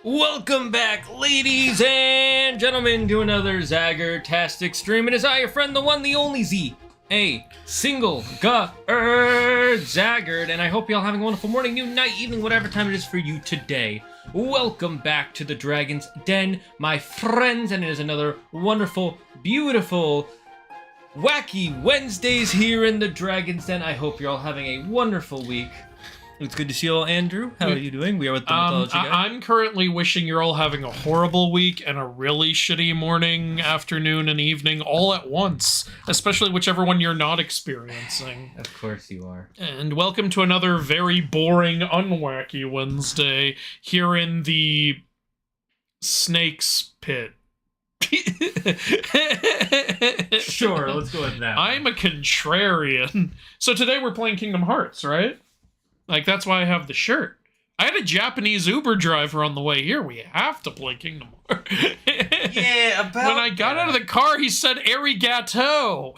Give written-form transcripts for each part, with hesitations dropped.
Welcome back, ladies and gentlemen, to another Zagger-tastic stream. It is I, your friend, the one, the only Z, a single Zaggard, and I hope y'all having a wonderful morning, noon, night, evening, whatever time it is for you today. Welcome back to the Dragon's Den, my friends, and it is another wonderful, beautiful, wacky Wednesdays here in the Dragon's Den. I hope you're all having a wonderful week. It's good to see you all, Andrew. How are you doing? We are with the Mythology Guy. I'm currently wishing you're all having a horrible week and a really shitty morning, afternoon, and evening all at once, especially whichever one you're not experiencing. Of course you are. And welcome to another very boring, unwacky Wednesday here in the Snake's Pit. Sure, let's go with that. I'm a contrarian. So today we're playing Kingdom Hearts, right? Like, that's why I have the shirt. I had a Japanese Uber driver on the way here. We have to play Kingdom Hearts. Yeah, about when I got out of the car, he said, arigato.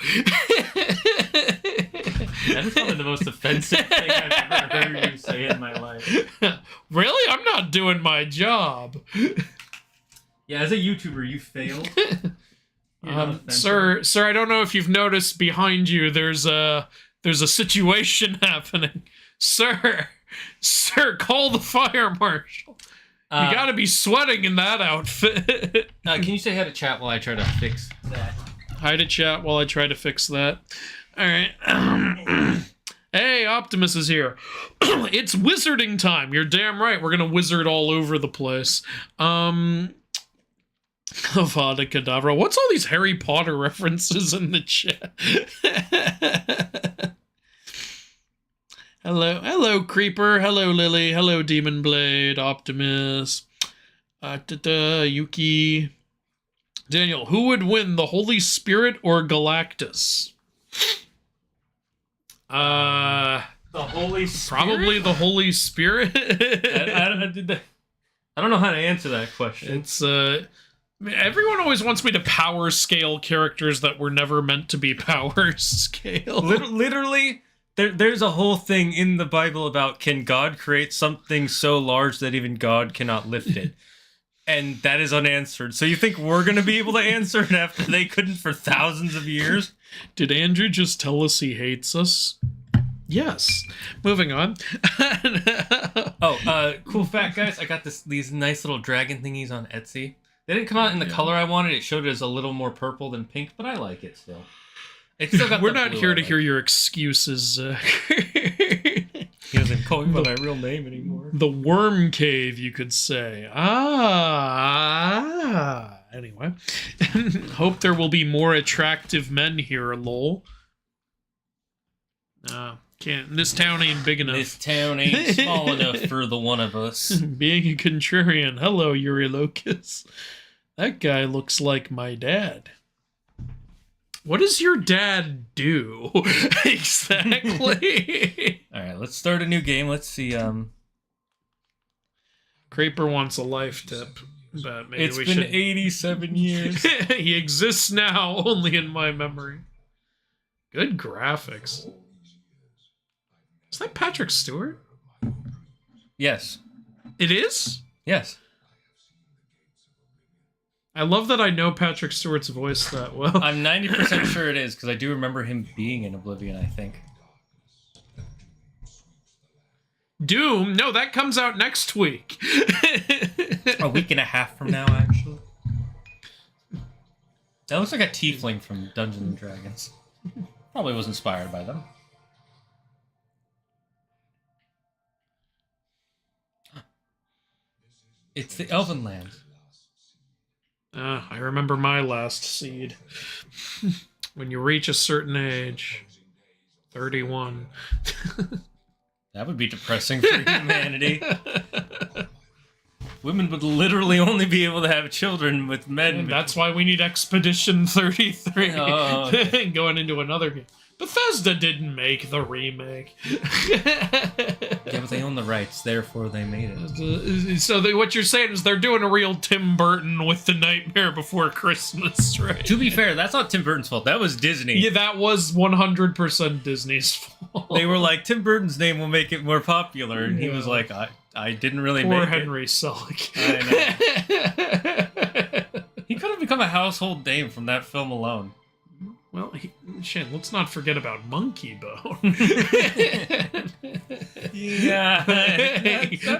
That is probably the most offensive thing I've ever heard you say in my life. Really? I'm not doing my job. Yeah, as a YouTuber, you failed. Sir, I don't know if you've noticed behind you, there's a situation happening. Sir, call the fire marshal. You gotta be sweating in that outfit. Can you say hi to chat while I try to fix that? Hi to chat while I try to fix that. Alright. Hey, Optimus is here. It's wizarding time. You're damn right. We're gonna wizard all over the place. Avada Kedavra. What's all these Harry Potter references in the chat? Hello, Creeper. Hello, Lily. Hello, Demon Blade. Optimus. Yuki. Daniel, who would win, the Holy Spirit or Galactus? The Holy Spirit? Probably the Holy Spirit. I don't know how to answer that question. It's, everyone always wants me to power scale characters that were never meant to be power scale. Literally... There's a whole thing in the Bible about, can God create something so large that even God cannot lift it? And that is unanswered. So you think we're going to be able to answer it after they couldn't for thousands of years? Did Andrew just tell us he hates us? Yes. Moving on. Cool fact, guys. I got these nice little dragon thingies on Etsy. They didn't come out in the color I wanted. It showed it as a little more purple than pink, but I like it still. We're not here to hear your excuses. He doesn't call me by my real name anymore. The worm cave, you could say. Anyway. Hope there will be more attractive men here, lol. Can't. This town ain't big enough. This town ain't small enough for the one of us. Being a contrarian. Hello, Eurylochus. That guy looks like my dad. What does your dad do? Exactly. Alright, let's start a new game. Let's see, Creeper wants a life tip, but maybe it's been 87 years. He exists now, only in my memory. Good graphics. Is that Patrick Stewart? Yes. It is? Yes. I love that I know Patrick Stewart's voice that well. I'm 90% sure it is, because I do remember him being in Oblivion, I think. Doom? No, that comes out next week. A week and a half from now, actually. That looks like a tiefling from Dungeons and Dragons. Probably was inspired by them. It's the Elven Land. I remember my last seed. When you reach a certain age, 31. That would be depressing for humanity. Women would literally only be able to have children with men. And that's why we need Expedition 33. Going into another game. Bethesda didn't make the remake. Yeah, but they own the rights, therefore they made it. So what you're saying is they're doing a real Tim Burton with The Nightmare Before Christmas, right? To be fair, that's not Tim Burton's fault. That was Disney. Yeah, that was 100% Disney's fault. They were like, Tim Burton's name will make it more popular. And he was like, I I didn't really Poor make Henry Selick. I know. He could have become a household name from that film alone. Well, let's not forget about Monkey Bone. Yeah.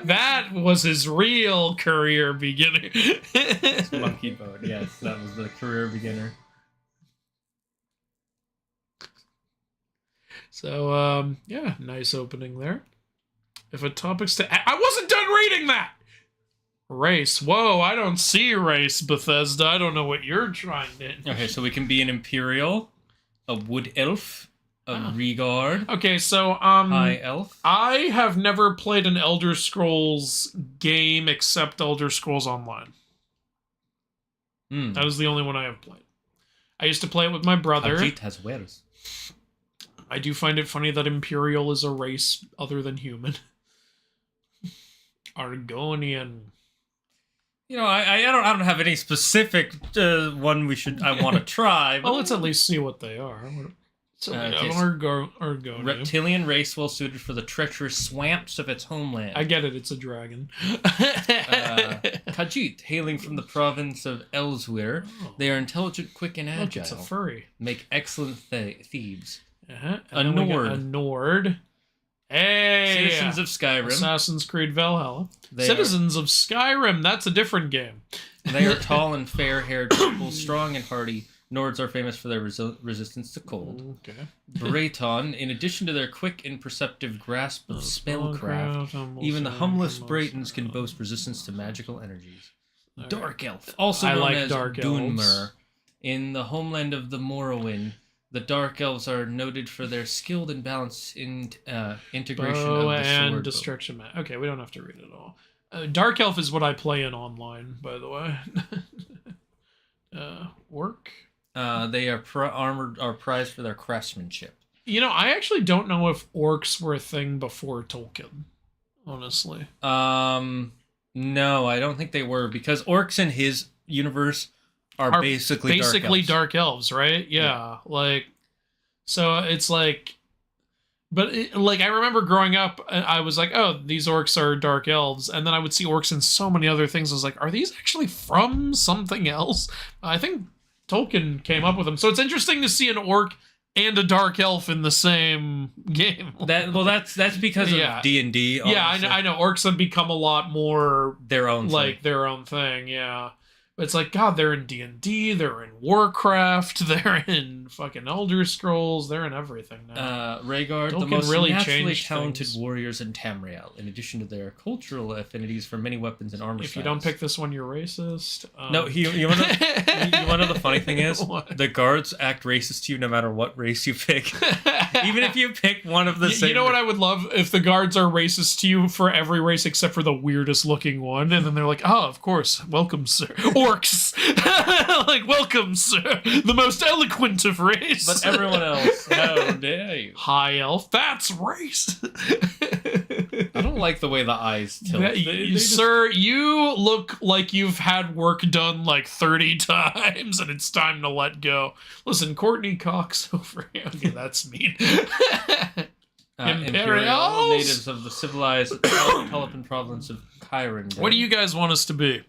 That was his real career beginning. Monkey Bone, yes. That was the career beginner. So, yeah, nice opening there. If a topic's I wasn't done reading that! Race. Whoa, I don't see race, Bethesda. I don't know what you're trying to... Okay, so we can be an Imperial, a Wood Elf, a Regard. Okay, so, High Elf. I have never played an Elder Scrolls game except Elder Scrolls Online. That is the only one I have played. I used to play it with my brother. Ajit has wares. I do find it funny that Imperial is a race other than human. Argonian. You know, I don't have any specific one I want to try. Well, let's at least see what they are. So Argonian. Reptilian race well suited for the treacherous swamps of its homeland. I get it, it's a dragon. Khajiit, hailing from the province of Elsewhere. Oh. They are intelligent, quick, and agile. Look, it's a furry. Make excellent thieves. A Nord. Hey! Citizens of Skyrim. Assassin's Creed Valhalla. Citizens of Skyrim, that's a different game. They are tall and fair-haired people, strong and hardy. Nords are famous for their resistance to cold. Okay. Breton, in addition to their quick and perceptive grasp of spellcraft, even the humblest Bretons can boast resistance to magical energies. Right. Dark Elf, also known as Dunmer. In the homeland of the Morrowind, the Dark Elves are noted for their skilled and balanced integration of the and sword destruction. Okay, we don't have to read it all. Dark Elf is what I play in online, by the way. Orc. They are prized for their craftsmanship. You know, I actually don't know if orcs were a thing before Tolkien. Honestly. No, I don't think they were, because orcs in his universe are basically dark elves, right? Yeah. Like, so it's like, but like I remember growing up, I was like, oh, these orcs are dark elves, and then I would see orcs in so many other things. I was like, are these actually from something else? I think Tolkien came up with them, so it's interesting to see an orc and a dark elf in the same game. That's because of D&D. Yeah, I know. Orcs have become a lot more their own thing. Yeah. It's like, God, they're in D&D, they're in Warcraft, they're in fucking Elder Scrolls, they're in everything now. Rhaegar, the most really naturally talented warriors in Tamriel, in addition to their cultural affinities for many weapons and armor If you don't pick this one, you're racist. No, you want to know the funny thing is? The guards act racist to you no matter what race you pick. Even if you pick one of the same... You know what I would love? If the guards are racist to you for every race except for the weirdest looking one, and then they're like, oh, of course, welcome, sir. Orcs. Like, welcome, sir. The most eloquent of race. But everyone else, how dare you? High elf, that's race. I don't like the way the eyes tilt. Sir, you look like you've had work done like 30 times and it's time to let go. Listen, Courtney Cox over here. Okay, that's mean. Imperial natives of the civilized Pelican province of Chiron. What do you guys want us to be?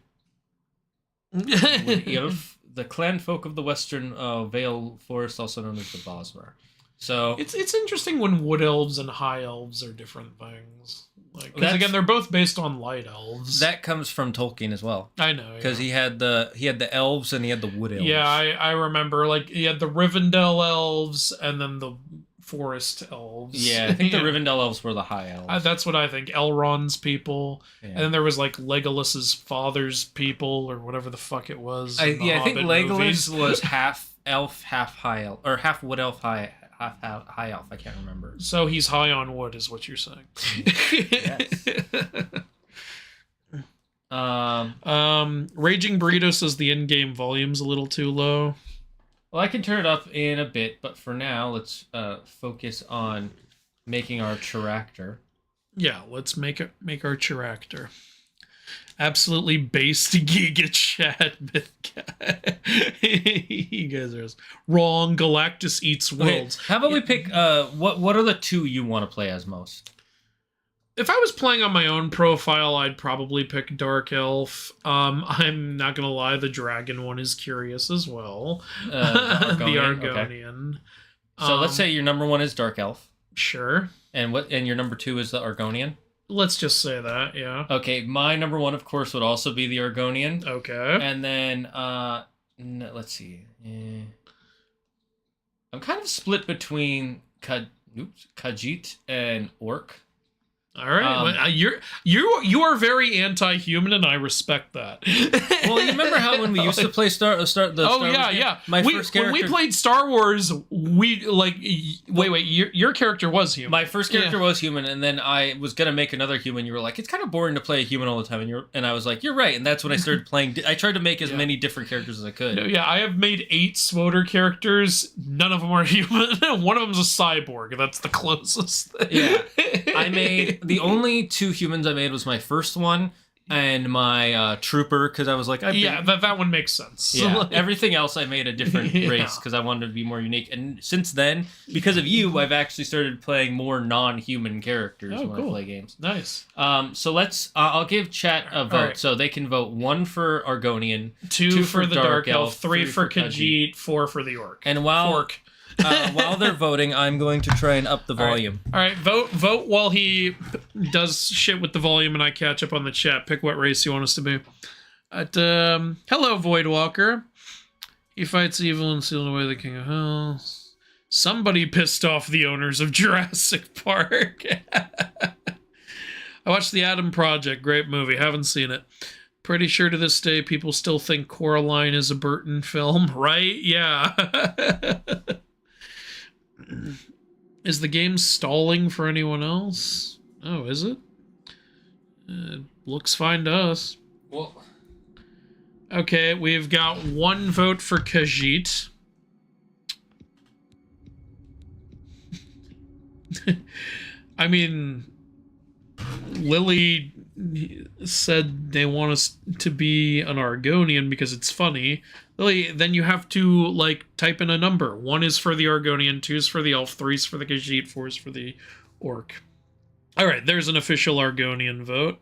Elf, the clan folk of the Western Vale Forest, also known as the Bosmer. So it's interesting when wood elves and high elves are different things. Like, because again, they're both based on light elves. That comes from Tolkien as well. I know, because he had the elves and he had the wood elves. Yeah, I remember. Like, he had the Rivendell elves and then the forest elves. Yeah, I think the Rivendell elves were the high elves. That's what I think. Elrond's people. Yeah. And then there was like Legolas's father's people or whatever the fuck it was. I think Legolas was half elf, half high elf, or half wood elf, high elf. I can't remember. So he's high on wood, is what you're saying. Yes. Raging Burrito says the in-game volume's a little too low. Well, I can turn it up in a bit, but for now, let's focus on making our character. Yeah, let's make our character. Absolutely based Giga Chat myth guy. You guys are wrong. Galactus eats worlds. Okay, how about we pick what are the two you want to play as most? if I was playing on my own profile, I'd probably pick Dark Elf. I'm not gonna lie, the dragon one is curious as well. The The Argonian. Argonian. Okay. So let's say your number 1 is Dark Elf. Sure. And your number 2 is the Argonian? Let's just say that, yeah. Okay, my number 1, of course, would also be the Argonian. Okay. And then, let's see. I'm kind of split between Khajiit and Orc. All right, you are very anti-human, and I respect that. Well, you remember how when we used to play Star Wars game? My first character, when we played Star Wars, we like wait, your character was human. My first character was human, and then I was gonna make another human. You were like, it's kind of boring to play a human all the time, and I was like, you're right, and that's when I started playing. I tried to make as many different characters as I could. No, yeah, I have made 8 SWOTR characters. None of them are human. One of them's a cyborg. That's the closest. Yeah, I made. The only 2 humans I made was my first one and my trooper, because I was like, that one makes sense. Yeah, everything else I made a different race because I wanted to be more unique. And since then, because of you, I've actually started playing more non-human characters when I play games. Nice. So let's. I'll give chat a vote, right. So they can vote 1 for Argonian, 2 for the Dark Elf, 3 for Khajiit, 4 for the Orc. And while they're voting, I'm going to try and up the volume. All right, vote while he does shit with the volume and I catch up on the chat. Pick what race you want us to be. Hello, Voidwalker. He fights evil and sealed away the King of Hell. Somebody pissed off the owners of Jurassic Park. I watched The Adam Project. Great movie. Haven't seen it. Pretty sure to this day people still think Coraline is a Burton film, right? Yeah. Is the game stalling for anyone else? Oh, is it? Looks fine to us. Well, okay, we've got 1 vote for Khajiit. I mean, Lily said they want us to be an Argonian because it's funny. Lily, then you have to like type in a number. 1 is for the Argonian, 2 is for the Elf, 3 is for the Khajiit, 4 is for the Orc. All right, there's an official Argonian vote.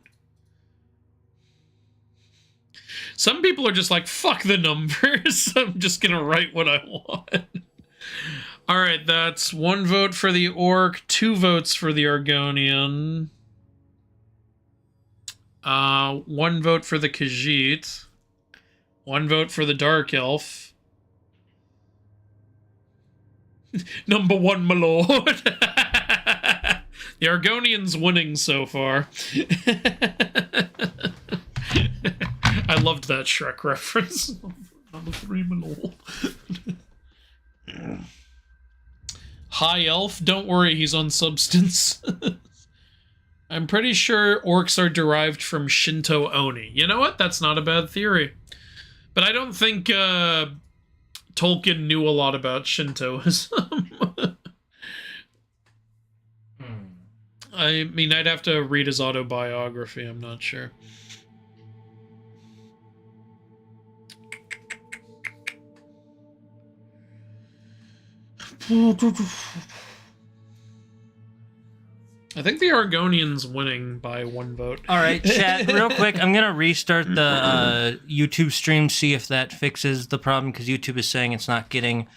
Some people are just like, fuck the numbers. I'm just gonna write what I want. All right, that's 1 vote for the Orc, 2 votes for the Argonian. 1 vote for the Khajiit. 1 vote for the Dark Elf. Number 1, my lord. The Argonian's winning so far. I loved that Shrek reference. Number 3, my lord. High Elf, don't worry, he's on substance. I'm pretty sure orcs are derived from Shinto Oni. You know what? That's not a bad theory. But I don't think Tolkien knew a lot about Shintoism. I mean, I'd have to read his autobiography. I'm not sure. I think the Argonian's winning by 1 vote. All right, chat, real quick, I'm going to restart the YouTube stream, see if that fixes the problem, because YouTube is saying it's not getting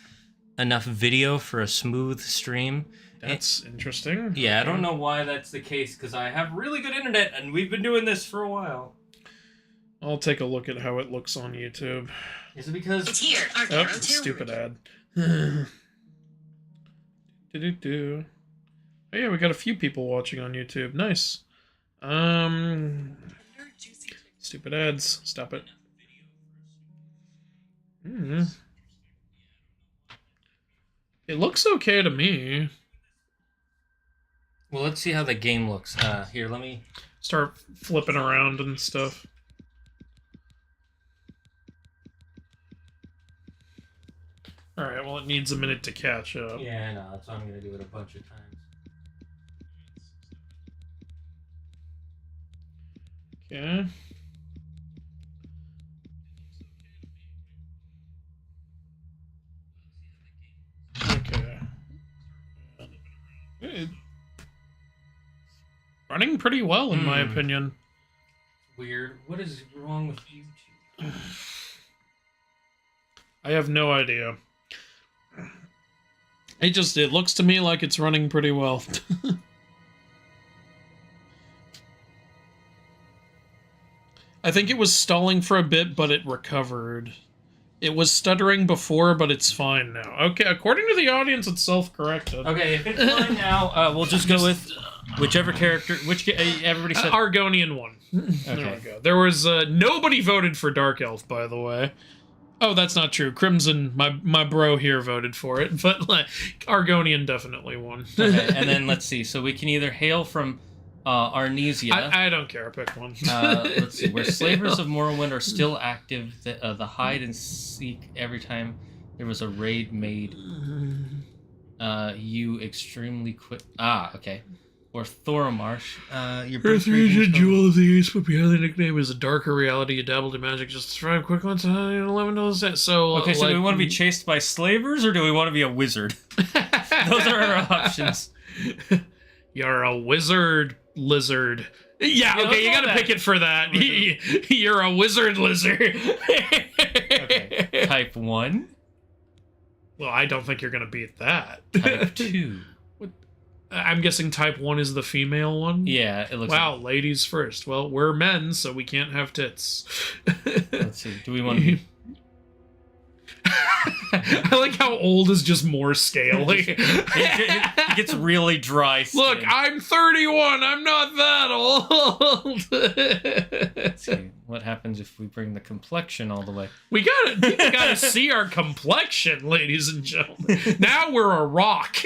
enough video for a smooth stream. That's interesting. Yeah, I don't know why that's the case, because I have really good internet, and we've been doing this for a while. I'll take a look at how it looks on YouTube. Is it because... It's here, our Oh, arrow too. stupid ad. Do-do-do. Oh yeah, we got a few people watching on YouTube. Nice. Stupid ads. Stop it. It looks okay to me. Well, let's see how the game looks. Here, let me... Start flipping around and stuff. Alright, well it needs a minute to catch up. Yeah, I know. That's why I'm going to do it a bunch of times. Okay. Okay. Running pretty well, in my opinion. Weird. What is wrong with YouTube? I have no idea. It looks to me like it's running pretty well. I think it was stalling for a bit, but it recovered. It was stuttering before, but it's fine now. Okay, according to the audience, it's self-corrected. Okay, if it's fine now, we'll just go with whichever character. Everybody said Argonian won. Okay. There we go. There was nobody voted for Dark Elf, by the way. Oh, that's not true. Crimson, my bro here, voted for it, but like, Argonian definitely won. Okay, and then let's see. So we can either hail from Arnesia. I don't care. Pick one. Let's see. Where slavers of Morrowind are still active, the hide and seek every time there was a raid made. You extremely quick. Okay. Or Thoromarsh. Your birth region Jewel of the East, but behind the nickname is a darker reality. You dabbled in magic just to survive quick ones. 11 dollars. So okay, so do we want to be chased by slavers or do we want to be a wizard? Those are our options. You're a wizard lizard. Yeah, okay, you gotta pick it for that. You're a wizard lizard. Okay. Type 1. Well, I don't think you're gonna beat that. Type 2. I'm guessing type 1 is the female one? Yeah, it looks wow, ladies first. Well, we're men, so we can't have tits. Let's see. Do we want to be... I like how old is just more scaly. It gets really dry skin. Look, I'm 31. I'm not that old. Let's see. What happens if we bring the complexion all the way? People gotta see our complexion, ladies and gentlemen. Now we're a rock.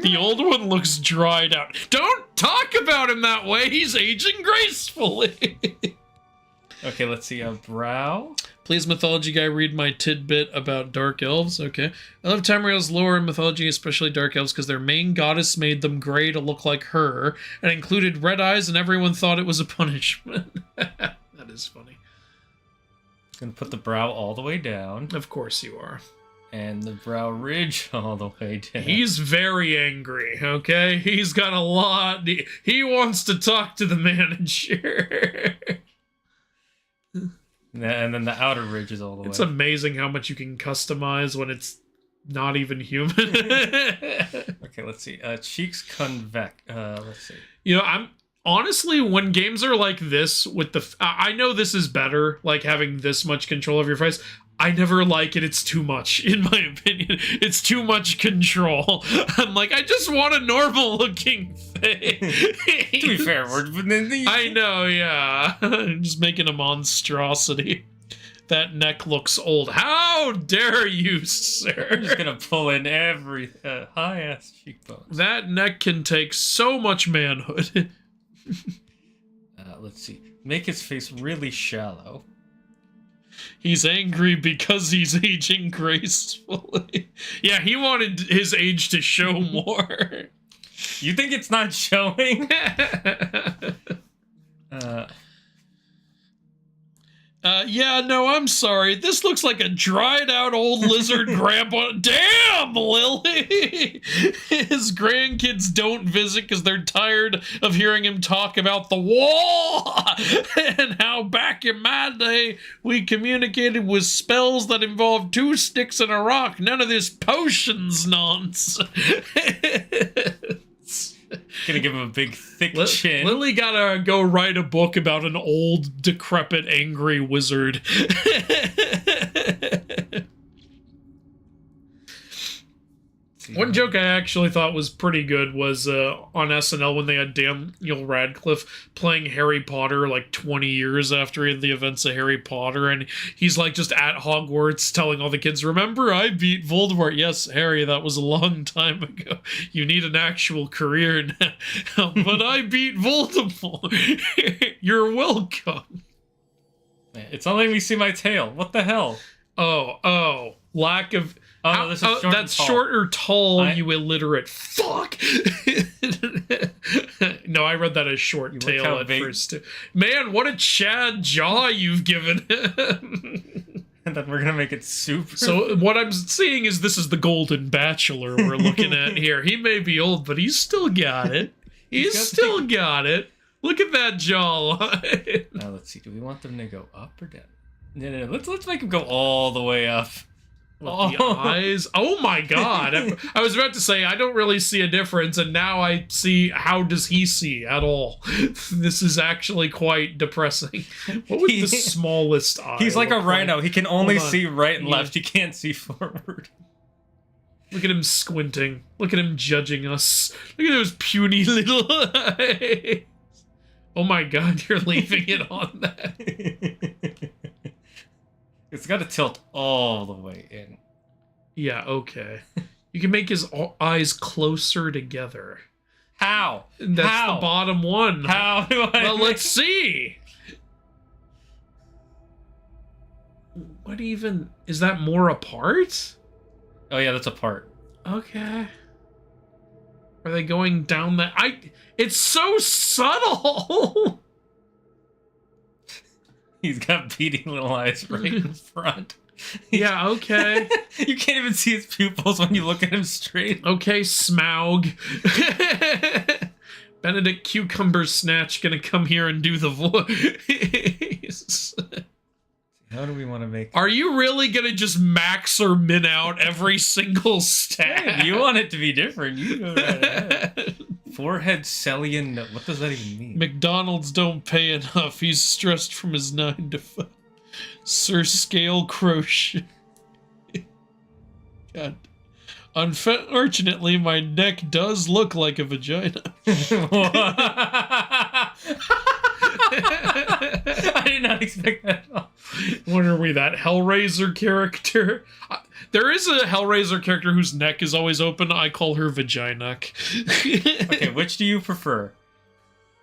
The old one looks dried out. Don't talk about him that way. He's aging gracefully. Okay, let's see. A brow. Please, Mythology Guy, read my tidbit about Dark Elves. Okay. I love Tamriel's lore and mythology, especially Dark Elves, because their main goddess made them gray to look like her, and included red eyes, and everyone thought it was a punishment. That is funny. Gonna put the brow all the way down. Of course you are. And the brow ridge all the way down. He's very angry, okay? He's got a lot. He wants to talk to the manager. And then the outer ridge is all the way. It's amazing how much you can customize when it's not even human. Okay, let's see. Cheeks convex. Let's see. You know, I'm honestly, when games are like this with the... I know this is better, like having this much control of your face. I never like it. It's too much, in my opinion. It's too much control. I'm like, I just want a normal looking thing. To be fair, I know, yeah. I'm just making a monstrosity. That neck looks old. How dare you, sir? I'm just gonna pull in every high-ass cheekbones. That neck can take so much manhood. Let's see. Make his face really shallow. He's angry because he's aging gracefully. Yeah, he wanted his age to show more. You think it's not showing? Yeah, no, I'm sorry. This looks like a dried out old lizard grandpa. Damn, Lily! His grandkids don't visit because they're tired of hearing him talk about the wall and how back in my day we communicated with spells that involved 2 sticks and a rock. None of this potions nonsense. Gonna give him a big thick chin. Lily gotta go write a book about an old, decrepit, angry wizard. One joke I actually thought was pretty good was on SNL when they had Daniel Radcliffe playing Harry Potter like 20 years after the events of Harry Potter, and he's like just at Hogwarts telling all the kids, remember I beat Voldemort? Yes, Harry, that was a long time ago. You need an actual career now. But I beat Voldemort. You're welcome. It's only me see my tail. What the hell? Oh, lack of... Oh, no, this is short that's tall. short or tall, you illiterate fuck. No, I read that as short tail at first. Man, what a Chad jaw you've given him. then we're gonna make it super. So what I'm seeing is this is the Golden Bachelor we're looking at here. He may be old, but he's still got it. He's still got it. Look at that jawline. Now let's see. Do we want them to go up or down? No. Let's make them go all the way up. With the eyes. Oh my god. I was about to say I don't really see a difference, and now I see how does he see at all. This is actually quite depressing. What would the smallest eye? He's like a look rhino. He can only see right and left. He can't see forward. Look at him squinting. Look at him judging us. Look at those puny little eyes. Oh my god, you're leaving it on that. It's got to tilt all the way in. Yeah, okay. You can make his eyes closer together. How? That's the bottom one. How do I? Well, let's see. What even? Is that more apart? Oh yeah, that's a part. Okay. Are they going down that? It's so subtle. He's got beating little eyes right in front. Yeah, okay. You can't even see his pupils when you look at him straight. Okay, Smaug. Benedict Cucumber Snatch gonna come here and do the voice. How do we want to make... Are you really gonna just max or min out every single stat? Hey, you want it to be different, you go right ahead. Forehead Celian... What does that even mean? McDonald's don't pay enough. He's stressed from his 9 to 5. Sir Scale Crochet. God. Unfortunately, my neck does look like a vagina. I did not expect that at all. What are we, that Hellraiser character? There is a Hellraiser character whose neck is always open. I call her Vagina. Okay, which do you prefer?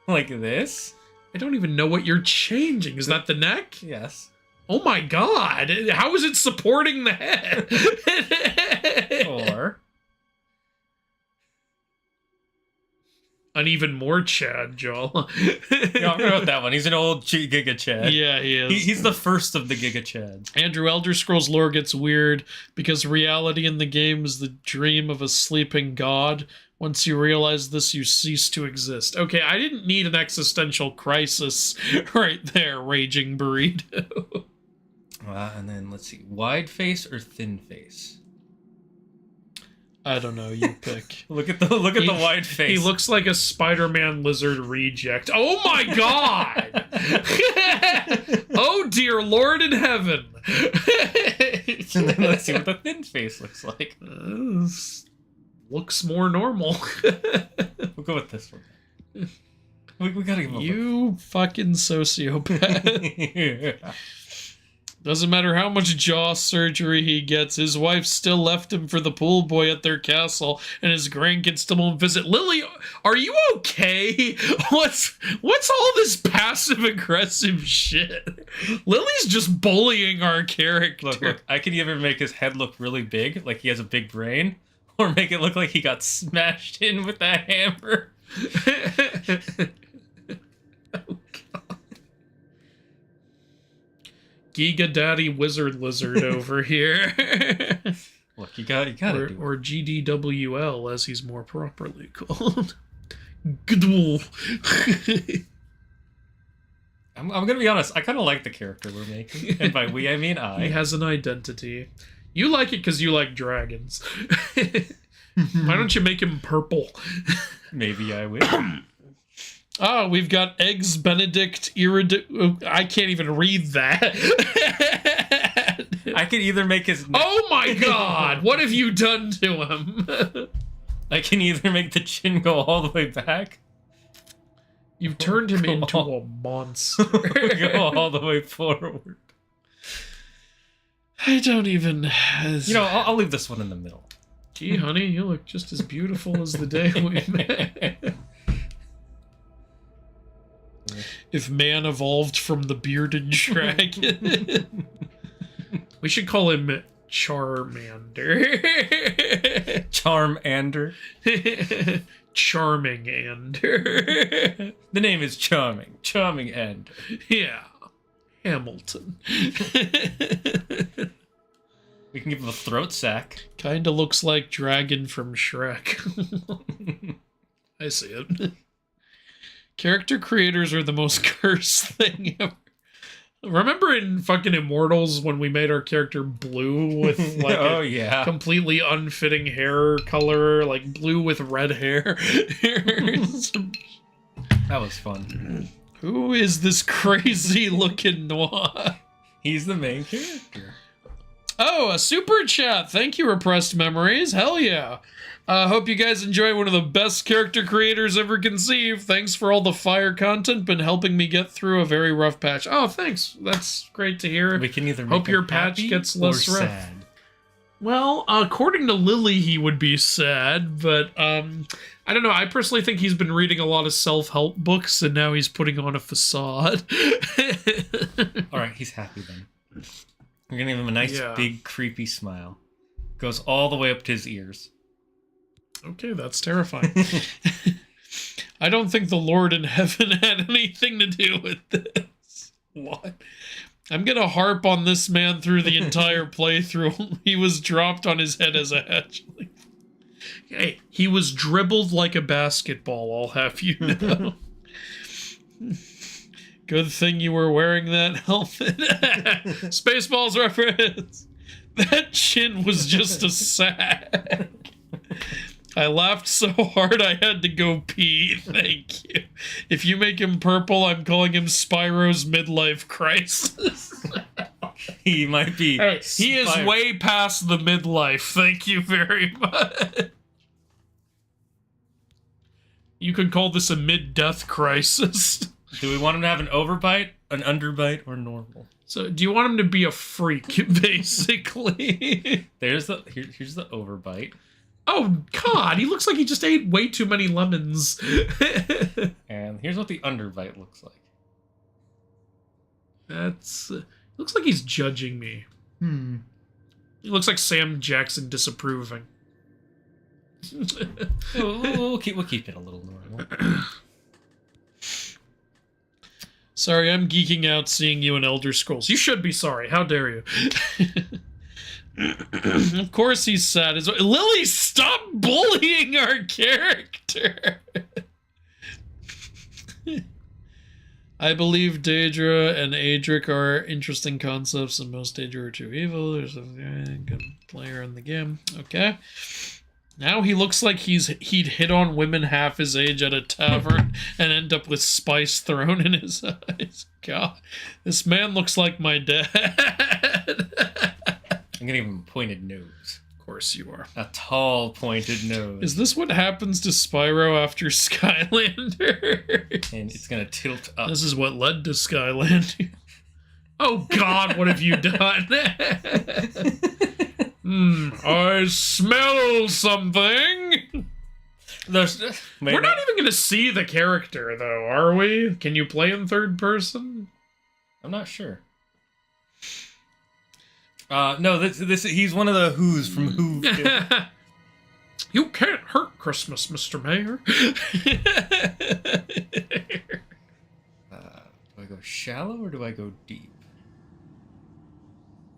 Like this? I don't even know what you're changing. Is that the neck? Yes. Oh my god! How is it supporting the head? Or... An even more Chad, Joel. Yeah, I'm going with that one. He's an old Giga Chad. Yeah, he is. He's the first of the Giga Chads. Andrew, Elder Scrolls lore gets weird because reality in the game is the dream of a sleeping god. Once you realize this, you cease to exist. Okay, I didn't need an existential crisis right there, Raging Burrito. And then, let's see. Wide face or thin face? I don't know, you pick. Look at the wide face. He looks like a Spider-Man lizard reject. Oh my god! Oh dear Lord in heaven! And then let's see what the thin face looks like. Looks more normal. We'll go with this one. We gotta give him You fucking sociopath. Yeah. Doesn't matter how much jaw surgery he gets, his wife still left him for the pool boy at their castle, and his grandkids still won't visit. Lily, are you okay? What's all this passive aggressive shit? Lily's just bullying our character. Look, I can either make his head look really big, like he has a big brain, or make it look like he got smashed in with a hammer. Giga Daddy Wizard Lizard over here. Look, you gotta do it. Or GDWL, as he's more properly called. Gdul. I'm gonna be honest, I kind of like the character we're making. And by we, I mean I. He has an identity. You like it because you like dragons. Why don't you make him purple? Maybe I will. Oh, we've got Eggs Benedict I can't even read that. I can either make his... Oh my god! What have you done to him? I can either make the chin go all the way back. You've turned him into a monster. Go all the way forward. I don't even... You know, I'll leave this one in the middle. Gee, honey, you look just as beautiful as the day we met. If man evolved from the bearded dragon. We should call him Charmander. Charmander. Charming Ander. The name is Charming. Charming Ander. Yeah. Hamilton. Give him a throat sack. Kinda looks like Dragon from Shrek. I see it. Character creators are the most cursed thing ever. Remember in fucking Immortals when we made our character blue with like a completely unfitting hair color, like blue with red hair? That was fun. Who is this crazy looking noir? He's the main character. Oh, a super chat. Thank you, Repressed Memories. Hell yeah. Hope you guys enjoy one of the best character creators ever conceived. Thanks for all the fire content. Been helping me get through a very rough patch. Oh, thanks. That's great to hear. We can either make hope your him patch happy gets or less rough. sad. Well, according to Lily, he would be sad, but I don't know. I personally think he's been reading a lot of self-help books, and now he's putting on a facade. All right, he's happy then. We're gonna give him a nice, big, creepy smile. Goes all the way up to his ears. Okay, that's terrifying. I don't think the Lord in heaven had anything to do with this. What? I'm gonna harp on this man through the entire playthrough. He was dropped on his head as a hatchling. Hey, he was dribbled like a basketball, I'll have you know. Good thing you were wearing that helmet. Spaceballs reference. That chin was just a sack. I laughed so hard I had to go pee. Thank you. If you make him purple, I'm calling him Spyro's midlife crisis. He might be. Hey, he is way past the midlife. Thank you very much. You could call this a mid-death crisis. Do we want him to have an overbite, an underbite, or normal? So, do you want him to be a freak, basically? Here's the overbite. Oh, God, he looks like he just ate way too many lemons. And here's what the underbite looks like. Looks like he's judging me. He looks like Sam Jackson disapproving. We'll keep it a little normal. Sorry, I'm geeking out seeing you in Elder Scrolls. You should be sorry. How dare you? Of course he's sad as well. Lily, stop bullying our character. I believe Daedra and Adric are interesting concepts, and most Daedra are too evil. There's a good player in the game. Okay. Now he looks like he'd hit on women half his age at a tavern and end up with spice thrown in his eyes. God, this man looks like my dad. I'm gonna give him a pointed nose. Of course you are. A tall, pointed nose. Is this what happens to Spyro after Skylander? And it's gonna tilt up. This is what led to Skylander. Oh God, what have you done? I smell something. We're not even going to see the character, though, are we? Can you play in third person? I'm not sure. No, he's one of the Who's from Who. You can't hurt Christmas, Mr. Mayor. Do I go shallow or do I go deep?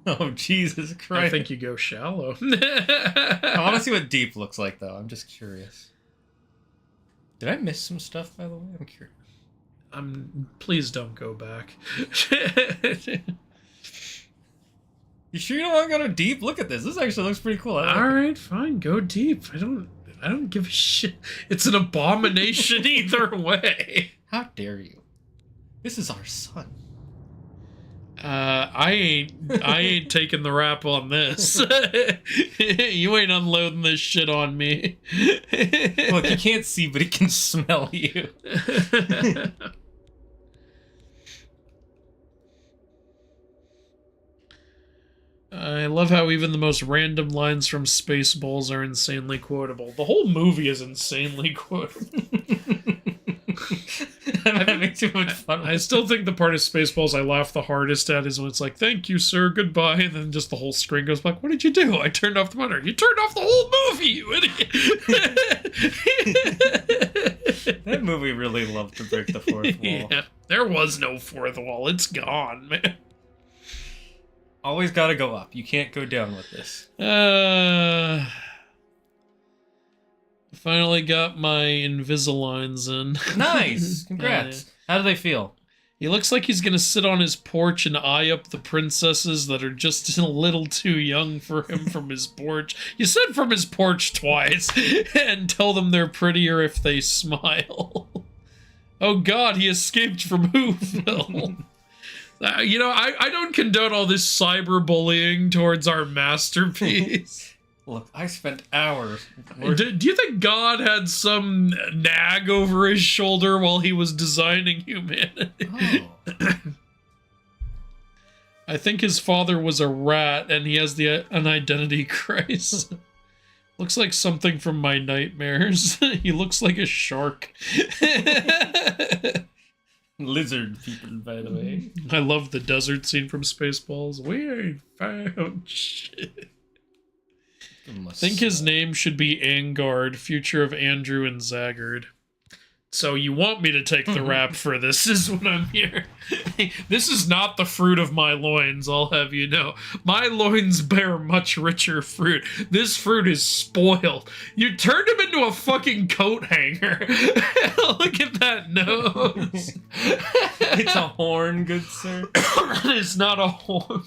Oh, Jesus Christ. I think you go shallow. I want to see what deep looks like, though. I'm just curious. Did I miss some stuff, by the way? I'm curious. Please don't go back. You sure you don't want to go to deep? Look at this. This actually looks pretty cool. Alright, fine. Go deep. I don't give a shit. It's an abomination either way. How dare you? This is our son. I ain't taking the rap on this. You ain't unloading this shit on me. Look, he can't see, but he can smell you. I love how even the most random lines from Spaceballs are insanely quotable. The whole movie is insanely quotable. I'm having too much fun. I still think the part of Spaceballs I laugh the hardest at is when it's like, "Thank you, sir, goodbye," and then just the whole screen goes back. What did you do? I turned off the monitor. You turned off the whole movie, you idiot! That movie really loved to break the fourth wall. Yeah, there was no fourth wall. It's gone, man. Always gotta go up. You can't go down with this. Finally got my Invisaligns in. Nice! Congrats. How do they feel? He looks like he's gonna sit on his porch and eye up the princesses that are just a little too young for him from his porch. You said from his porch twice, and tell them they're prettier if they smile. Oh god, he escaped from Whoville. I don't condone all this cyberbullying towards our masterpiece. Look, I spent hours. Do you think God had some nag over his shoulder while he was designing humanity? Oh. I think his father was a rat and he has an identity crisis. Looks like something from my nightmares. He looks like a shark. Lizard people, by the way. I love the desert scene from Spaceballs. We ain't found shit. I think his name should be Angard, future of Andrew and Zaggard. So you want me to take the rap for this is when I'm here. This is not the fruit of my loins, I'll have you know. My loins bear much richer fruit. This fruit is spoiled. You turned him into a fucking coat hanger. Look at that nose. It's a horn, good sir. It's not a horn.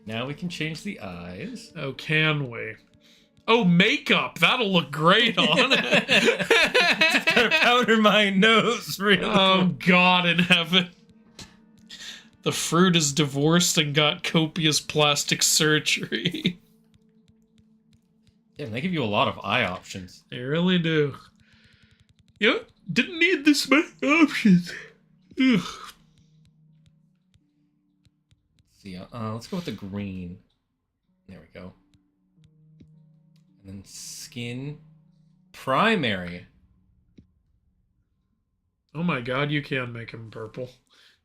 Now we can change the eyes. Oh, can we? Oh, makeup. That'll look great on it. Just gotta powder my nose, really. Oh, God in heaven. The fruit is divorced and got copious plastic surgery. Damn, they give you a lot of eye options. They really do. Yep, didn't need this many options. Ugh. See, let's go with the green. There we go. And then skin primary. Oh my god, you can make him purple.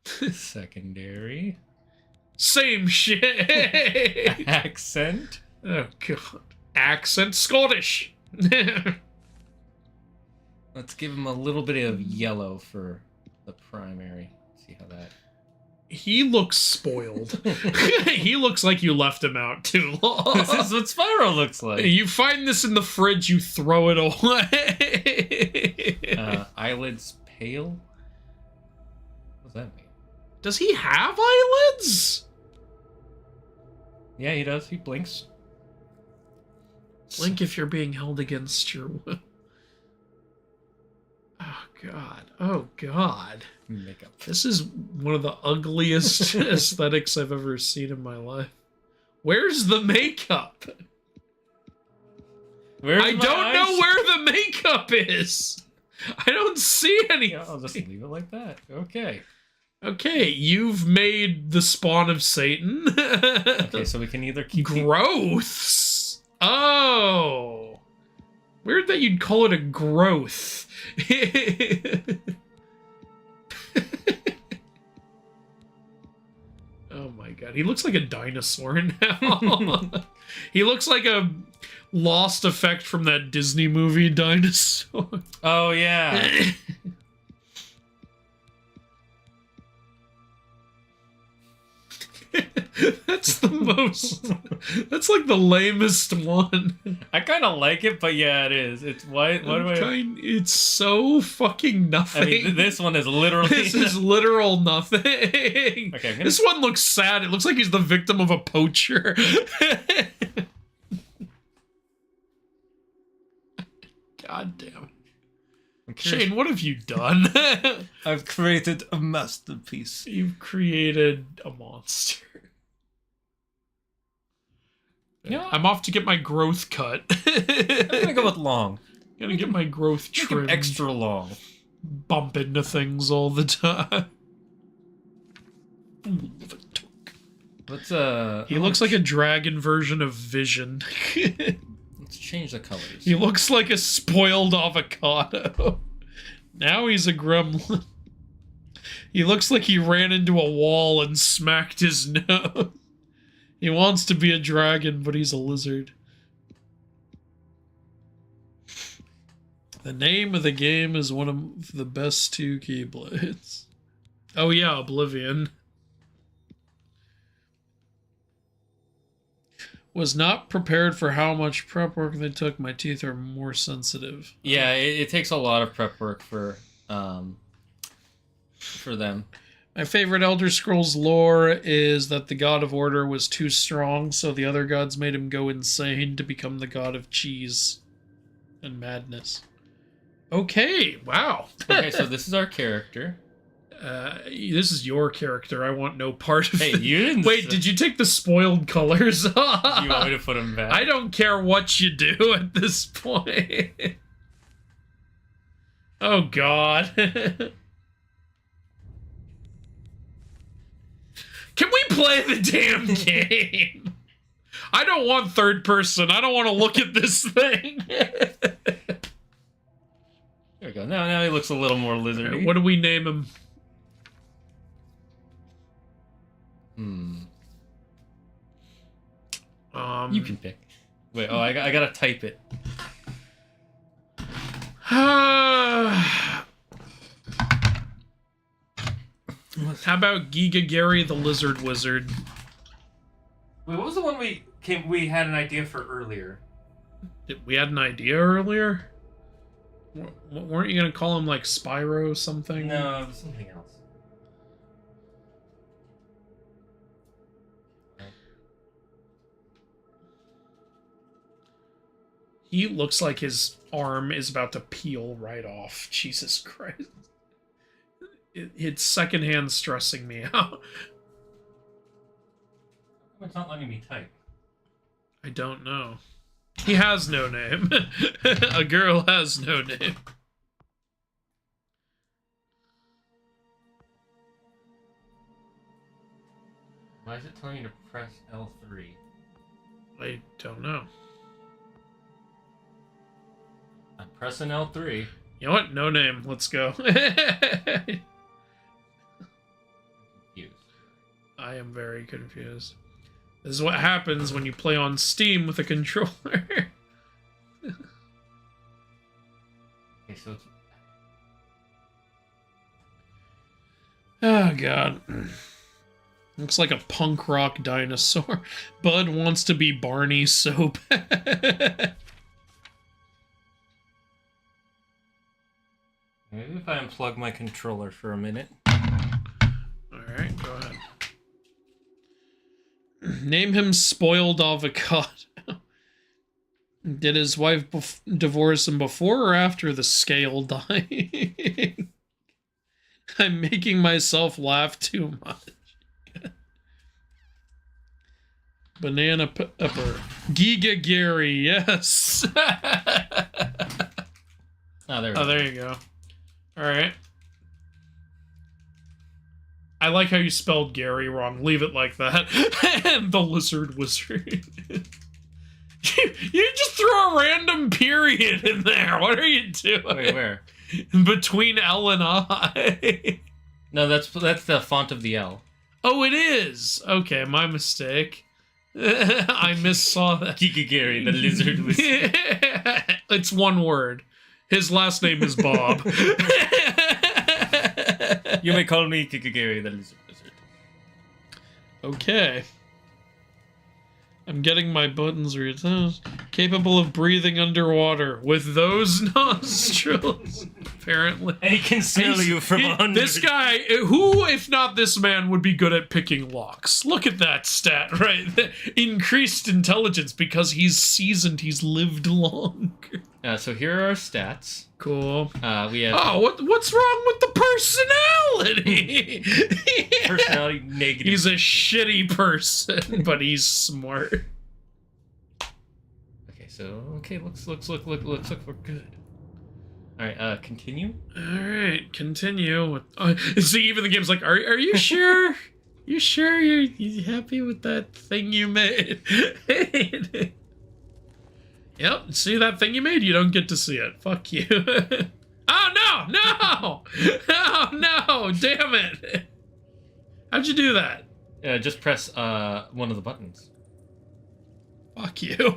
Secondary. Same shit. Accent. Oh god. Accent Scottish. Let's give him a little bit of yellow for the primary. See how that... He looks spoiled. He looks like you left him out too long. This is what Spyro looks like. You find this in the fridge, you throw it away. Eyelids pale? What does that mean? Does he have eyelids? Yeah, he does. He blinks. Blink if you're being held against your will. Oh god. Oh god. Makeup. This is one of the ugliest aesthetics I've ever seen in my life. Where's the makeup? I don't know where the makeup is. I don't see any. Yeah, I'll just leave it like that. Okay. Okay, you've made the spawn of Satan. Okay, so we can either keep growths. Oh, weird that you'd call it a growth. Oh my god, he looks like a dinosaur now. He looks like a lost effect from that Disney movie Dinosaur. Oh yeah. That's the most. That's like the lamest one. I kind of like it, but yeah, it is. It's why? What do I? It's so fucking nothing. I mean, this one is literally. This is literal nothing. Okay, this one looks sad. It looks like he's the victim of a poacher. God damn it. Shane, what have you done? I've created a masterpiece. You've created a monster. Yeah. I'm off to get my growth cut. I'm gonna go with long. Gonna get my growth trimmed. Extra long. Bump into things all the time. Let's He looks like a dragon version of Vision. Let's change the colors. He looks like a spoiled avocado. Now he's a gremlin. He looks like he ran into a wall and smacked his nose. He wants to be a dragon, but he's a lizard. The name of the game is one of the best 2 Keyblades. Oh yeah, Oblivion. Was not prepared for how much prep work they took. My teeth are more sensitive. Yeah, it takes a lot of prep work for them. My favorite Elder Scrolls lore is that the God of Order was too strong, so the other gods made him go insane to become the god of cheese and madness. Okay, wow. Okay, so this is our character. This is your character. I want no part of Hey, it. you didn't... Wait, did you take the spoiled colors off? You want me to put them back? I don't care what you do at this point. Oh, God. Can we play the damn game? I don't want third person. I don't want to look at this thing. There we go. Now he looks a little more lizardy. What do we name him? You can pick. Wait, I gotta type it. How about Giga Gary the Lizard Wizard? Wait, what was the one we had an idea for earlier? We had an idea earlier? Weren't you gonna call him like Spyro something? No, it was something else. He looks like his arm is about to peel right off. Jesus Christ. It's secondhand stressing me out. It's not letting me type. I don't know. He has no name. A girl has no name. Why is it telling you to press L3? I don't know. I'm pressing L3. You know what? No name. Let's go. I am very confused. This is what happens when you play on Steam with a controller. Okay, so it's... Oh, God. Looks like a punk rock dinosaur. Bud wants to be Barney so bad. Maybe if I unplug my controller for a minute. Alright, go ahead. Name him Spoiled Avocado. Did his wife divorce him before or after the scale dying? I'm making myself laugh too much. Banana pepper. Giga Gary, yes. Oh, there we Oh, go. there you go. Alright. I like how you spelled Gary wrong. Leave it like that. And the Lizard Wizard. You just threw a random period in there. What are you doing? Wait, where? Between L and I. No, that's the font of the L. Oh, it is. Okay, my mistake. I missaw that. Gary, the lizard was... It's one word. His last name is Bob. You may call me Gary, the lizard wizard. Okay. I'm getting my buttons reattached. Capable of breathing underwater with those nostrils, apparently. And he can smell you from 100. This guy, who, if not this man, would be good at picking locks? Look at that stat right there. Increased intelligence because he's seasoned, he's lived longer. So here are our stats. Cool. We have... Oh, what's wrong with the personality? Personality negative. He's a shitty person, but he's smart. Okay, looks like we're good. All right, continue. All right, continue. See, even the game's like, are you sure? You sure you happy with that thing you made? Yep, see that thing you made? You don't get to see it. Fuck you. Oh, no! Oh, no! Damn it! How'd you do that? Just press one of the buttons. Fuck you. Just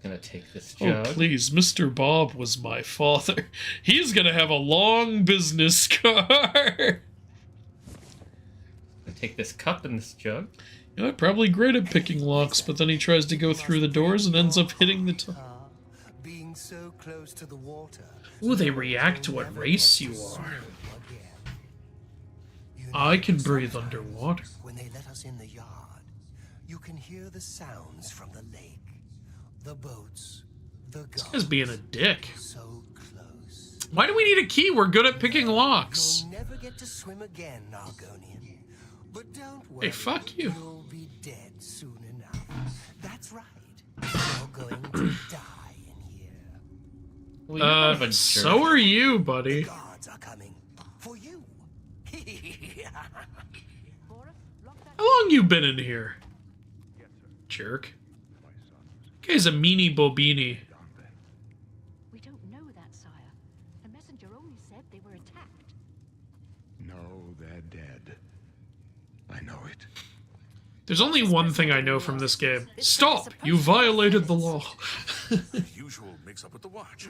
gonna take this jug. Oh, please, Mr. Bob was my father. He's gonna have a long business card. Take this cup and this jug. Yeah, probably great at picking locks, but then he tries to go through the doors and ends up hitting the top. Being so close to the water. Ooh, they react to what race you are. I can breathe underwater. When they let us in the yard, you can hear the sounds from the lake, the boats, the This gulls. guy's being a dick. So close. Why do we need a key? We're good at picking locks. You'll never get to swim again, Argonian. But don't worry. Hey, fuck you. You'll be dead soon enough. That's right. You're going to die in here. Well, you're kind of a jerk. So are you, buddy. Guards are coming for you. How long you been in here? Jerk. Guy's a meanie bobini. We don't know that, sire. The messenger only said they were attacked. No, they're dead. I know it. There's only one thing I know from this game. Stop! You violated the law. Usual mix-up with the watch.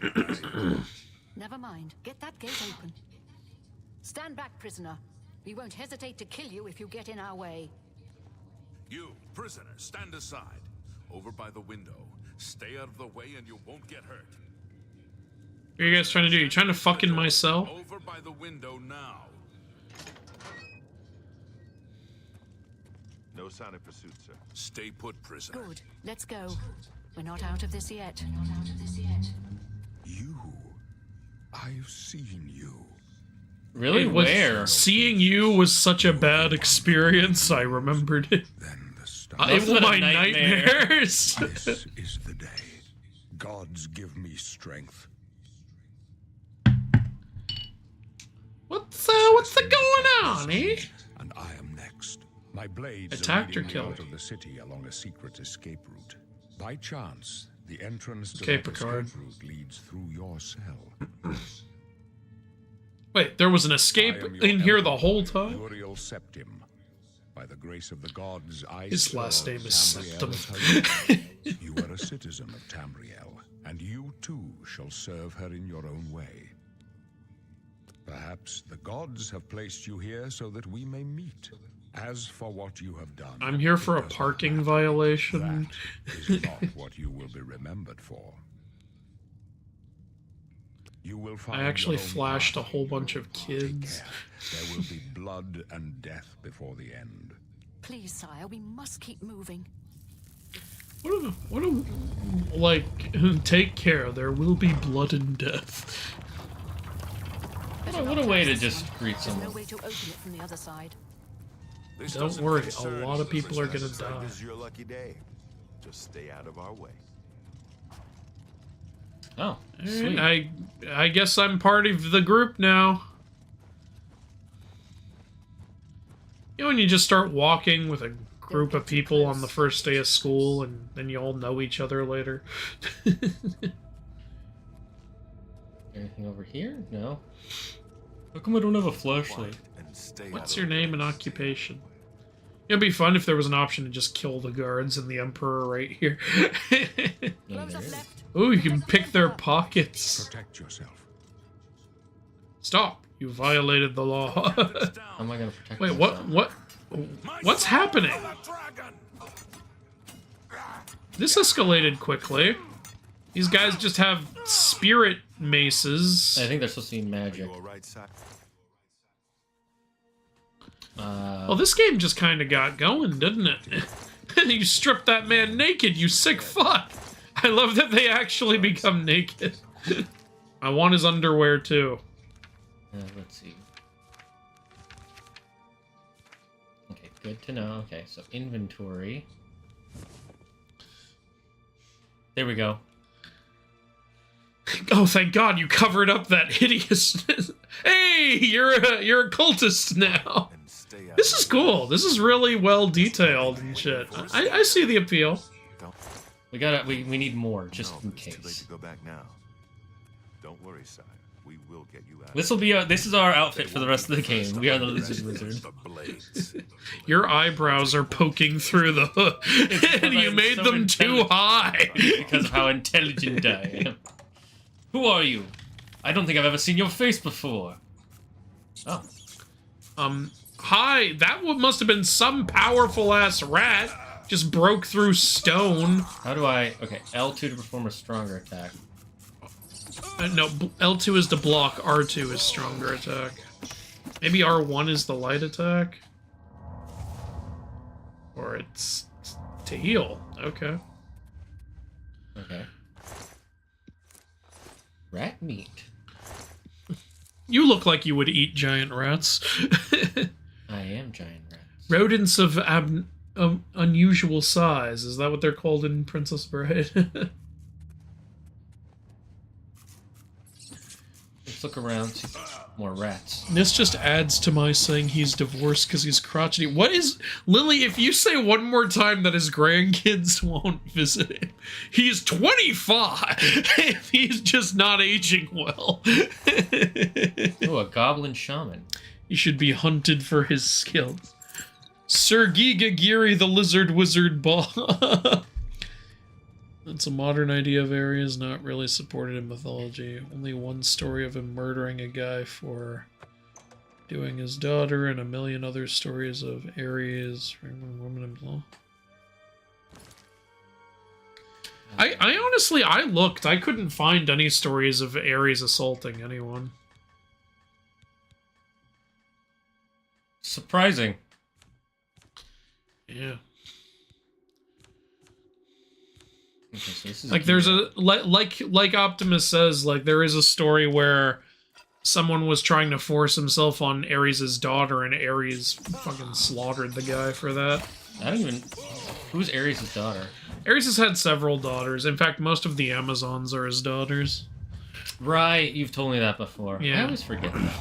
Never mind. Get that gate open. Stand back, prisoner. We won't hesitate to kill you if you get in our way. You, prisoner, stand aside. Over by the window. Stay out of the way and you won't get hurt. What are you guys trying to do? You trying to fuck in my cell? Over by the window now. No sign of pursuit, sir. Stay put, prisoner. Good. Let's go. We're not out of this yet. You. I've seen you. Really? It was- Where? Seeing you was such a bad experience, I remembered it. Then the start. It Must was have my been a nightmare. nightmares. This is the day. Gods give me strength. What's the going on, eh? And I am next. My blades Attacked are or leading me killed? out of the city along a secret escape route. By chance, the entrance to Okay, that Picard. escape route leads through your cell. Wait, there was an escape I am your in here the emperor, whole time? Uriel Septim. By the grace of the gods, I His last serve name is Tamriel Septim. as her- You are a citizen of Tamriel, and you too shall serve her in your own way. Perhaps the gods have placed you here so that we may meet. As for what you have done, I'm here for a it does not parking matter. violation. That is not what you will be remembered for. You will find I actually your own flashed a path. whole bunch of Take kids. care. There will be blood and death before the end. Please, sire, we must keep moving. Like, take care, there will be blood and death. What a way to just greet There's no someone. way to open it from the other side. This Don't doesn't worry, a concern lot of you, people are gonna princess. die. This is your lucky day. Just stay out of our way. Oh, sweet. I guess I'm part of the group now. You know when you just start walking with a group of people on the first day of school and then you all know each other later? Anything over here? No. How come I don't have a flashlight? And stay What's out your of name the and way. occupation? It'd be fun if there was an option to just kill the guards and the Emperor right here. Yeah, Close there up is. left. Ooh, you can pick their pockets. Protect yourself. Stop! You violated the law. How am I gonna protect Wait, myself? what's happening? Dragon! This escalated quickly. These guys just have spirit maces. I think they're supposed to be magic. You all right, side? Well, this game just kind of got going, didn't it? You stripped that man naked, you sick fuck! I love that they actually become naked. I want his underwear, too. Let's see. Okay, good to know. Okay, so inventory. There we go. Oh, thank God you covered up that hideousness. Hey, you're a cultist now. And stay out This of is the way. cool. This is really well detailed and shit. I see the appeal. Don't We need more, just no, in it's too late case. to go back now. Don't worry, sire. We will get you out. This will be this is our outfit for the rest of the game. We are the lizard wizard. The blades. Your eyebrows are poking through the hood, and you I'm made so them too intelligent. high. Because of how intelligent I am. Who are you? I don't think I've ever seen your face before. Oh, Hi, that must have been some powerful ass rat. Just broke through stone. How do I... Okay, L2 to perform a stronger attack. No, L2 is to block, R2 is stronger attack. Maybe R1 is the light attack? Or it's to heal. Okay. Okay. Rat meat. You look like you would eat giant rats. I am giant rats. Rodents of unusual size. Is that what they're called in Princess Bride? Let's look around, see more rats. This just adds to my saying he's divorced because he's crotchety. What is... Lily, if you say one more time that his grandkids won't visit him, he's 25 if he's just not aging well. Oh, a goblin shaman. He should be hunted for his skills. Sir Gigagiri the Lizard Wizard Ball. That's a modern idea of Ares, not really supported in mythology. Only one story of him murdering a guy for doing his daughter, and a million other stories of Ares, women and blah. I honestly, I looked. I couldn't find any stories of Ares assaulting anyone. Surprising. Yeah. Okay, so this is Like there's a like Optimus says, like there is a story where someone was trying to force himself on Ares' daughter, and Ares fucking slaughtered the guy for that. I don't even... Who's Ares' daughter? Ares has had several daughters. In fact, most of the Amazons are his daughters. Right, you've told me that before. Yeah. I always forget that.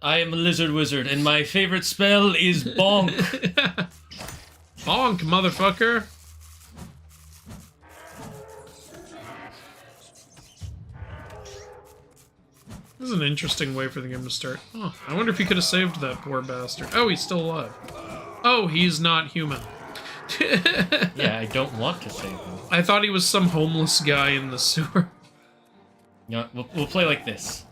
I am a lizard wizard, and my favorite spell is bonk. Bonk, motherfucker! This is an interesting way for the game to start. Oh, I wonder if he could have saved that poor bastard. Oh, he's still alive. Oh, he's not human. Yeah, I don't want to save him. I thought he was some homeless guy in the sewer. You know what, we'll play like this.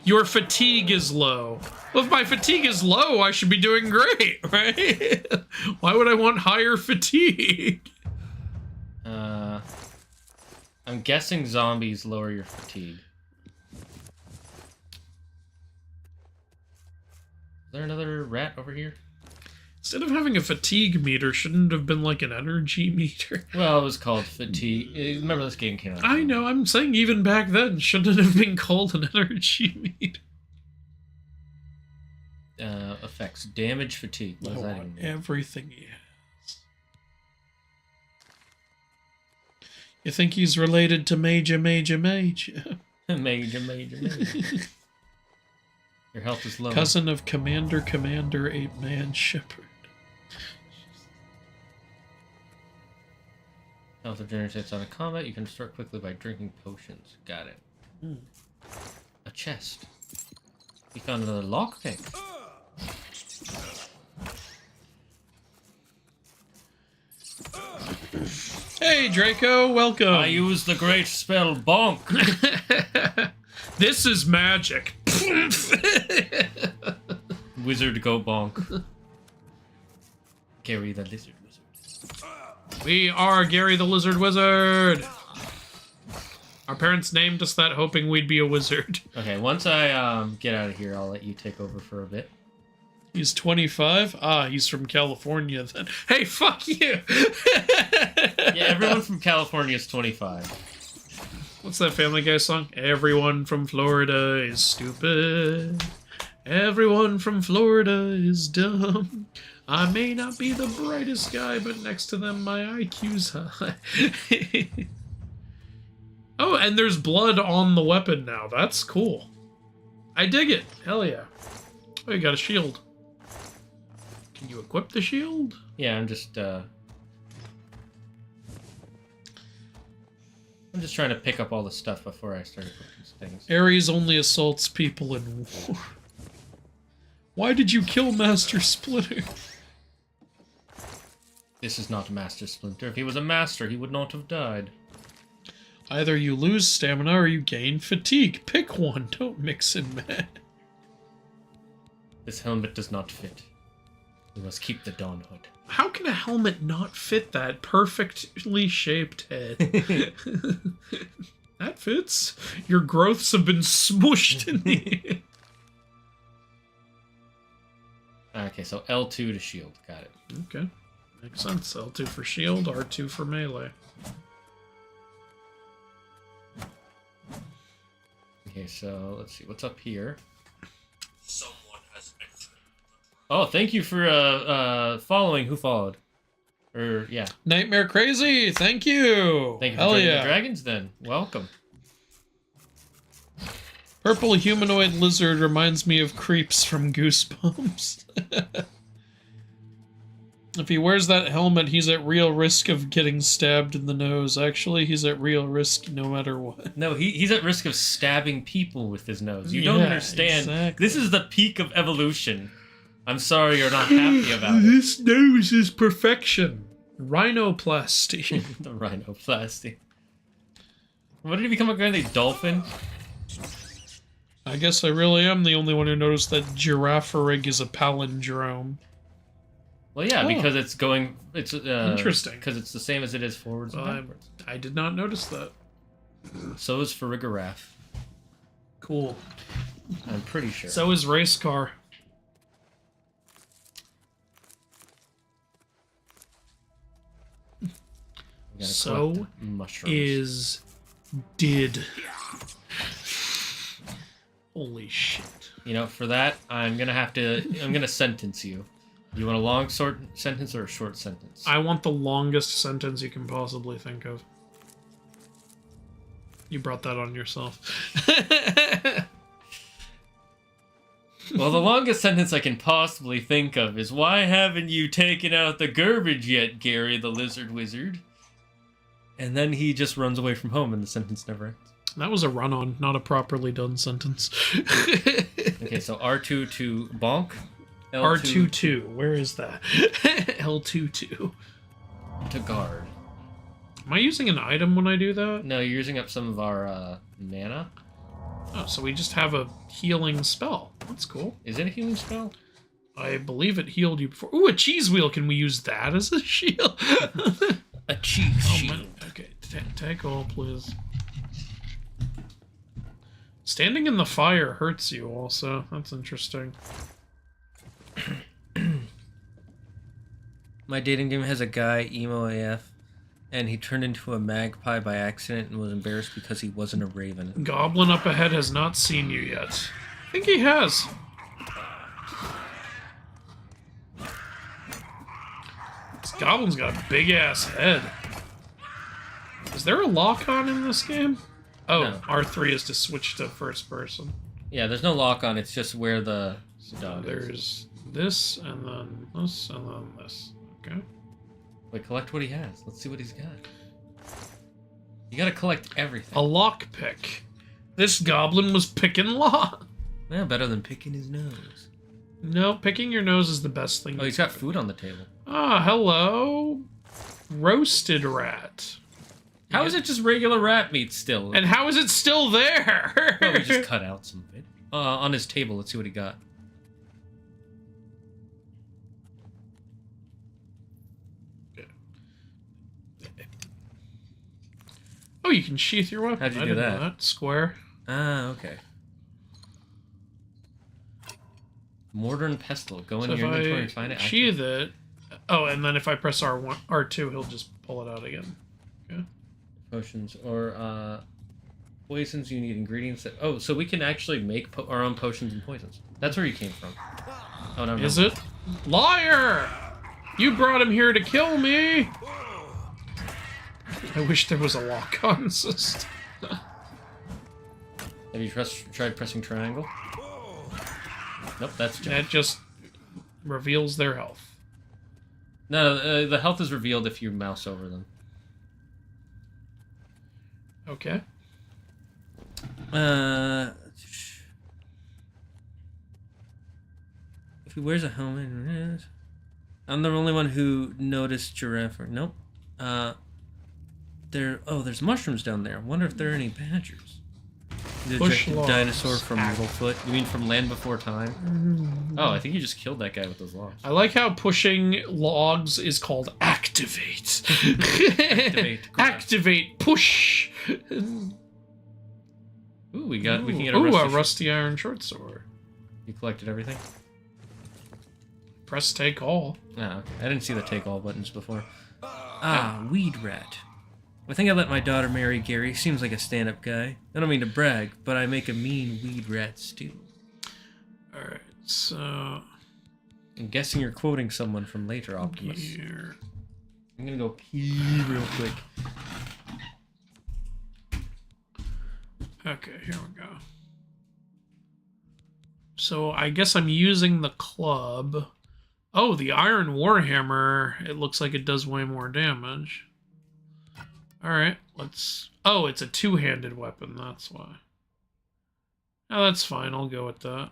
Your fatigue is low. Well, if my fatigue is low, I should be doing great, right? Why would I want higher fatigue? I'm guessing zombies lower your fatigue. Is there another rat over here? Instead of having a fatigue meter, shouldn't it have been like an energy meter? Well, it was called fatigue. Remember this game came out. I know, I'm saying even back then, shouldn't it have been called an energy meter? Affects damage, fatigue. What does that even mean? Everything he has. You think he's related to Major? Major. Your health is low. Cousin of Commander, Ape-Man Shepherd. Health regenerates on a combat. You can restore quickly by drinking potions. Got it. A chest. You found another lockpick. Hey, Draco, welcome. I use the great spell bonk. This is magic. Wizard go bonk. Gary the Lizard Wizard. We are Gary the Lizard Wizard. Our parents named us that hoping we'd be a wizard. Okay, once I get out of here, I'll let you take over for a bit. He's 25? Ah, he's from California then. Hey, fuck you! Yeah, everyone from California is 25. What's that Family Guy song? Everyone from Florida is stupid. Everyone from Florida is dumb. I may not be the brightest guy, but next to them my IQ's high. Oh, and there's blood on the weapon now. That's cool. I dig it. Hell yeah. Oh, you got a shield. Can you equip the shield? Yeah, I'm just trying to pick up all the stuff before I start equipping things. Ares only assaults people in war. Why did you kill Master Splinter? This is not Master Splinter. If he was a master, he would not have died. Either you lose stamina or you gain fatigue. Pick one. Don't mix and match. This helmet does not fit. We must keep the Dawn Hood. How can a helmet not fit that perfectly shaped head? That fits. Your growths have been smushed in the... Okay, so L2 to shield. Got it. Okay. Makes sense. L2 for shield, R2 for melee. Okay, so let's see. What's up here? Someone has entered. Oh, thank you for following. Who followed? Yeah. Nightmare Crazy, thank you. Thank you for Hell joining yeah. the dragons then. Welcome. Purple humanoid lizard reminds me of Creeps from Goosebumps. If he wears that helmet, he's at real risk of getting stabbed in the nose. Actually, he's at real risk no matter what. No, he's at risk of stabbing people with his nose. You don't Yeah, understand. exactly. This is the peak of evolution. I'm sorry you're not happy about it. This nose is perfection. Rhinoplasty. The rhinoplasty. What did he become a dolphin? I guess I really am the only one who noticed that giraffe-rig is a palindrome. Well, yeah, Oh. because it's going. It's Interesting. Because it's the same as it is forwards and backwards. I did not notice that. So is Farigarath. Cool. I'm pretty sure. So is race car. We gotta So collect mushrooms. is did. Holy shit. You know, for that, I'm gonna sentence you. You want a long sentence or a short sentence? I want the longest sentence you can possibly think of. You brought that on yourself. Well, the longest sentence I can possibly think of is, why haven't you taken out the garbage yet, Gary the Lizard Wizard? And then he just runs away from home and the sentence never ends. That was a run-on, not a properly done sentence. Okay, so R2 to bonk. L2 R22, where is that? L22. to guard. Am I using an item when I do that? No, you're using up some of our mana. Oh, so we just have a healing spell. That's cool. Is it a healing spell? I believe it healed you before. Ooh, a cheese wheel. Can we use that as a shield? A cheese Oh, shield. man. Okay, take all, please. Standing in the fire hurts you also. That's interesting. My dating game has a guy, emo AF, and he turned into a magpie by accident and was embarrassed because he wasn't a raven. Goblin up ahead has not seen you yet. I think he has. This goblin's got a big-ass head. Is there a lock-on in this game? Oh, No. R3 is to switch to first person. Yeah, there's no lock on. It's just where the So dog is. there's this, and then this, and then this. Okay. Wait, collect what he has. Let's see what he's got. You gotta collect everything. A lockpick. This goblin was picking lock. Yeah, better than picking his nose. No, picking your nose is the best thing. Oh, he's got food on the table. Ah, hello. Roasted rat. How is it just regular rat meat still? And how is it still there? Oh, we just cut out some of it. On his table, let's see what he got. Oh, you can sheath your weapon. How'd you I do didn't know that? Square. Ah, okay. Mortar and pestle. Go in So your if inventory I and find it. sheath it. Oh, and then if I press R1, R2, he'll just pull it out again. Okay. Potions or poisons. You need ingredients. Oh, so we can actually make our own potions and poisons. That's where you came from. Oh no, no. Is it? Liar! You brought him here to kill me! I wish there was a lock-on system. Have you tried pressing triangle? Nope, that's junk. That just reveals their health. No, the health is revealed if you mouse over them. Okay. If he wears a helmet, I'm the only one who noticed giraffe. Nope. there's mushrooms down there. I wonder if there are any badgers. The Push objective logs. dinosaur from Act. Littlefoot. You mean from Land Before Time? Oh, I think you just killed that guy with those logs. I like how pushing logs is called activate. Activate. Activate. Push. Ooh, we can get a rusty iron short sword. You collected everything? Press take all. Oh, okay. I didn't see the take all buttons before. Ah, weed rat. I think I let my daughter marry Gary. Seems like a stand-up guy. I don't mean to brag, but I make a mean weed rat stew. Alright, so... I'm guessing you're quoting someone from later, Optimus. Here. I'm gonna go pee real quick. Okay, here we go. So I guess I'm using the club. Oh, the Iron Warhammer. It looks like it does way more damage. Alright, let's... Oh, it's a two-handed weapon, that's why. Oh, that's fine, I'll go with that.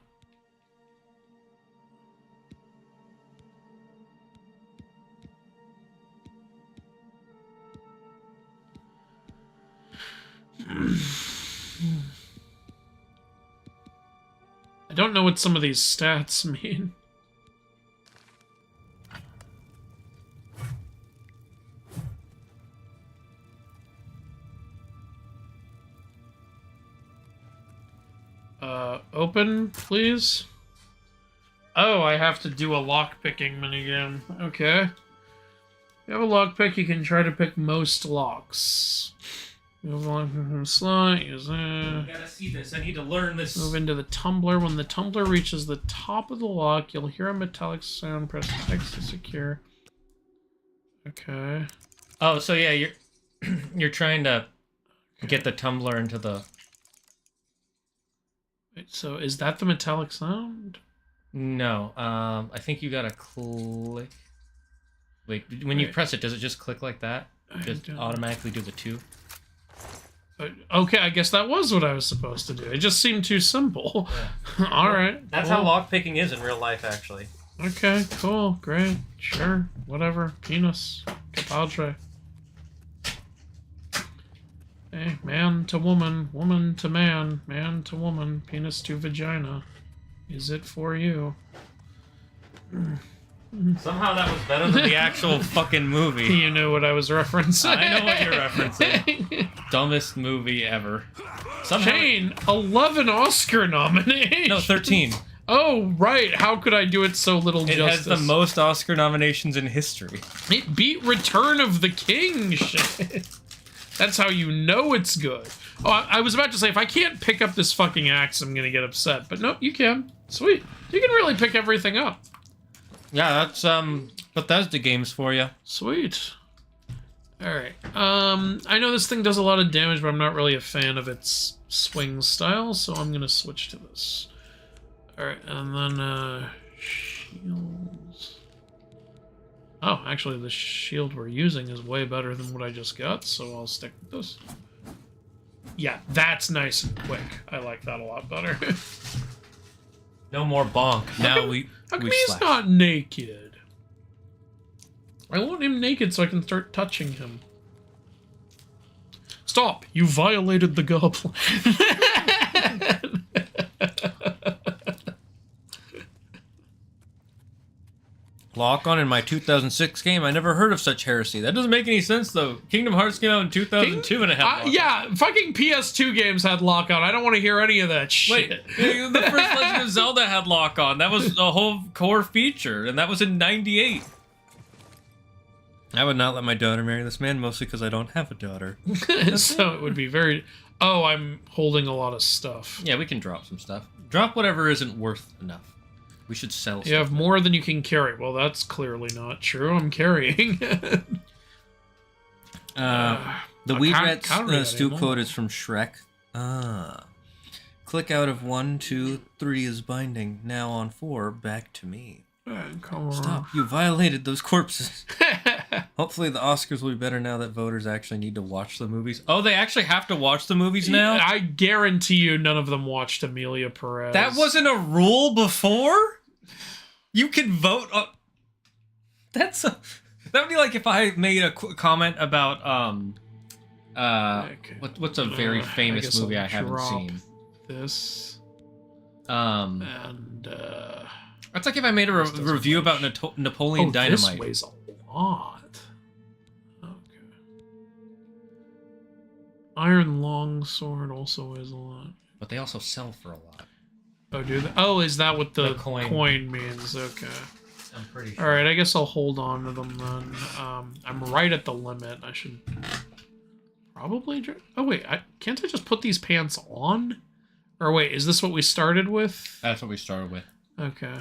I don't know what some of these stats mean. Open, please. Oh, I have to do a lock-picking minigame. Okay. If you have a lockpick, you can try to pick most locks. Move on from slot, use I gotta see this. I need to learn this. Move into the tumbler. When the tumbler reaches the top of the lock, you'll hear a metallic sound. Press X to secure. Okay. Oh, so yeah, you're trying to get the tumbler into the... Wait, so is that the metallic sound? No, I think you gotta click... Wait, when you press it, does it just click like that? Just automatically do the two? Okay, I guess that was what I was supposed to do. It just seemed too simple. Yeah. Alright. That's cool. how lockpicking is in real life, actually. Okay, cool, great, sure, whatever. Penis. Padre. Hey, man to woman, woman to man to woman, penis to vagina. Is it for you? Somehow that was better than the actual fucking movie. You knew what I was referencing. I know what you're referencing. Dumbest movie ever. Somehow... Shane, 11 Oscar nominations. No, 13. Oh, right. How could I do it so little It justice? has the most Oscar nominations in history. It beat Return of the King. Shit. That's how you know it's good. Oh, I was about to say, if I can't pick up this fucking axe, I'm gonna get upset. But no, you can. Sweet. You can really pick everything up. Yeah, that's Bethesda games for you. Sweet. Alright. I know this thing does a lot of damage, but I'm not really a fan of its swing style, so I'm gonna switch to this. Alright, and then, shields. Oh, actually, the shield we're using is way better than what I just got, so I'll stick with this. Yeah, that's nice and quick. I like that a lot better. No more bonk. Now How come we he's slash. not naked? I want him naked so I can start touching him. Stop! You violated the goblin. Lock on in my 2006 game? I never heard of such heresy. That doesn't make any sense, though. Kingdom Hearts came out in 2002 and it had lock on. Yeah, fucking PS2 games had lock on. I don't want to hear any of that shit. Wait, the first Legend of Zelda had lock on. That was a whole core feature, and that was in 98. I would not let my daughter marry this man, mostly because I don't have a daughter. So it would be very... Oh, I'm holding a lot of stuff. Yeah, we can drop some stuff. Drop whatever isn't worth enough. We should sell You stuff. have more than you can carry. Well, that's clearly not true. I'm carrying. The Weed Rat stew quote is from Shrek. Ah. Click out of 1, 2, 3 is binding. Now on 4, back to me. Stop. You violated those corpses. Hopefully the Oscars will be better now that voters actually need to watch the movies. Oh, they actually have to watch the movies now? I guarantee you none of them watched Amelia Perez. That wasn't a rule before? You can vote on... That would be like if I made a comment about Okay. What's a very famous guess movie I'll I haven't drop seen? This. And And it's like if I made a review about Napoleon Dynamite. This weighs a lot. Okay. Iron longsword also weighs a lot. But they also sell for a lot. Oh, do they? Oh, is that what the coin. coin means? Okay. I'm pretty sure. All right, I guess I'll hold on to them then. I'm right at the limit. I should probably. Oh wait, can't I just put these pants on? Or wait, is this what we started with? That's what we started with. Okay.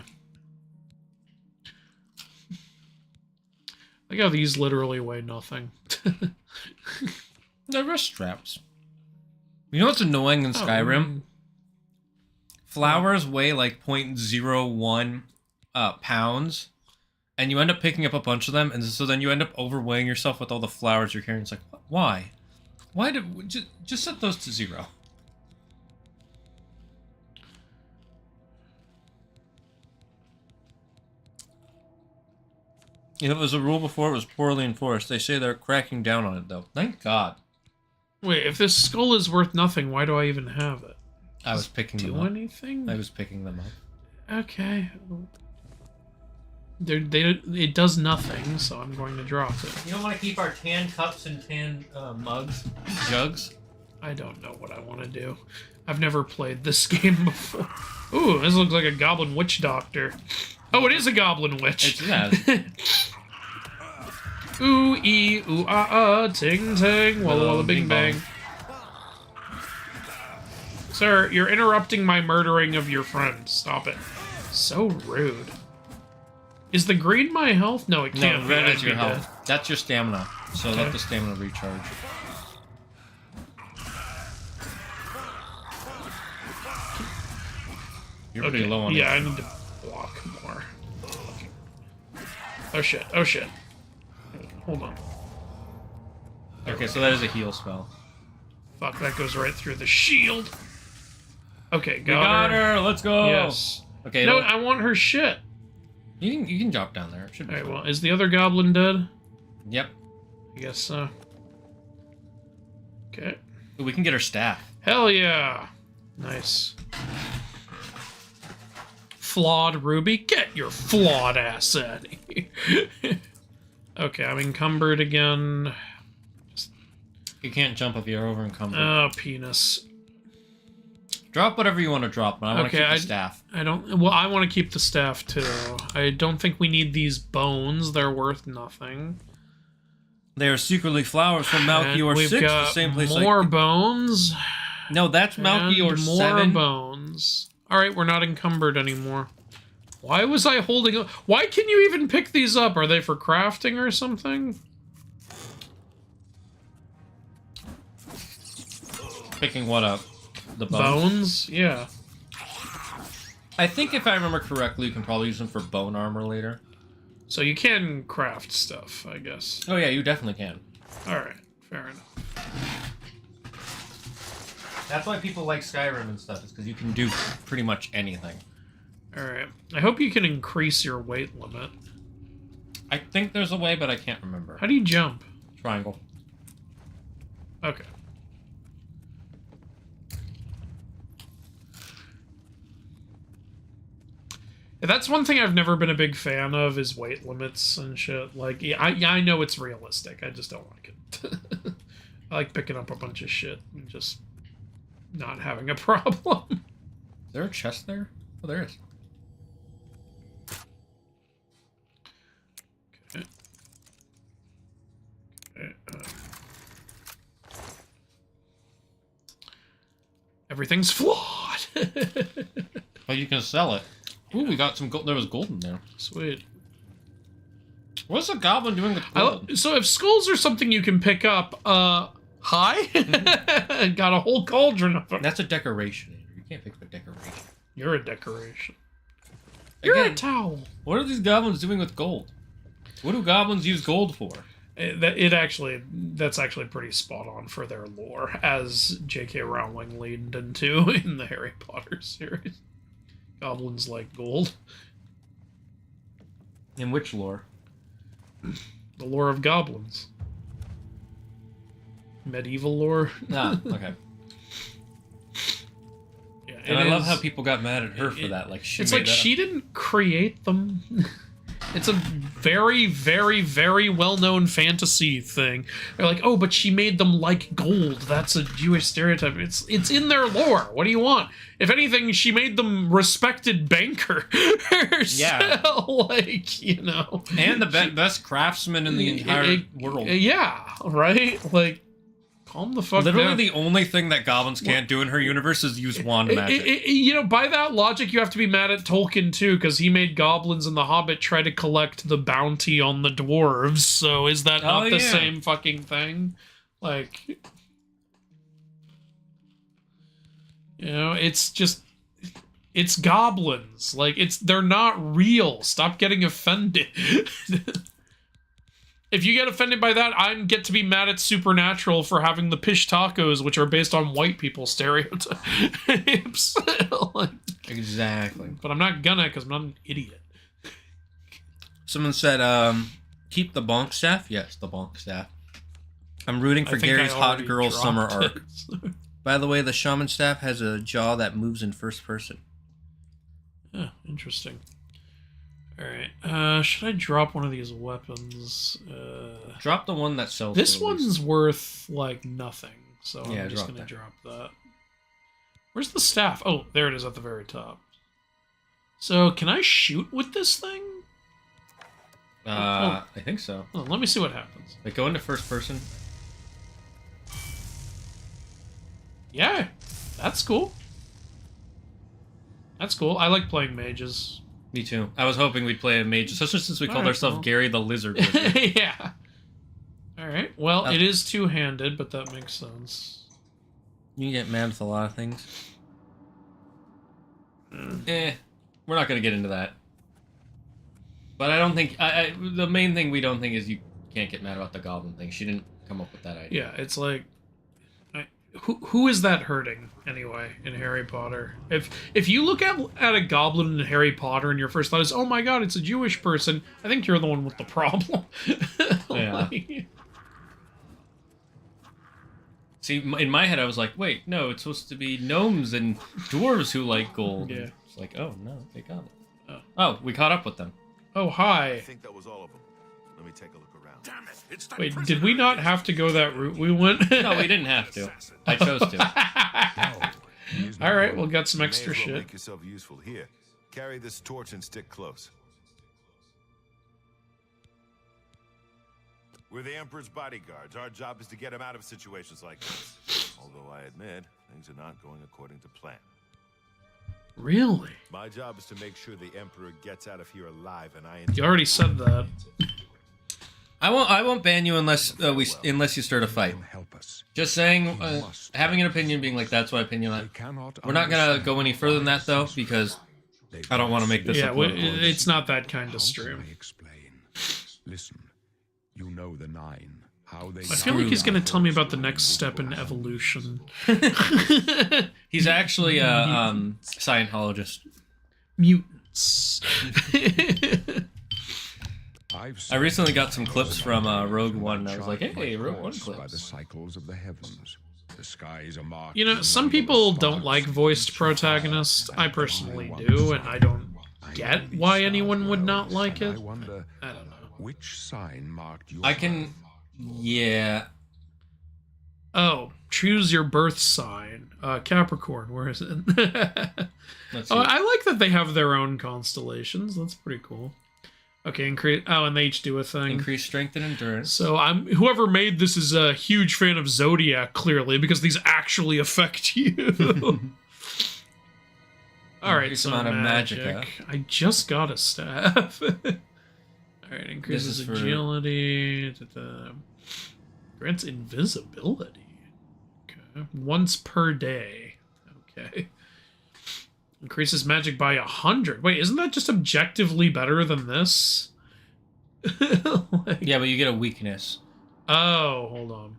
Like how these literally weigh nothing. They're wrist straps. You know what's annoying in Skyrim? Flowers weigh like 0.01 pounds, and you end up picking up a bunch of them, and so then you end up overweighing yourself with all the flowers you're carrying. It's like, why? Why did just set those to 0? If it was a rule before, it was poorly enforced. They say they're cracking down on it, though. Thank God. Wait, if this skull is worth nothing, why do I even have it? I was picking them Do up. anything? I was picking them up. Okay. It does nothing, so I'm going to drop it. You don't want to keep our tan cups and tan jugs? I don't know what I want to do. I've never played this game before. Ooh, this looks like a goblin witch doctor. Oh, it is a goblin witch. It's that. Ooh, ee, ooh, ah, ah, ting, ting, walla, walla, bing, bang. Sir, you're interrupting my murdering of your friend. Stop it. So rude. Is the green my health? No, it can't. No, red I'd is your be health. dead. That's your stamina. So Okay. let the stamina recharge. You're pretty low on Yeah, it. I need to block more. Oh shit, oh shit. Hold on. Okay, so that is a heal spell. Fuck, that goes right through the shield. Okay, We got her. Let's go. Yes. Okay. No, I want her shit. You can drop down there. It should be Alright, fine. well, is the other goblin dead? Yep. I guess so. Okay. Ooh, we can get her staff. Hell yeah. Nice. Flawed Ruby, get your flawed ass out of here. Okay, I'm encumbered again. You can't jump if you're over encumbered. Oh, penis. Drop whatever you want to drop, but I want to Okay, keep the staff. I don't. Well, I want to keep the staff too. I don't think we need these bones. They're worth nothing. They are secretly flowers from Malchior And we've 6, got the same place more like... bones. No, that's Malchior And more 7. bones. All right, we're not encumbered anymore. Why was I holding up? Why can you even pick these up? Are they for crafting or something? Picking what up? The bones? Bones? Yeah. I think if I remember correctly, you can probably use them for bone armor later. So you can craft stuff, I guess. Oh yeah, you definitely can. All right, fair enough. That's why people like Skyrim and stuff, is because you can do pretty much anything. All right. I hope you can increase your weight limit. I think there's a way, but I can't remember. How do you jump? Triangle. Okay. Yeah, that's one thing I've never been a big fan of is weight limits and shit. Like, yeah, I know it's realistic. I just don't like it. I like picking up a bunch of shit and just not having a problem. Is there a chest there? Oh, there is. Okay. Okay, everything's flawed. But you can sell it. Ooh, we got some gold. There was gold in there. Sweet. What's a goblin doing with gold? So if skulls are something you can pick up, hi? Got a whole cauldron of them. That's a decoration. You can't pick up a decoration. You're a decoration. You're a towel. What are these goblins doing with gold? What do goblins use gold for? That's actually pretty spot on for their lore, as J.K. Rowling leaned into in the Harry Potter series. Goblins like gold. In which lore? The lore of goblins. medieval lore. Ah, okay. Yeah, And I love how people got mad at her for that. Like It's like she didn't create them. It's a very, very, very well-known fantasy thing. They're like, oh, but she made them like gold. That's a Jewish stereotype. It's in their lore. What do you want? If anything, she made them respected banker. Yeah. Like, you know. And the best craftsman in the entire world. Yeah, right? Like, calm the fuck Literally down. the only thing that goblins can't do in her universe is use wand magic. You know, by that logic, you have to be mad at Tolkien, too, because he made goblins in The Hobbit try to collect the bounty on the dwarves, so is that not the same fucking thing? Like, you know, it's just... It's goblins. Like, they're not real. Stop getting offended. If you get offended by that, I get to be mad at Supernatural for having the pish tacos, which are based on white people stereotypes. Like, Exactly. but I'm not gonna, because I'm not an idiot. Someone said, keep the bonk staff? Yes, the bonk staff. I'm rooting for Gary's hot girl summer arc. By the way, the shaman staff has a jaw that moves in first person. Yeah, interesting. Alright, should I drop one of these weapons? Drop the one that sells. This one's worth, like, nothing, so Yeah, I'm just drop gonna that. drop that. Where's the staff? Oh, there it is at the very top. So, can I shoot with this thing? I think so. Oh, let me see what happens. Like, go into first person. Yeah, that's cool. That's cool. I like playing mages. Me too. I was hoping we'd play a mage, especially since we called Alright, ourselves well. Gary the Lizard Wizard. Yeah. Alright, well, it is two-handed, but that makes sense. You can get mad with a lot of things. We're not going to get into that. But I don't think... the main thing we don't think is you can't get mad about the goblin thing. She didn't come up with that idea. Yeah, it's like... Who is that hurting, anyway, in Harry Potter? If you look at a goblin in Harry Potter and your first thought is, oh my god, it's a Jewish person, I think you're the one with the problem. Yeah. See, in my head, I was like, wait, no, it's supposed to be gnomes and dwarves who like gold. Yeah. It's like, oh, no, they got it. Oh, we caught up with them. Oh, hi. I think that was all of them. Let me take a look around. Damn it! It's that Wait, did we not have to go that route we went? No, we didn't have to. I chose to. Alright, well, got some extra May as well shit. Make yourself useful here. Carry this torch and stick close. We're the Emperor's bodyguards. Our job is to get him out of situations like this. Although I admit, things are not going according to plan. Really? My job is to make sure the Emperor gets out of here alive, and I... You already said that. I won't ban you unless unless you start a fight. Help us. Just saying, having an opinion, being like, that's my opinion. We're not gonna go any further than that though, because I don't want to make this. Yeah, a political issue. it's not that kind of How stream. can I explain? Listen, you know the Nine. How they I feel like he's gonna tell me about the next step in evolution. He's actually a Scientologist. Mutants. I recently got some clips from Rogue One, and I was like, hey, Rogue One by the clips. cycles of the heavens. The skies are marked. You know, some people don't like voiced protagonists. I personally do, and I don't get why anyone would not like it. I wonder I don't know. which sign marked your I can, yeah. Oh, choose your birth sign. Capricorn, where is it? Let's see. Oh, I like that they have their own constellations. That's pretty cool. Okay, increase. Oh, and they each do a thing. Increase strength and endurance. So whoever made this is a huge fan of Zodiac, clearly, because these actually affect you. All right, Increase so amount of magic. magicka. I just got a staff. All right, increases This is for- agility. Grants invisibility. Okay, once per day. Okay. Increases magic by 100. Wait, isn't that just objectively better than this? Yeah, but you get a weakness. Oh, hold on.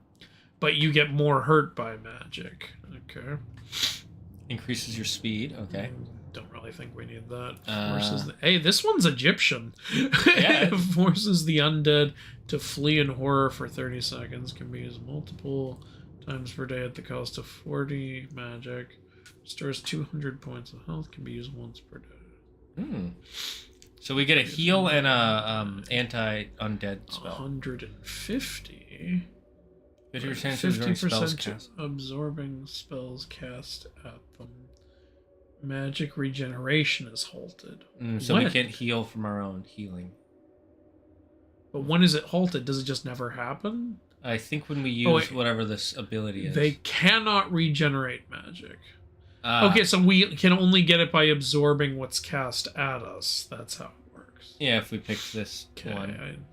But you get more hurt by magic. Okay. Increases your speed. Okay. Don't really think we need that. Uh, Hey, this one's Egyptian. Yeah. Forces the undead to flee in horror for 30 seconds. Can be used multiple times per day at the cost of 40 magic. Restores 200 points of health. Can be used once per day. So we get a heal and a anti-undead spell. 150. 50% spells 50% cast. absorbing spells cast at them. Magic regeneration is halted. So we When? can't heal from our own healing. But when is it halted? Does it just never happen? I think when we use wait. whatever this ability is. They cannot regenerate magic. Ah, Okay, so we can only get it by absorbing what's cast at us. That's how it works. Yeah, if we pick this Okay. one.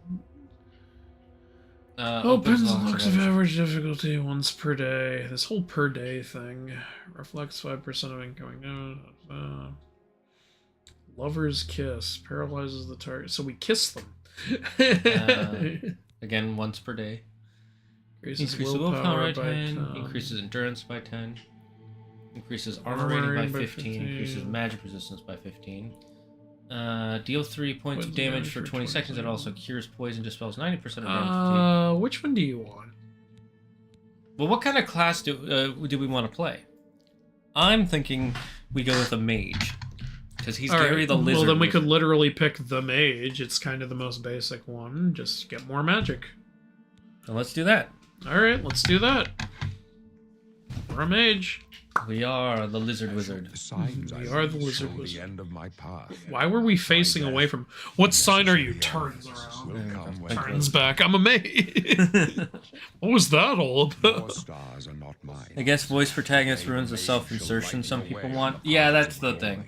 Opens lots looks of of average difficulty once per day. This whole per day thing reflects 5% of incoming. Lover's kiss paralyzes the target. So we kiss them. Again, once per day. Increases Increases willpower by by 10. 10. Increases endurance by 10. Increases armor rating by 15. Increases magic resistance by 15. Deal 3 points of damage for 20 seconds. It also cures poison, dispels 90% of damage. Which one do you want? Well, what kind of class do we want to play? I'm thinking we go with a mage. Because he's All Gary right, the Lizard. well, then we could Wizard. literally pick the mage. It's kind of the most basic one. Just get more magic. Then let's do that. All right, let's do that. We're a mage. We are the Lizard Wizard. We are the Lizard The Wizard. end of my path. Why were we facing away from... What sign are you? Turns around. Will come when Turns back. I'm a mage. What was that all your about? stars are not mine. I guess voice protagonist ruins the self-insertion some people want. Yeah, that's the thing.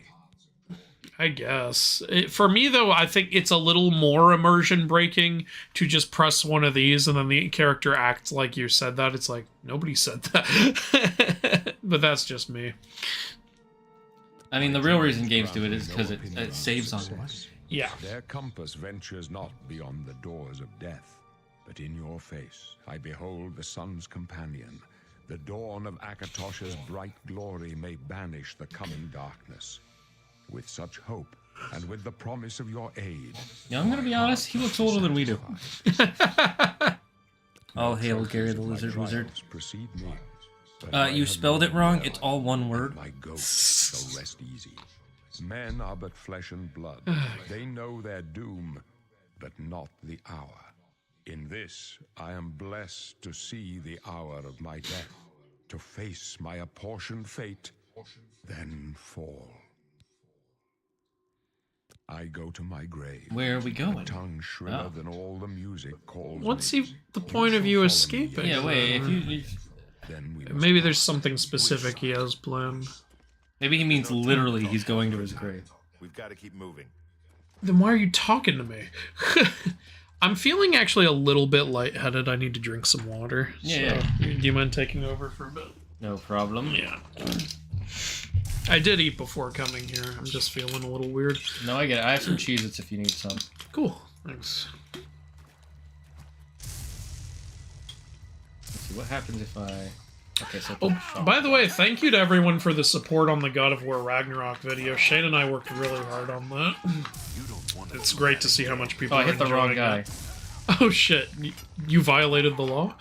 I guess. For me, though, I think it's a little more immersion breaking to just press one of these and then the character acts like you said that. It's like, nobody said that. But that's just me. I mean, the real reason games do it is because it saves on one. Yeah. Their compass ventures not beyond the doors of death, but in your face I behold the sun's companion. The dawn of Akatosh's bright glory may banish the coming darkness. With such hope, and with the promise of your aid... Yeah, I'm gonna be honest, he looks older than we do. All hail Gary the Lizard Wizard. Precede me, but I You have spelled it no wrong. will, It's all one word. and my ghost shall rest easy. Men are but flesh and blood. They know their doom, but not the hour. In this, I am blessed to see the hour of my death, to face my apportioned fate, then fall. I go to my grave. Where are we going? Tongue shriller Oh. than all the music calls What's me. the point of you escaping? Yeah, wait, if you... Then we must Maybe there's something specific he has planned. Maybe he means literally he's going to his grave. We've got to keep moving. Then why are you talking to me? I'm feeling actually a little bit lightheaded. I need to drink some water. Yeah, So, do you mind taking over for a bit? No problem. Yeah. I did eat before coming here. I'm just feeling a little weird. No, I get it. I have some Cheez-Its if you need some. Cool. Thanks. Let's see, what happens if I... Okay, so... Oh, by the way, thank you to everyone for the support on the God of War Ragnarok video. Shane and I worked really hard on that. It's great to see how much people Oh, are I hit the wrong enjoying guy. it. Oh shit, you violated the law?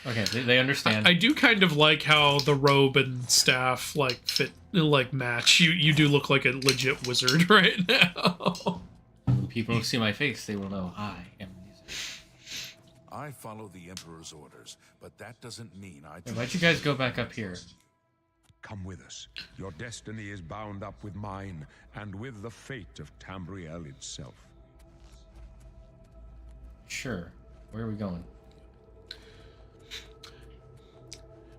Okay, they understand. I do kind of like how the robe and staff like fit, like match. You do look like a legit wizard right now. When people see my face, they will know I am a wizard. I follow the Emperor's orders, but that doesn't mean I... Hey, why'd you guys go back up here? come with us. Your destiny is bound up with mine, and with the fate of Tamriel itself. Sure. Where are we going?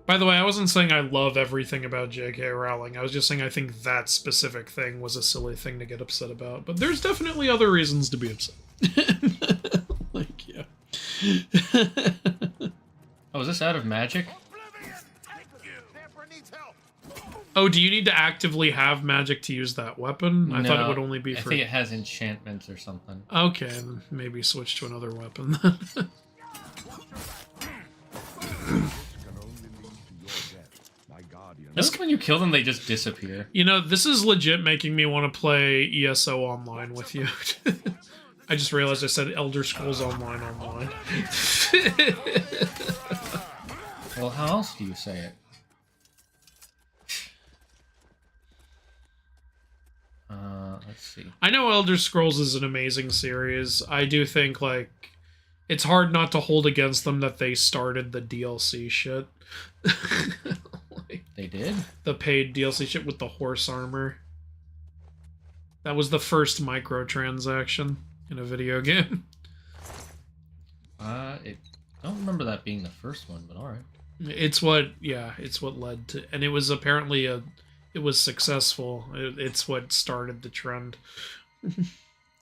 By the way, I wasn't saying I love everything about J.K. Rowling. I was just saying I think that specific thing was a silly thing to get upset about. But there's definitely other reasons to be upset. Like, yeah. Oh, is this out of magic? Oh, do you need to actively have magic to use that weapon? I thought it would only be I for... think it has enchantments or something. Okay, then maybe switch to another weapon then. Notice when you kill them, they just disappear. You know, this is legit making me want to play ESO online with you. I just realized I said Elder Scrolls Online. Well, how else do you say it? Let's see. I know Elder Scrolls is an amazing series. I do think, like, it's hard not to hold against them that they started the DLC shit. Like, They did? the paid DLC shit with the horse armor. That was the first microtransaction in a video game. I don't remember that being the first one, but alright. It's what led to, and it was apparently it was successful. It's what started the trend.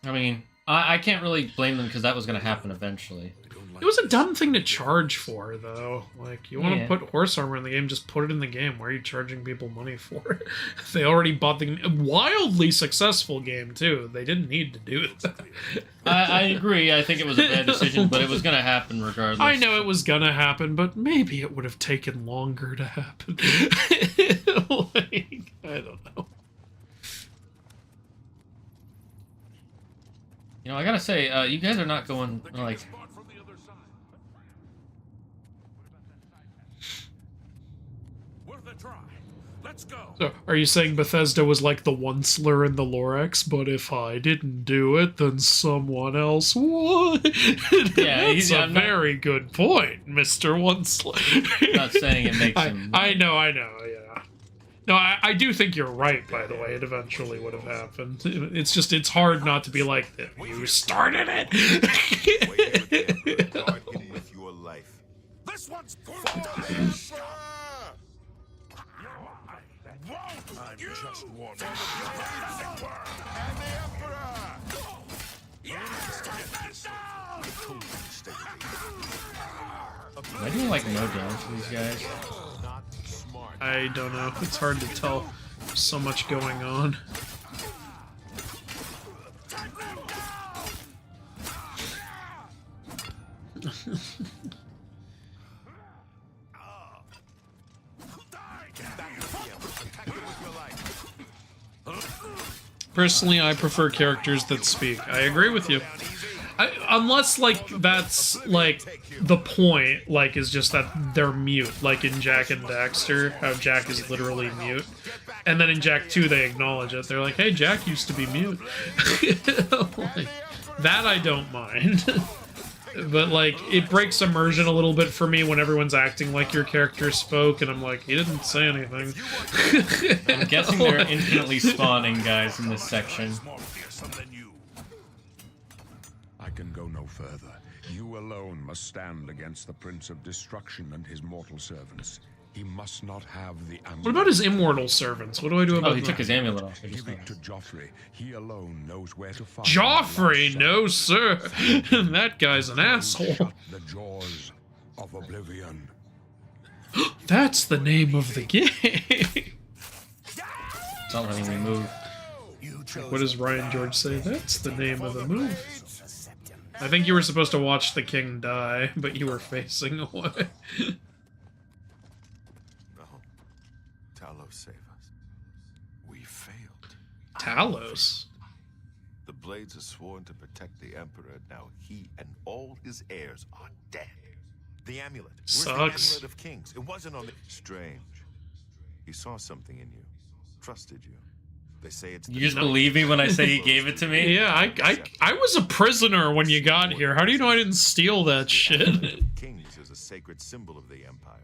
I mean, I can't really blame them because that was going to happen eventually. It was a dumb thing to charge for, though. Like, you want to Yeah. put horse armor in the game, just put it in the game. Why are you charging people money for it? They already bought the wildly successful game, too. They didn't need to do that. I agree. I think it was a bad decision, but it was going to happen regardless. I know it was gonna happen, but maybe it would have taken longer to happen. Like, I don't know. You know, I gotta say, you guys are not going, like... Worth a try. Let's go. So, are you saying Bethesda was like the Onceler in the Lorax, but if I didn't do it, then someone else would? Yeah, That's a very good point, Mr. Onceler. Not saying it makes him... I know, yeah. No, I do think you're right, by the way. It eventually would have happened. It's just, it's hard not to be like, you started it! Guard him with your life. This one's for I'm just one. And the Emperor! Am I doing, like, no damage to these guys? Not smart. I don't know. It's hard to tell. There's so much going on. Personally, I prefer characters that speak. I agree with you. Unless, like, that's, like, the point, like, is just that they're mute, like in Jack and Daxter, how Jack is literally mute. And then in Jack 2, they acknowledge it. They're like, hey, Jack used to be mute. Like, that I don't mind. But, like, it breaks immersion a little bit for me when everyone's acting like your character spoke, and I'm like, he didn't say anything. I'm guessing they're infinitely spawning guys in this section. More fearsome than you. I can go no further. You alone must stand against the Prince of Destruction and his mortal servants. He must not have the amulet. What about his immortal servants? What do I do about Oh, he that? took his amulet off. I just Give it to noticed. Joffrey. He alone knows where to find Joffrey, the no sir. That guy's an asshole. Shut the jaws of Oblivion. That's the name of the game. It's not letting me move. What does Ryan George say? That's the name of the movie. I think you were supposed to watch the king die, but you were facing away. No. Talos, save us. We failed. Talos? The Blades are sworn to protect the Emperor. Now he and all his heirs are dead. The amulet. Where's the Sucks. amulet of kings? It wasn't on the... Strange. He saw something in you. Trusted you. They say it's... You just believe me when I say he gave it to me? Yeah, I was a prisoner when you got here. How do you know I didn't steal that shit? Kings is a sacred symbol of the Empire.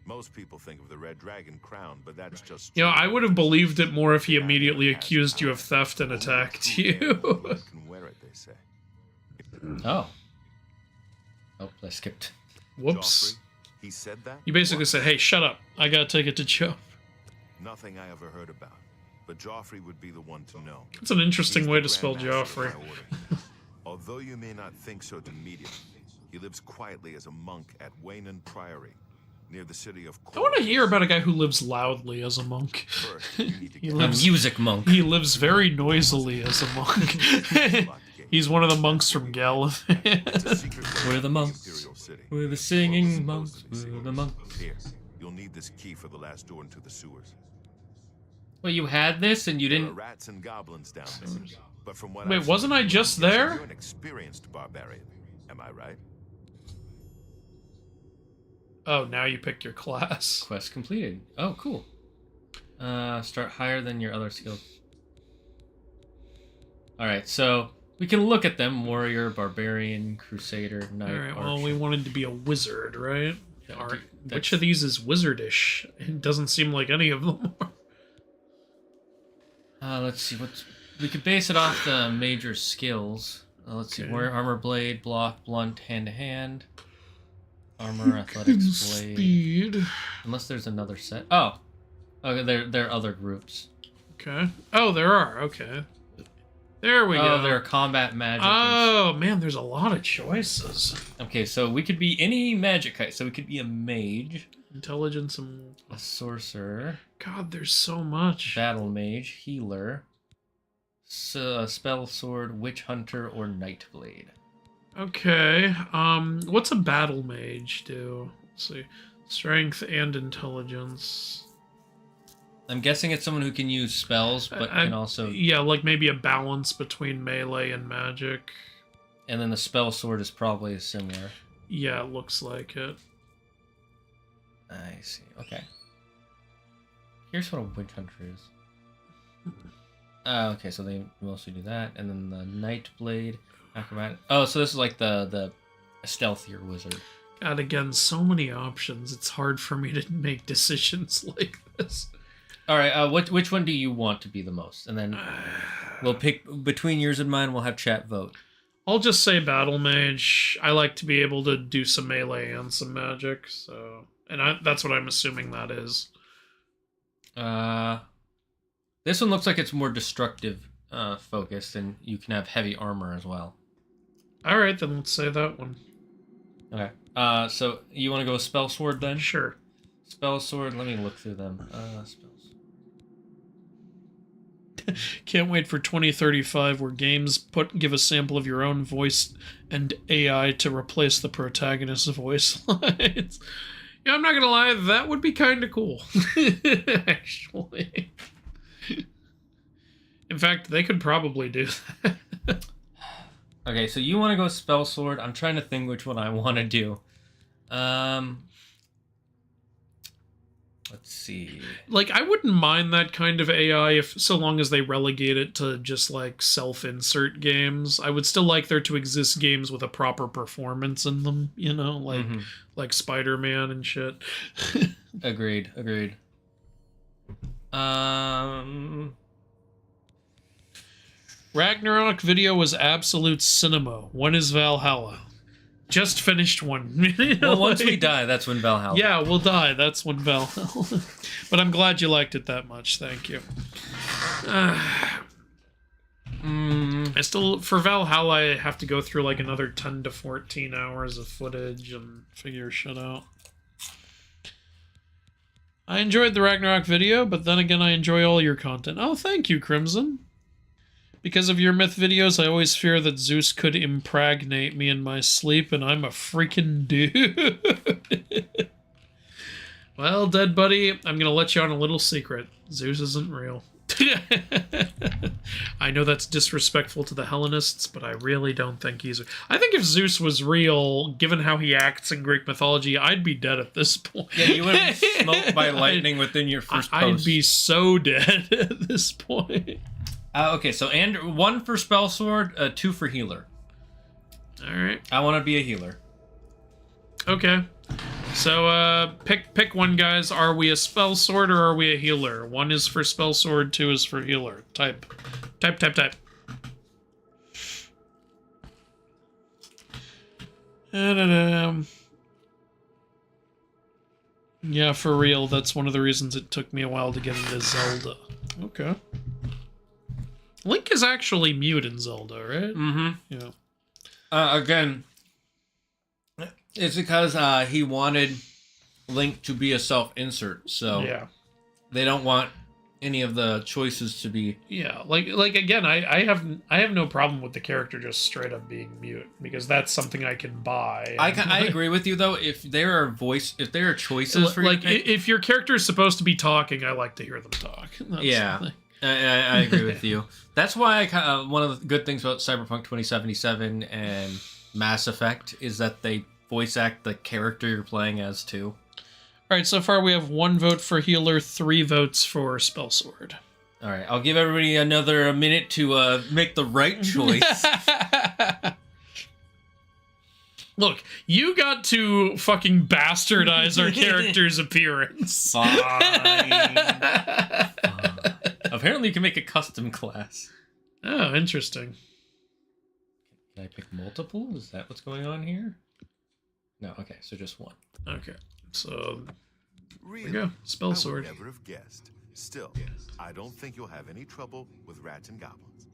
Most people think of the Red Dragon crown, but that's just... You know, I would have believed it more if he immediately accused you of theft and attacked you. can wear it, they say. Oh. Oh, I skipped. Whoops. Joffrey, he said that? You basically said, hey, shut up. I gotta take it to Joe. Nothing I ever heard about. But Joffrey would be the one to know. That's an interesting He's way the to spell Grand Master Joffrey. of my order. Although you may not think so to meet him, he lives quietly as a monk at Waynon Priory, near the city of I want to hear about a guy who lives loudly as a monk. First, you need to He get A lives- music monk. He lives very noisily as a monk. He's one of the monks from Gallifrey. It's a secret way We're the to monks. Imperial City. We're the singing monks. We're the monks. Here, you'll need this key for the last door into the sewers. Well, you had this and you There are didn't... rats and goblins down there, But from what Wait, I've wasn't seen, I just you're there? an experienced barbarian. Am I right? Oh, now you pick your class. Quest completed. Oh, cool. Start higher than your other skills. Alright, so we can look at them. Warrior, Barbarian, Crusader, Knight, All right. Archer. Well, we wanted to be a wizard, right? Yeah, All right. that's- Which of these is wizardish? It doesn't seem like any of them are. Let's see. We could base it off the major skills. Let's see. Okay. Warrior, Armor, Blade, Block, Blunt, Hand-to-Hand. Armor, Athletics, Blade. Speed. Unless there's another set. Oh! Okay, there are other groups. Okay. Oh, there are. Okay. There we go. Oh, there are combat magic. Oh, man, there's a lot of choices. Okay, so we could be any magic kite. So we could be a mage, Intelligence and... a sorcerer, God, there's so much. battle mage, healer, spell sword, witch hunter, or night blade. Okay. What's a battle mage do? Let's see. Strength and intelligence. I'm guessing it's someone who can use spells, but can also... Yeah, like maybe a balance between melee and magic. And then the spell sword is probably similar. Yeah, it looks like it. I see. Okay. Here's what a witch hunter is. Okay, so they mostly do that. And then the night blade, acrobat. Oh, so this is like the stealthier wizard. God, again, so many options. It's hard for me to make decisions like this. All right, which one do you want to be the most? And then we'll pick between yours and mine. We'll have chat vote. I'll just say battle mage. I like to be able to do some melee and some magic, so that's what I'm assuming that is. This one looks like it's more destructive focused, and you can have heavy armor as well. All right, then let's say that one. Okay. So you want to go with spell sword then? Sure. Spell sword. Let me look through them. Spells. Can't wait for 2035 where games give a sample of your own voice and AI to replace the protagonist's voice lines. Yeah, I'm not gonna lie, that would be kind of cool. Actually. In fact, they could probably do that. Okay, so you want to go spell sword. I'm trying to think which one I want to do. Let's see. Like, I wouldn't mind that kind of AI if so long as they relegate it to just like self-insert games. I would still like there to exist games with a proper performance in them, you know, like Spider-Man and shit. Agreed. Ragnarok video was absolute cinema. When is Valhalla? Just finished one. Well, once we die, that's when Valhalla. Yeah, we'll die. That's when Valhalla. But I'm glad you liked it that much. Thank you. I still, for Valhalla, I have to go through like another 10 to 14 hours of footage and figure shit out. I enjoyed the Ragnarok video, but then again, I enjoy all your content. Oh, thank you, Crimson. Because of your myth videos, I always fear that Zeus could impregnate me in my sleep, and I'm a freaking dude. Well, dead buddy, I'm gonna let you on a little secret. Zeus isn't real. I know that's disrespectful to the Hellenists, but I really don't think he's... I think if Zeus was real, given how he acts in Greek mythology, I'd be dead at this point. Yeah, you would have been smoked by lightning within your first post. I'd be so dead at this point. Okay, so and 1 for spell sword, 2 for healer. All right. I want to be a healer. Okay. So pick one, guys. Are we a spell sword or are we a healer? 1 is for spell sword, 2 is for healer. Type. Yeah, for real. That's one of the reasons it took me a while to get into Zelda. Okay. Link is actually mute in Zelda, right? Mm-hmm. Yeah. Again, it's because he wanted Link to be a self-insert, so Yeah. they don't want any of the choices to be... Yeah, like again, I have no problem with the character just straight up being mute because that's something I can buy. I agree with you though. If there are choices for like you to pick, if your character is supposed to be talking, I like to hear them talk. That's yeah. the thing. I agree with you. That's why one of the good things about Cyberpunk 2077 and Mass Effect is that they voice act the character you're playing as too. All right, so far we have 1 vote for healer, 3 votes for spell sword. All right, I'll give everybody another minute to make the right choice. Look, you got to fucking bastardize our character's appearance. Fine. Apparently, you can make a custom class. Oh, interesting. Can I pick multiple? Is that what's going on here? No. Okay, so just one. Okay, so Really? there we go. Spell sword. I would never have guessed. Still, I don't think you'll have any trouble with rats and goblins.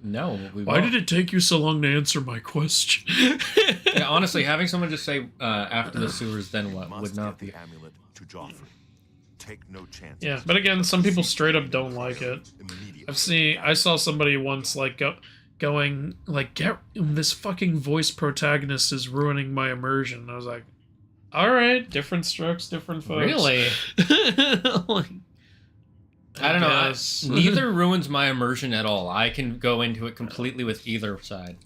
No, we Why won't. did it take you so long to answer my question? Yeah, honestly, having someone just say after the sewers, then what Must would not get be. the amulet to Joffrey. Take no chances. Yeah, but again, some people straight up don't like it. Immediately. I saw somebody once like going like, get this fucking voice protagonist is ruining my immersion. I was like, all right, different strokes, different folks. Really? Like, I don't know. guess. Neither ruins my immersion at all. I can go into it completely with either side.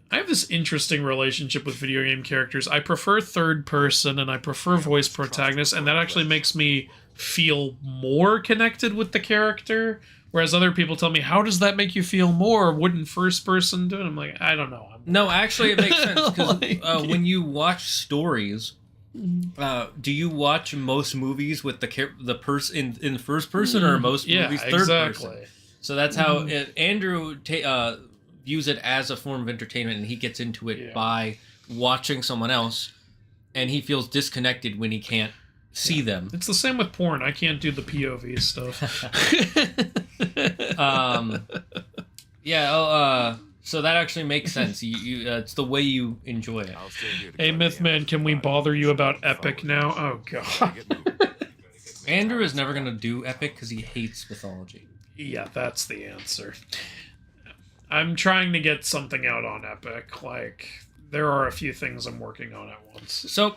I have this interesting relationship with video game characters. I prefer third person and I prefer voice protagonists, and that actually makes me feel more connected with the character. Whereas other people tell me, how does that make you feel more? Wouldn't first person do it? I'm like, I don't know. No, actually, it makes sense because Like- when you watch stories, do you watch most movies with the person in first person, or most movies third exactly. person? So that's how Andrew views it as a form of entertainment, and he gets into it by watching someone else, and he feels disconnected when he can't see them. It's the same with porn. I can't do the POV stuff. So that actually makes sense. It's the way you enjoy it. I'll stay here to Hey, guard the Mythman, amulet. can we bother you about Epic now? Oh, God. Get moving. Andrew is never going to do Epic because he hates mythology. Yeah, that's the answer. I'm trying to get something out on Epic. Like, there are a few things I'm working on at once. So,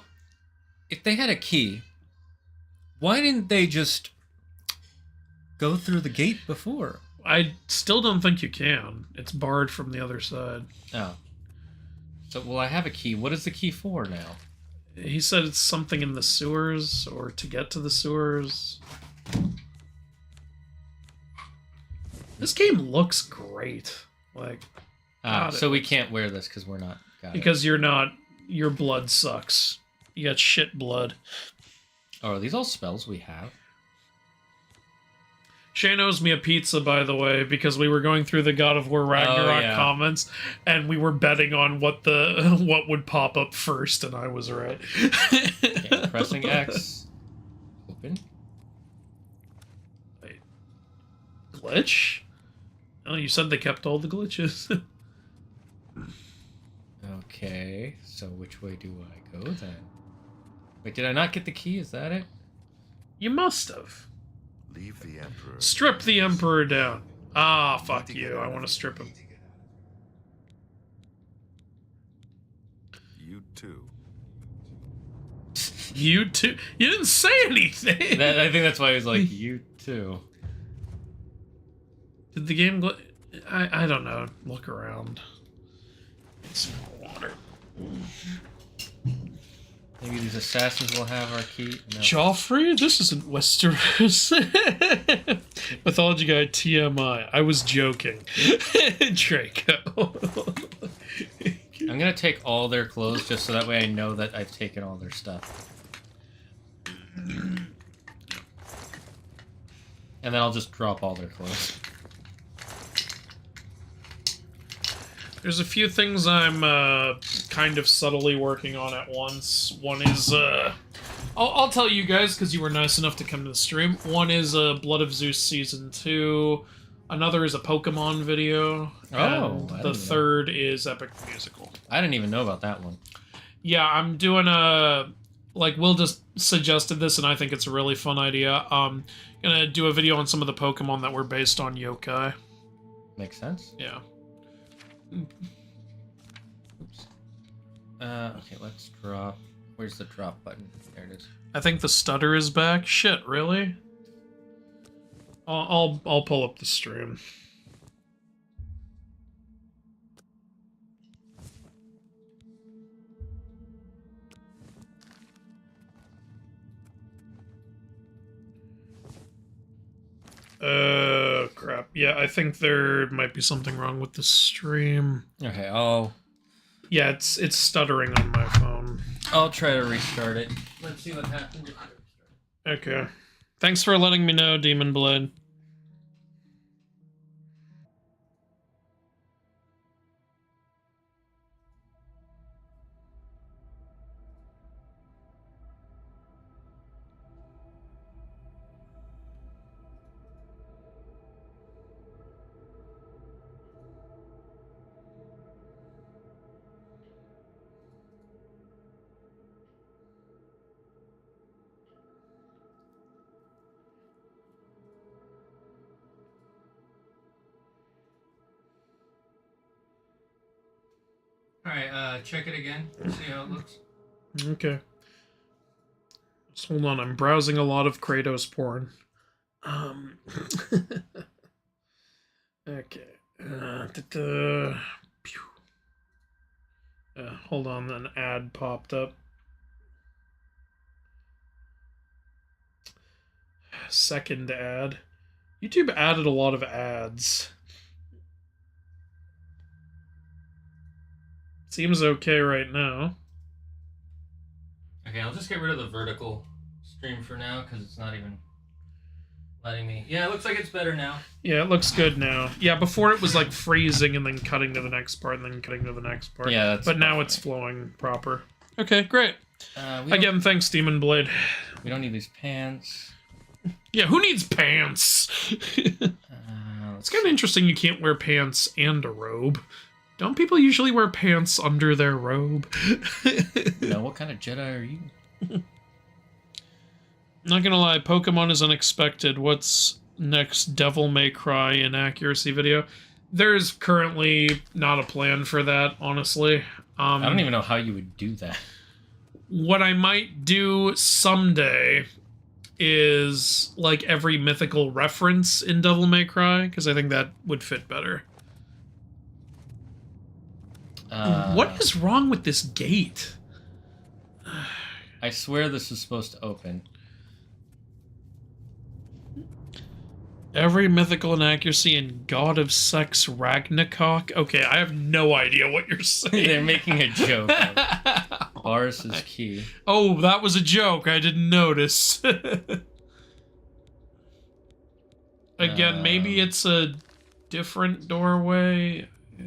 if they had a key, why didn't they just go through the gate before? I still don't think you can. It's barred from the other side. Oh. So, well, I have a key. What is the key for now? He said it's something in the sewers, or to get to the sewers. This game looks great. Like, got So it. we can't wear this because we're not. Got it. Because you're not, your blood sucks. You got shit blood. Oh, are these all spells we have? Shane owes me a pizza, by the way, because we were going through the God of War Ragnarok yeah. comments, and we were betting on what would pop up first, and I was right. Okay, pressing X. Open. Wait. Glitch? Oh, you said they kept all the glitches. Okay, so which way do I go then? Wait, did I not get the key? Is that it? You must have. Leave the Emperor. Strip the Emperor down. Ah, fuck you. I want to strip him. You too. You too. You didn't say anything. I think that's why he was like, you too. Did the game glitch? I don't know. Look around. It's water. Maybe these assassins will have our key. No. Joffrey? This isn't Westeros. Mythology Guy TMI. I was joking. Draco. I'm gonna take all their clothes just so that way I know that I've taken all their stuff. And then I'll just drop all their clothes. There's a few things I'm kind of subtly working on at once. One is, I'll tell you guys because you were nice enough to come to the stream. One is Blood of Zeus Season 2. Another is a Pokemon video. Oh, And I the didn't know. third is Epic Musical. I didn't even know about that one. Yeah, I'm doing a... Like, Will just suggested this, and I think it's a really fun idea. Gonna do a video on some of the Pokemon that were based on yokai. Makes sense. Yeah. Oops. Okay, let's drop. Where's the drop button? There it is. I think the stutter is back. Shit, really? I'll pull up the stream. Crap. Yeah, I think there might be something wrong with the stream. Okay, Yeah, it's stuttering on my phone. I'll try to restart it. Let's see what happens. Okay. Thanks for letting me know, Demon Blade. Alright, check it again. See how it looks. Okay. Just hold on, I'm browsing a lot of Kratos porn. Okay. Pew. Hold on, an ad popped up. Second ad. YouTube added a lot of ads. Seems okay right now. Okay, I'll just get rid of the vertical stream for now, because it's not even letting me... Yeah, it looks like it's better now. Yeah, it looks good now. Yeah, before it was like freezing and then cutting to the next part and then cutting to the next part. Yeah, that's... But now it's flowing proper. Okay, great. We Again, thanks, Demon Blade. don't need these pants. Yeah, who needs pants? It's kind of interesting you can't wear pants and a robe. Don't people usually wear pants under their robe? No, what kind of Jedi are you? Not gonna lie, Pokemon is unexpected. What's next? Devil May Cry inaccuracy video? There's currently not a plan for that, honestly. I don't even know how you would do that. What I might do someday is like every mythical reference in Devil May Cry, because I think that would fit better. What is wrong with this gate? I swear this is supposed to open. Every mythical inaccuracy in God of Sex Ragnarok? Okay, I have no idea what you're saying. They're making a joke. Boris is key. Oh, that was a joke. I didn't notice. Again, maybe it's a different doorway. Yeah.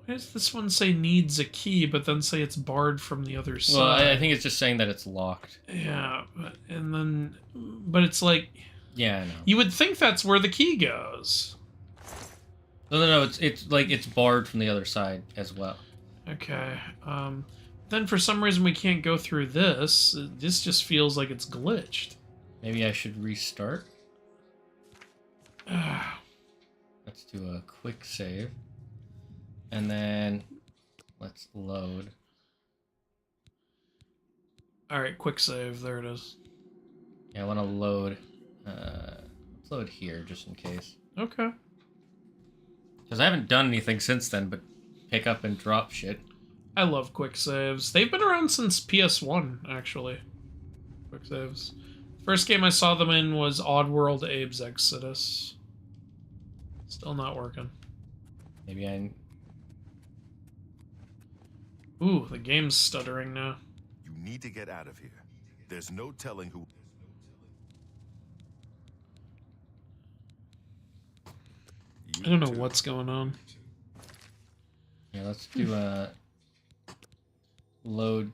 Why does this one say needs a key, but then say it's barred from the other side? Well, I think it's just saying that it's locked. Yeah, but it's like... Yeah, I know. You would think that's where the key goes. No, it's like it's barred from the other side as well. Okay, then for some reason we can't go through this. This just feels like it's glitched. Maybe I should restart. Let's do a quick save. And then let's load. Alright, quick save. There it is. Yeah, I want to load. Let's load here just in case. Okay. Because I haven't done anything since then but pick up and drop shit. I love quick saves. They've been around since PS1, actually. Quick saves. First game I saw them in was Oddworld Abe's Exodus. Still not working. Maybe I... Ooh, the game's stuttering now. You need to get out of here. There's no telling who... I don't know what's going on. Yeah, let's do a... load.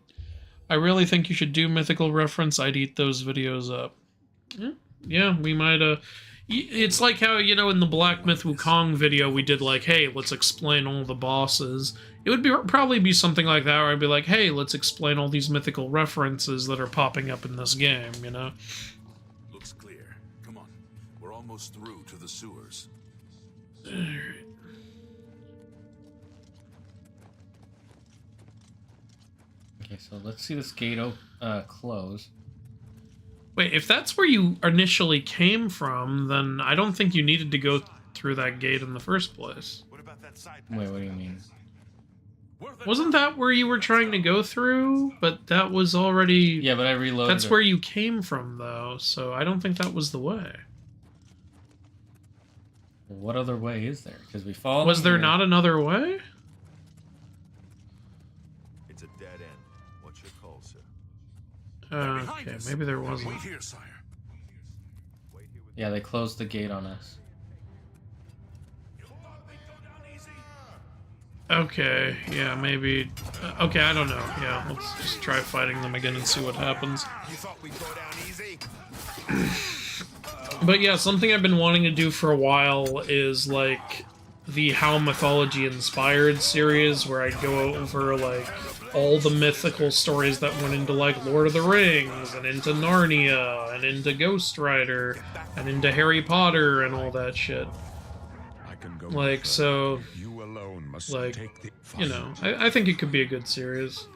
I really think you should do mythical reference. I'd eat those videos up. Yeah, we might, It's like how, you know, in the Black Myth Wukong video, we did like, hey, let's explain all the bosses. It would probably be something like that, where I'd be like, hey, let's explain all these mythical references that are popping up in this game, you know? Looks clear. Come on. We're almost through to the sewers. Alright. Okay, so let's see this gate close. Wait, if that's where you initially came from, then I don't think you needed to go through that gate in the first place. What about that side Wait, what do you mean? Wasn't that where you were trying to go through? But that was already... Yeah, but I reloaded That's where you came from, though, so I don't think that was the way. What other way is there? Because we fall. Was there not another way? It's a dead end. What's your call, sir? Okay, maybe there wasn't. Wait here, sire. Yeah, they closed the gate on us. Okay, yeah, maybe... okay, I don't know. Yeah, let's just try fighting them again and see what happens. You thought we'd go down easy? But yeah, something I've been wanting to do for a while is, like, the How Mythology Inspired series, where I go over, like, all the mythical stories that went into, like, Lord of the Rings, and into Narnia, and into Ghost Rider, and into Harry Potter, and all that shit. I can go Like, so... You alone must like, take the you know, I think it could be a good series.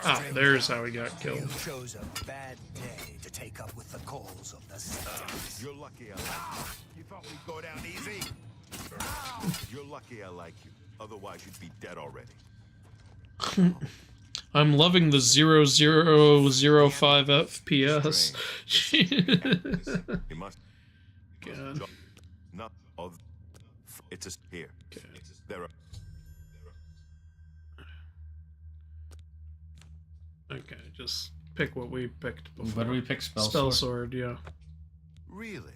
Ah, there's how he got killed. You chose a bad day to take up with the calls of the Saints. You're lucky I like you. You thought we'd go down easy? You're lucky I like you. Otherwise, you'd be dead already. I'm loving the 0005 FPS. You must. God. Not of. It's a here. There are. Okay, just pick what we picked before. What do we pick? Spell sword, yeah. Really?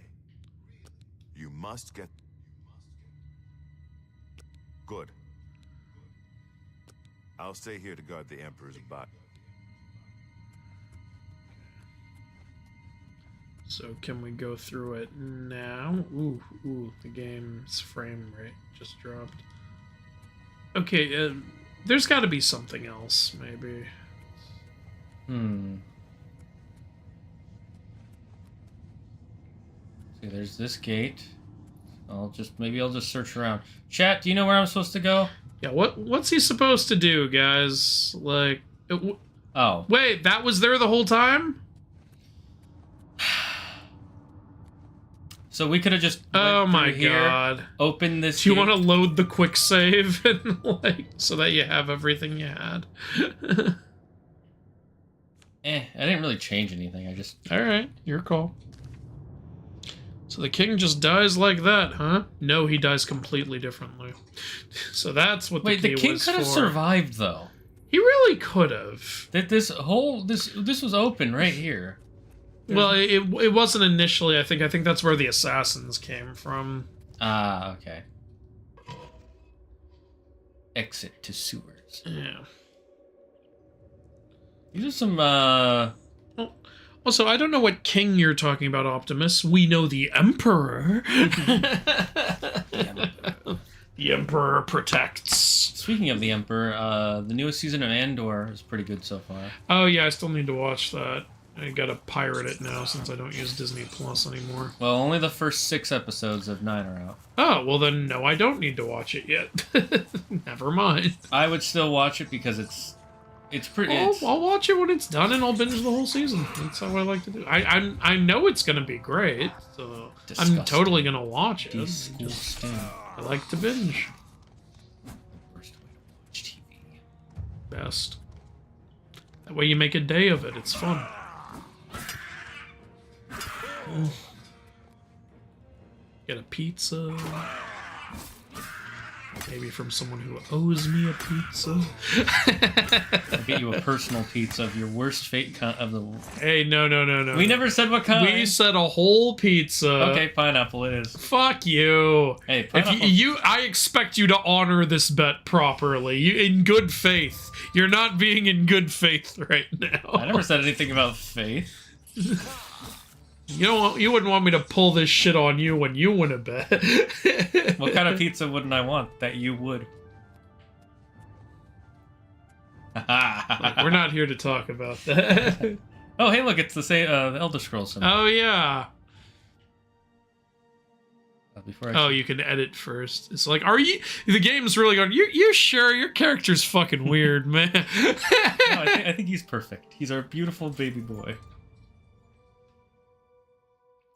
You must get. Good. I'll stay here to guard the Emperor's body. So can we go through it now? Ooh, the game's frame rate just dropped. Okay, there's got to be something else, maybe. See, there's this gate. Maybe I'll just search around. Chat, do you know where I'm supposed to go? Yeah, what's he supposed to do, guys? Like, Oh. wait, that was there the whole time? So we could have just Oh went my through here, god. open this Do you gate. want to load the quick save and like so that you have everything you had? I didn't really change anything. I just... All right, your call. So the king just dies like that, huh? No, he dies completely differently. So that's what Wait, the key the king was could have for. survived though. He really could have. That this was open right here. Well, it wasn't initially. I think that's where the assassins came from. Ah, okay. Exit to sewers. Yeah. These are some Also, I don't know what king you're talking about, Optimus. We know the Emperor. The Emperor protects. Speaking of the Emperor, the newest season of Andor is pretty good so far. Oh yeah, I still need to watch that. I gotta pirate it now since I don't use Disney Plus anymore. Well, only the first 6 episodes of 9 are out. Oh, well then, no, I don't need to watch it yet. Never mind. I would still watch it because it's pretty... I'll watch it when it's done and I'll binge the whole season. That's how I like to do it. I know it's gonna be great, so Disgusting. I'm totally gonna watch it. Disgusting. I like to binge. Worst way to watch TV. Best. That way you make a day of it. It's fun. Get a pizza. Maybe from someone who owes me a pizza. I'll get you a personal pizza of your worst fate of the... Hey, no. We never said what kind. We said a whole pizza. Okay, pineapple it is. Fuck you. Hey, If pineapple... I expect you to honor this bet properly. In good faith. You're not being in good faith right now. I never said anything about faith. You wouldn't want me to pull this shit on you when you win a bet. What kind of pizza wouldn't I want that you would? Look, we're not here to talk about that. Oh, hey, look, it's the same, the Elder Scrolls symbol. Oh, yeah. before I... Oh, you can edit first. It's like, are you... The game's really going, you sure? Your character's fucking weird, man. No, I think he's perfect. He's our beautiful baby boy.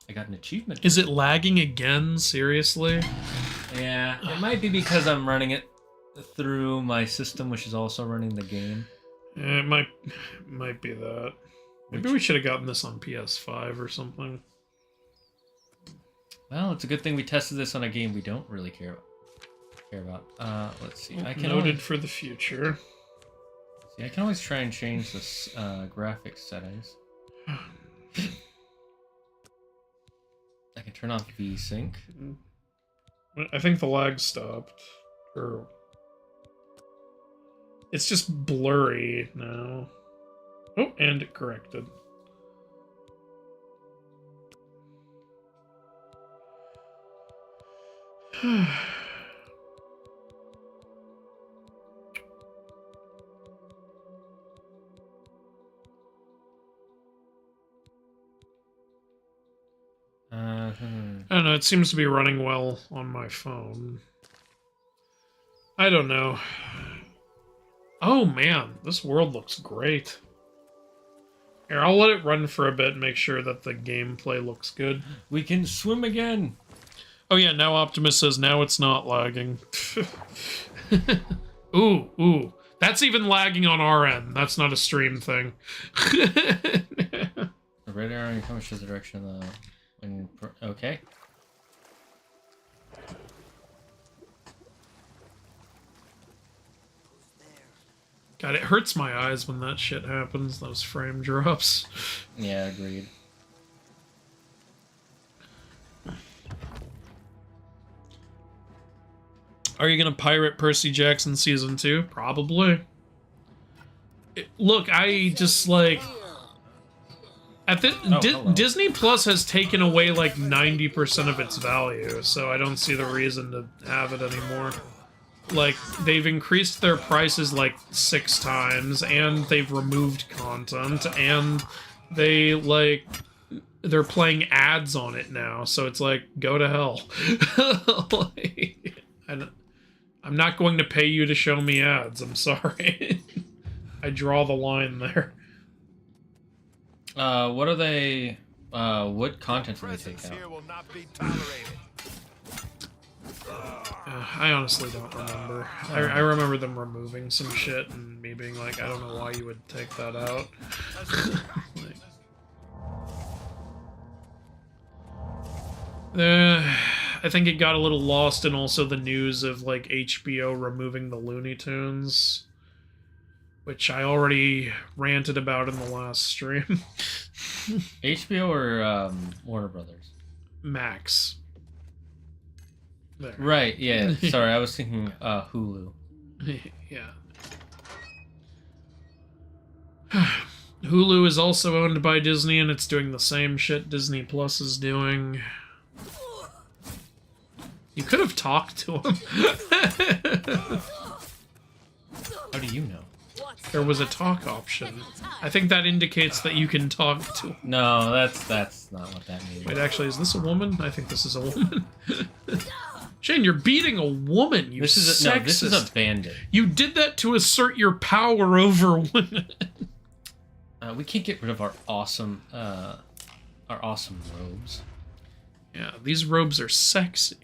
I got an achievement. Is it lagging again? Seriously? Yeah, it might be because I'm running it through my system, which is also running the game. Yeah, it might be that. Maybe we should have gotten this on PS5 or something. Well, it's a good thing we tested this on a game we don't really care about. Let's see. I can Noted for the future. See, I can always try and change this graphics settings. I can turn off VSync. I think the lag stopped. Or it's just blurry now. Oh, and it corrected. I don't know, it seems to be running well on my phone. I don't know. Oh man, this world looks great. Here, I'll let it run for a bit and make sure that the gameplay looks good. We can swim again! Oh yeah, now Optimus says now it's not lagging. Ooh. That's even lagging on our end. That's not a stream thing. The red arrow comes to the direction of the... Okay. God, it hurts my eyes when that shit happens, those frame drops. Yeah, agreed. Are you gonna pirate Percy Jackson Season 2? Probably. Look, I just, like... Disney Plus has taken away, like, 90% of its value, so I don't see the reason to have it anymore. Like, they've increased their prices, like, 6 times, and they've removed content, and they, like... They're playing ads on it now, so it's like, go to hell. Like, I'm not going to pay you to show me ads, I'm sorry. I draw the line there. What are they... what content do they take out? I honestly don't remember. I remember them removing some shit and me being like, I don't know why you would take that out. Like, I think it got a little lost in also the news of, like, HBO removing the Looney Tunes, which I already ranted about in the last stream. HBO or Warner Brothers? Max. There. Right, yeah. Sorry, I was thinking Hulu. Yeah. Hulu is also owned by Disney, and it's doing the same shit Disney Plus is doing. You could have talked to him. How do you know? There was a talk option. I think that indicates that you can talk to him. No, that's not what that means. Wait, actually, is this a woman? I think this is a woman. Shane, you're beating a woman, you sexist. No, this is a bandit. You did that to assert your power over women. We can't get rid of our awesome robes. Yeah, these robes are sexy.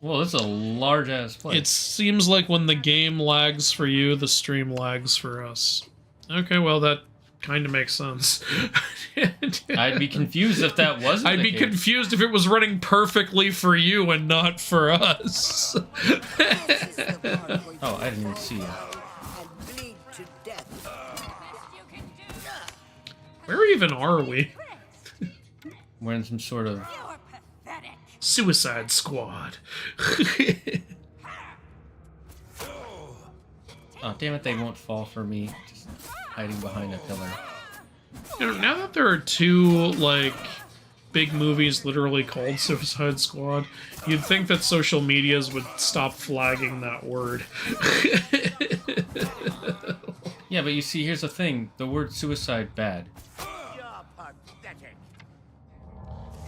Well, this is a large-ass place. It seems like when the game lags for you, the stream lags for us. Okay, well, that kind of makes sense. I'd be confused if that wasn't I'd be confused if it was running perfectly for you and not for us. Oh, I didn't even see you. Where even are we? We're in some sort of... Suicide Squad. Oh, damn it, they won't fall for me. Just hiding behind a pillar. You know, now that there are 2, like, big movies literally called Suicide Squad, you'd think that social medias would stop flagging that word. Yeah, but you see, here's the thing. The word suicide, bad.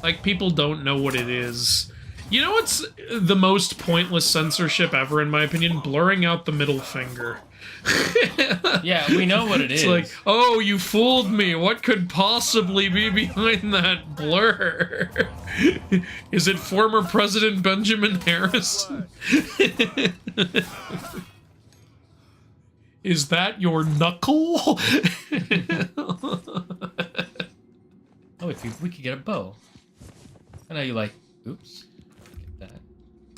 Like, people don't know what it is. You know what's the most pointless censorship ever, in my opinion? Blurring out the middle finger. Yeah, we know what it is. It's like, oh, you fooled me. What could possibly be behind that blur? Is it former President Benjamin Harrison? Is that your knuckle? Oh, if we could get a bow. I know you like, oops. Get that.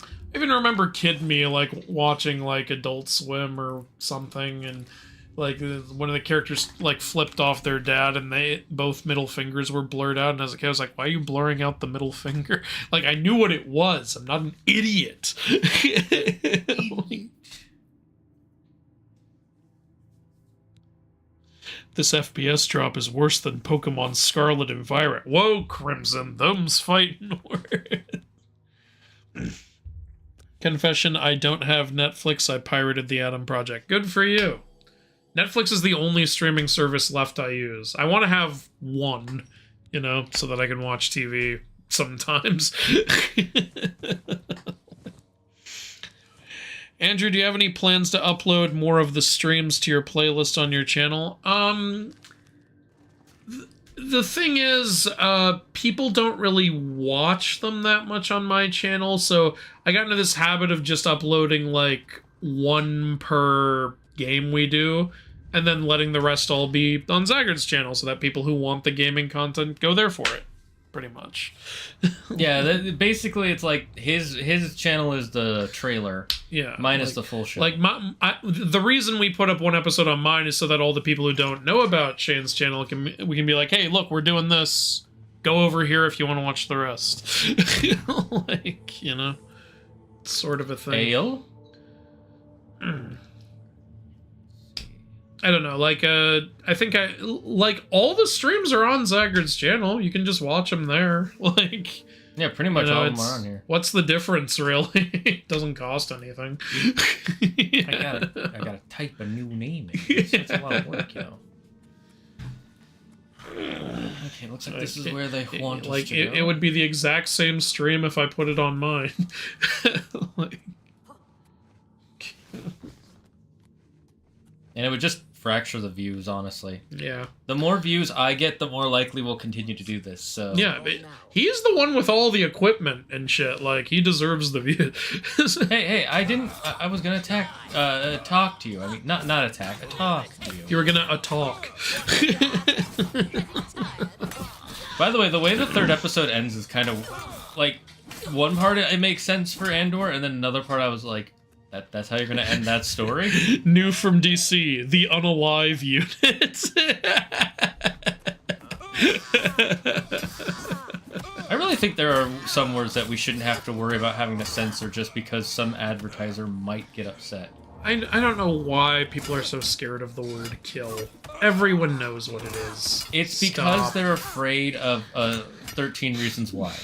I even remember Kid Me, like, watching, like, Adult Swim or something, and, like, one of the characters, like, flipped off their dad, and both middle fingers were blurred out, and as a kid, I was like, why are you blurring out the middle finger? Like, I knew what it was. I'm not an idiot. This FPS drop is worse than Pokemon Scarlet and Violet. Whoa, Crimson, them's fighting words. Confession, I don't have Netflix. I pirated the Adam Project. Good for you. Netflix is the only streaming service left I use. I want to have one, you know, so that I can watch TV sometimes. Andrew, do you have any plans to upload more of the streams to your playlist on your channel? The thing is, people don't really watch them that much on my channel, so I got into this habit of just uploading, like, one per game we do, and then letting the rest all be on Zagard's channel, so that people who want the gaming content go there for it. Pretty much. Yeah, basically it's like his channel is the trailer. Yeah. Minus the full show. Like, the reason we put up one episode on mine is so that all the people who don't know about Shane's channel we can be like, hey, look, we're doing this. Go over here if you want to watch the rest. Like, you know, sort of a thing. Ale? I don't know, like, I think like, all the streams are on Zagard's channel. You can just watch them there. Like, yeah, pretty much all of them are on here. What's the difference, really? It doesn't cost anything. I gotta type a new name in. That's a lot of work, you know. Okay, looks like this is where they want us to go. It would be the exact same stream if I put it on mine. Like, and it would just fracture the views, honestly. Yeah. The more views I get, the more likely we'll continue to do this, so... Yeah, but he's the one with all the equipment and shit. Like, he deserves the views. Hey, I didn't... I was gonna talk to you. I mean, not attack, talk to you. You were gonna talk. By the way, the way the third episode ends is kind of... Like, one part it makes sense for Andor, and then another part I was like... That's how you're gonna end that story? New from DC, the Unalive unit. I really think there are some words that we shouldn't have to worry about having to censor just because some advertiser might get upset. I don't know why people are so scared of the word kill. Everyone knows what it is. It's because they're afraid of 13 Reasons Why.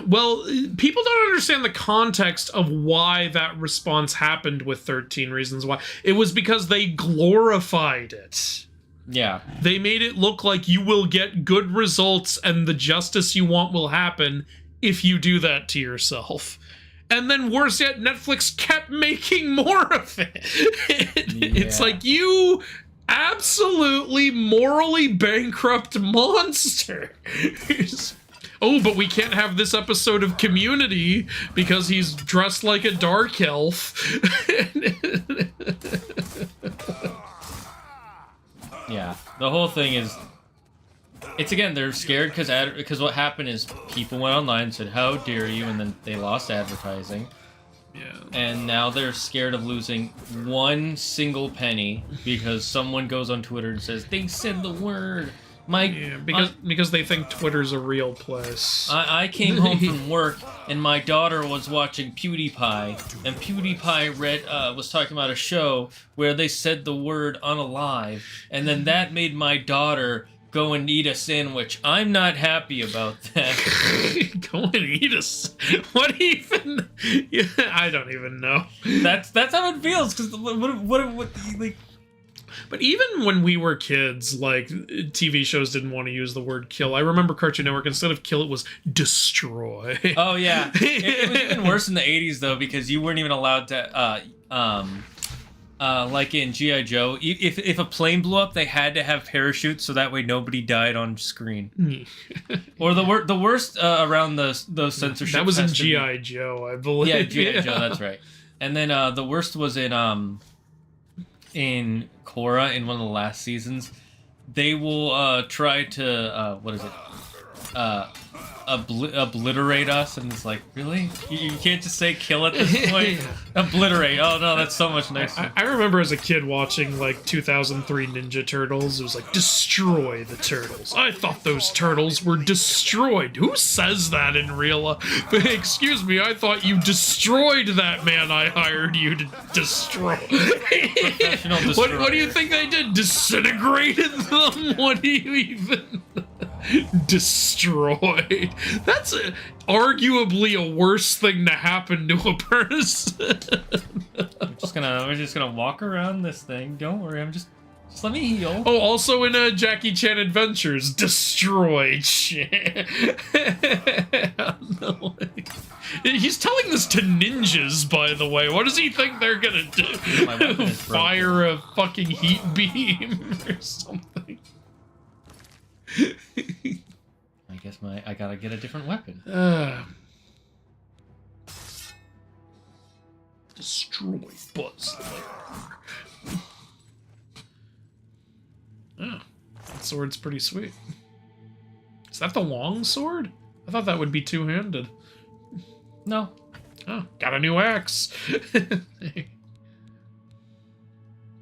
Well, people don't understand the context of why that response happened with 13 Reasons Why. It was because they glorified it. Yeah. They made it look like you will get good results and the justice you want will happen if you do that to yourself. And then worse yet, Netflix kept making more of it. It's like, you absolutely morally bankrupt monsters. Oh, but we can't have this episode of Community because he's dressed like a dark elf. Yeah, the whole thing is... It's, again, they're scared because what happened is people went online and said, how dare you, and then they lost advertising. Yeah. And now they're scared of losing one single penny because someone goes on Twitter and says, they said the word... because they think Twitter's a real place. I came home from work and my daughter was watching PewDiePie, and PewDiePie was talking about a show where they said the word unalive, and then that made my daughter go and eat a sandwich. I'm not happy about that. Go and eat what even? Yeah, I don't even know. That's how it feels. Because what like. But even when we were kids, like, TV shows didn't want to use the word kill. I remember Cartoon Network, instead of kill, it was destroy. Oh, yeah. It was even worse in the 80s, though, because you weren't even allowed to, like in G.I. Joe, if a plane blew up, they had to have parachutes so that way nobody died on screen. Or the worst around those censorship. That was in G.I. Joe, I believe. Yeah, G.I. Joe, that's right. And then the worst was in Korra in one of the last seasons. They will try to what is it? Obliterate us, and it's like, really? You can't just say kill at this point? Obliterate. Oh no, that's so much nicer. I remember as a kid watching like 2003 Ninja Turtles. It was like, destroy the turtles. I thought those turtles were destroyed. Who says that in real life? Excuse me, I thought you destroyed that man I hired you to destroy. Professional destroyer. What do you think they did? Disintegrated them? What do you even... destroyed? That's arguably a worse thing to happen to a person. We're just gonna walk around this thing. Don't worry, just let me heal. Oh, also in Jackie Chan Adventures, destroyed shit. No. He's telling this to ninjas, by the way. What does he think they're gonna do? My weapon is Fire a fucking heat beam or something? I guess I gotta get a different weapon. Destroy Buzz Lightyear. Oh, that sword's pretty sweet. Is that the long sword? I thought that would be two-handed. No. Oh, got a new axe.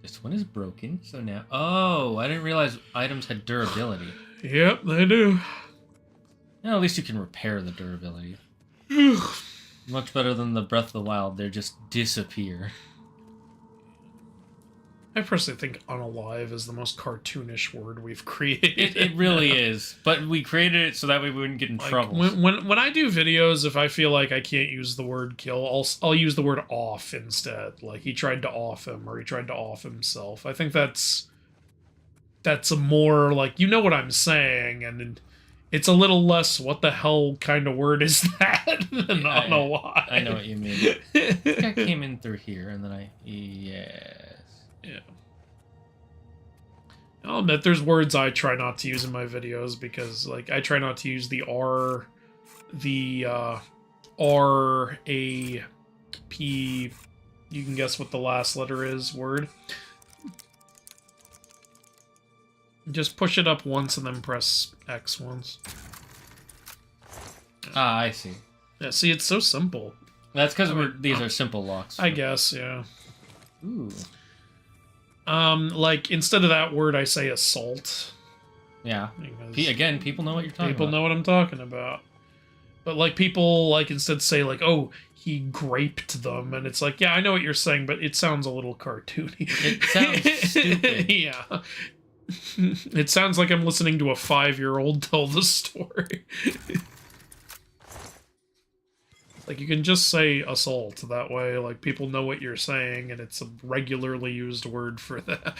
This one is broken, so now... Oh, I didn't realize items had durability. Yep, they do. No, at least you can repair the durability. Much better than the Breath of the Wild. They just disappear. I personally think unalive is the most cartoonish word we've created. It really is. But we created it so that way we wouldn't get in trouble. When I do videos, if I feel like I can't use the word kill, I'll use the word off instead. Like, he tried to off him, or he tried to off himself. I think that's a more, like, you know what I'm saying, and it's a little less what the hell kind of word is that than unalive. I know what you mean. I think I came in through here, and then yes. Yeah. I'll admit there's words I try not to use in my videos because, like, I try not to use the R, the R, A, P, you can guess what the last letter is, word. Just push it up once and then press X once. Ah, I see. Yeah, see, it's so simple. That's because these are simple locks. I guess, yeah. Ooh. Like, instead of that word, I say assault. Yeah. Again, people know what you're talking about. People know what I'm talking about. But, like, people, like, instead say, like, oh, he graped them. And it's like, yeah, I know what you're saying, but it sounds a little cartoony. It sounds stupid. Yeah. It sounds like I'm listening to a 5-year-old tell the story. Like, you can just say assault. That way, like, people know what you're saying, and it's a regularly used word for that.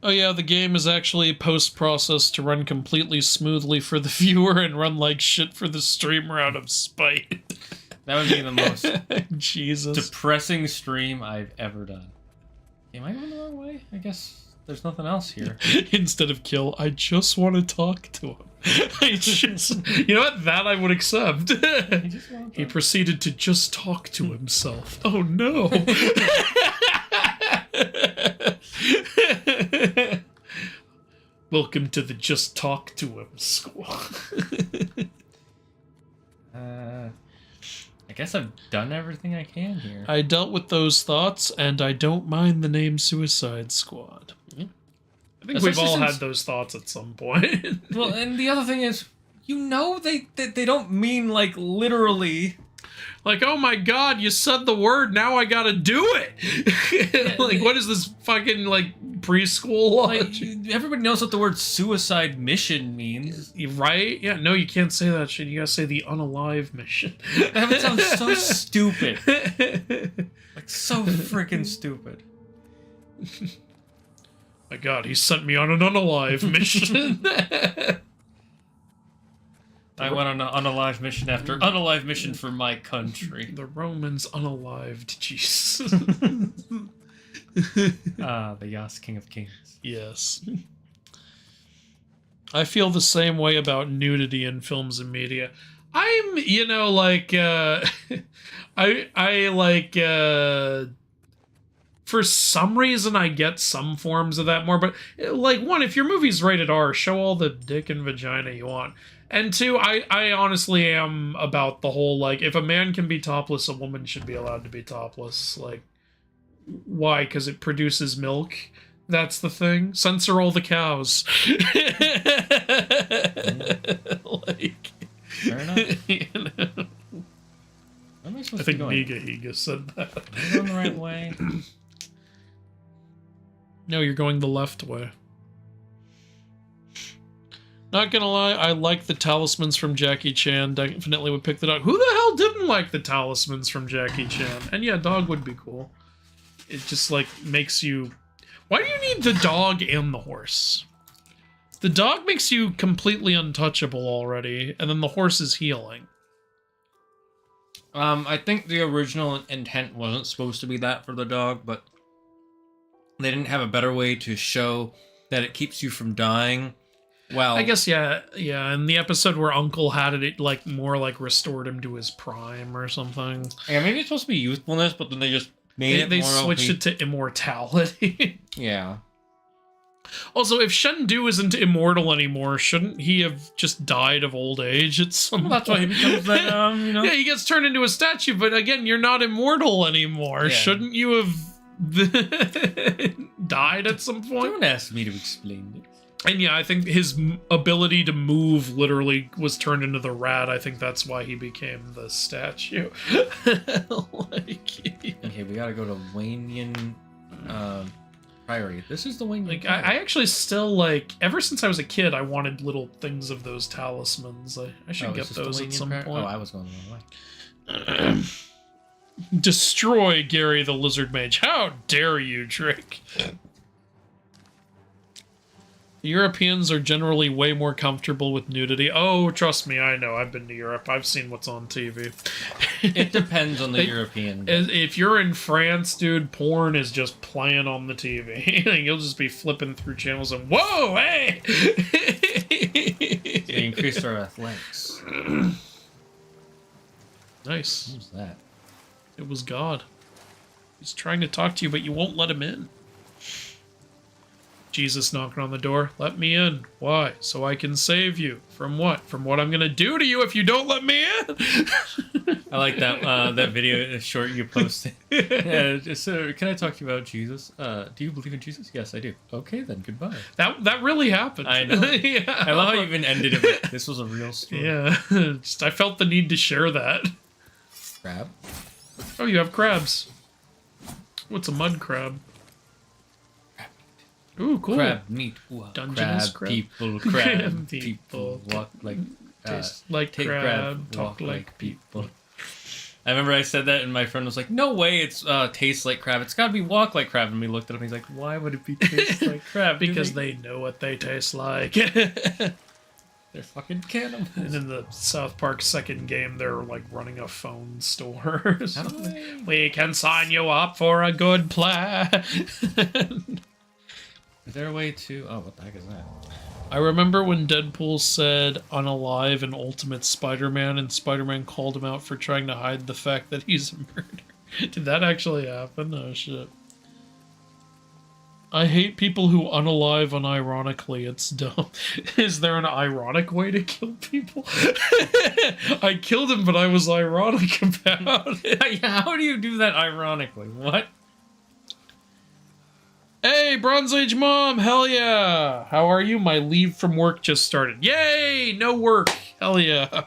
Oh yeah, the game is actually post-processed to run completely smoothly for the viewer and run like shit for the streamer out of spite. That would be the most Jesus. depressing stream I've ever done. Am I going the wrong way? I guess there's nothing else here. Instead of kill, I just want to talk to him. You know what? That I would accept. He proceeded to just talk to himself. Oh no. Welcome to the Just Talk to Him squad. I guess I've done everything I can here. I dealt with those thoughts, and I don't mind the name Suicide Squad. I think we've all had those thoughts at some point. Well, and the other thing is, you know they don't mean, like, literally. Like, oh my god, you said the word, now I gotta do it. Like, what is this fucking, like, preschool logic? Like, everybody knows what the word suicide mission means. Right? Yeah, no, you can't say that shit. You gotta say the unalive mission. That would sound so stupid. Like, so freaking stupid. My god, he sent me on an unalive mission. I went on an unalive mission after unalive mission for my country. The Romans unalived Jesus. The Yas King of Kings. Yes. I feel the same way about nudity in films and media. I'm, you know, like, I like, for some reason I get some forms of that more, but, like, one, if your movie's rated R, show all the dick and vagina you want. And two, I honestly am about the whole, like, if a man can be topless, a woman should be allowed to be topless. Like, why? Because it produces milk? That's the thing? Censor all the cows. Like... Fair enough. You know? Am I I supposed think to be Niga Higa said that. Am I going the right way? No, you're going the left way. Not gonna lie, I like the talismans from Jackie Chan. Definitely would pick the dog. Who the hell didn't like the talismans from Jackie Chan? And yeah, dog would be cool. It just, like, makes you... Why do you need the dog and the horse? The dog makes you completely untouchable already, and then the horse is healing. I think the original intent wasn't supposed to be that for the dog, but they didn't have a better way to show that it keeps you from dying. Well, I guess, yeah, in the episode where Uncle had it, it, like, more, like, restored him to his prime or something. yeah, maybe it's supposed to be youthfulness, but then they just made it They more switched OP. it to immortality. Yeah. Also, if Shendu isn't immortal anymore, shouldn't he have just died of old age at some Well, that's why he becomes that, you know? Yeah, he gets turned into a statue, but again, you're not immortal anymore. Yeah. Shouldn't you have died at some point? Don't ask me to explain it. And yeah, I think his ability to move literally was turned into the rat. I think that's why he became the statue. Okay, we gotta go to Waynian Priory. This is the Waynian Like, Priory. I actually still, like, ever since I was a kid, I wanted little things of those talismans. I should get is this the those at Waynian some Priory? point. Oh, I was going the wrong way. Destroy Gary the Lizard Mage. How dare you, Drake? The Europeans are generally way more comfortable with nudity. Oh, trust me, I know. I've been to Europe. I've seen what's on TV. It depends on the European. If you're in France, dude, porn is just playing on the TV. You'll just be flipping through channels and, whoa, hey! They increased our athletics. Nice. Who's that? It was God. He's trying to talk to you, but you won't let him in. Jesus knocking on the door. Let me in. Why? So I can save you. From what? From what I'm gonna do to you if you don't let me in? I like that that video short you posted. Yeah, just, can I talk to you about Jesus? Do you believe in Jesus? Yes, I do. Okay, then goodbye. That really happened. I know. Yeah. I love how you even ended it with, this was a real story. Yeah. Just, I felt the need to share that. Crab. Oh, you have crabs. What's a mud crab? Ooh, cool. Crab meat. Ooh, Dungeness crab crab. people. Crab Crab people. people. Walk like... Taste like take crab, talk walk like people. I remember I said that and my friend was like, no way it's tastes like crab. It's gotta be walk like crab. And we looked at him and he's like, why would it be taste like crab? Because they know what they taste like. They're fucking cannibals. And in the South Park second game, they're like running a phone store. Or something. We can sign you up for a good plan. Is there a way to... Oh, what the heck is that? I remember when Deadpool said unalive in Ultimate Spider-Man, and Spider-Man called him out for trying to hide the fact that he's a murderer. Did that actually happen? Oh, shit. I hate people who unalive unironically. It's dumb. Is there an ironic way to kill people? I killed him, but I was ironic about it. How do you do that ironically? What? Hey, Bronze Age Mom, hell yeah! How are you? My leave from work just started. Yay! No work. Hell yeah.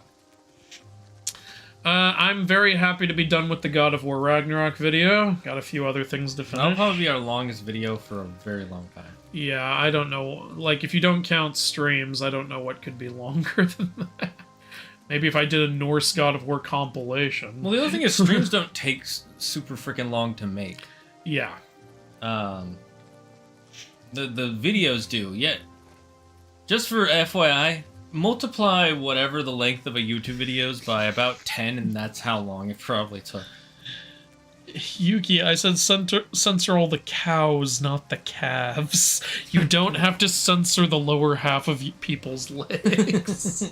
I'm very happy to be done with the God of War Ragnarok video. Got a few other things to That'll finish. probably be our longest video for a very long time. Yeah, I don't know. Like, if you don't count streams, I don't know what could be longer than that. Maybe if I did a Norse God of War compilation. Well, the other thing is streams don't take super freaking long to make. Yeah. The videos do. Yet, just for FYI, multiply whatever the length of a YouTube video is by about 10, and that's how long it probably took. Yuki, I said censor all the cows, not the calves. You don't have to censor the lower half of people's legs.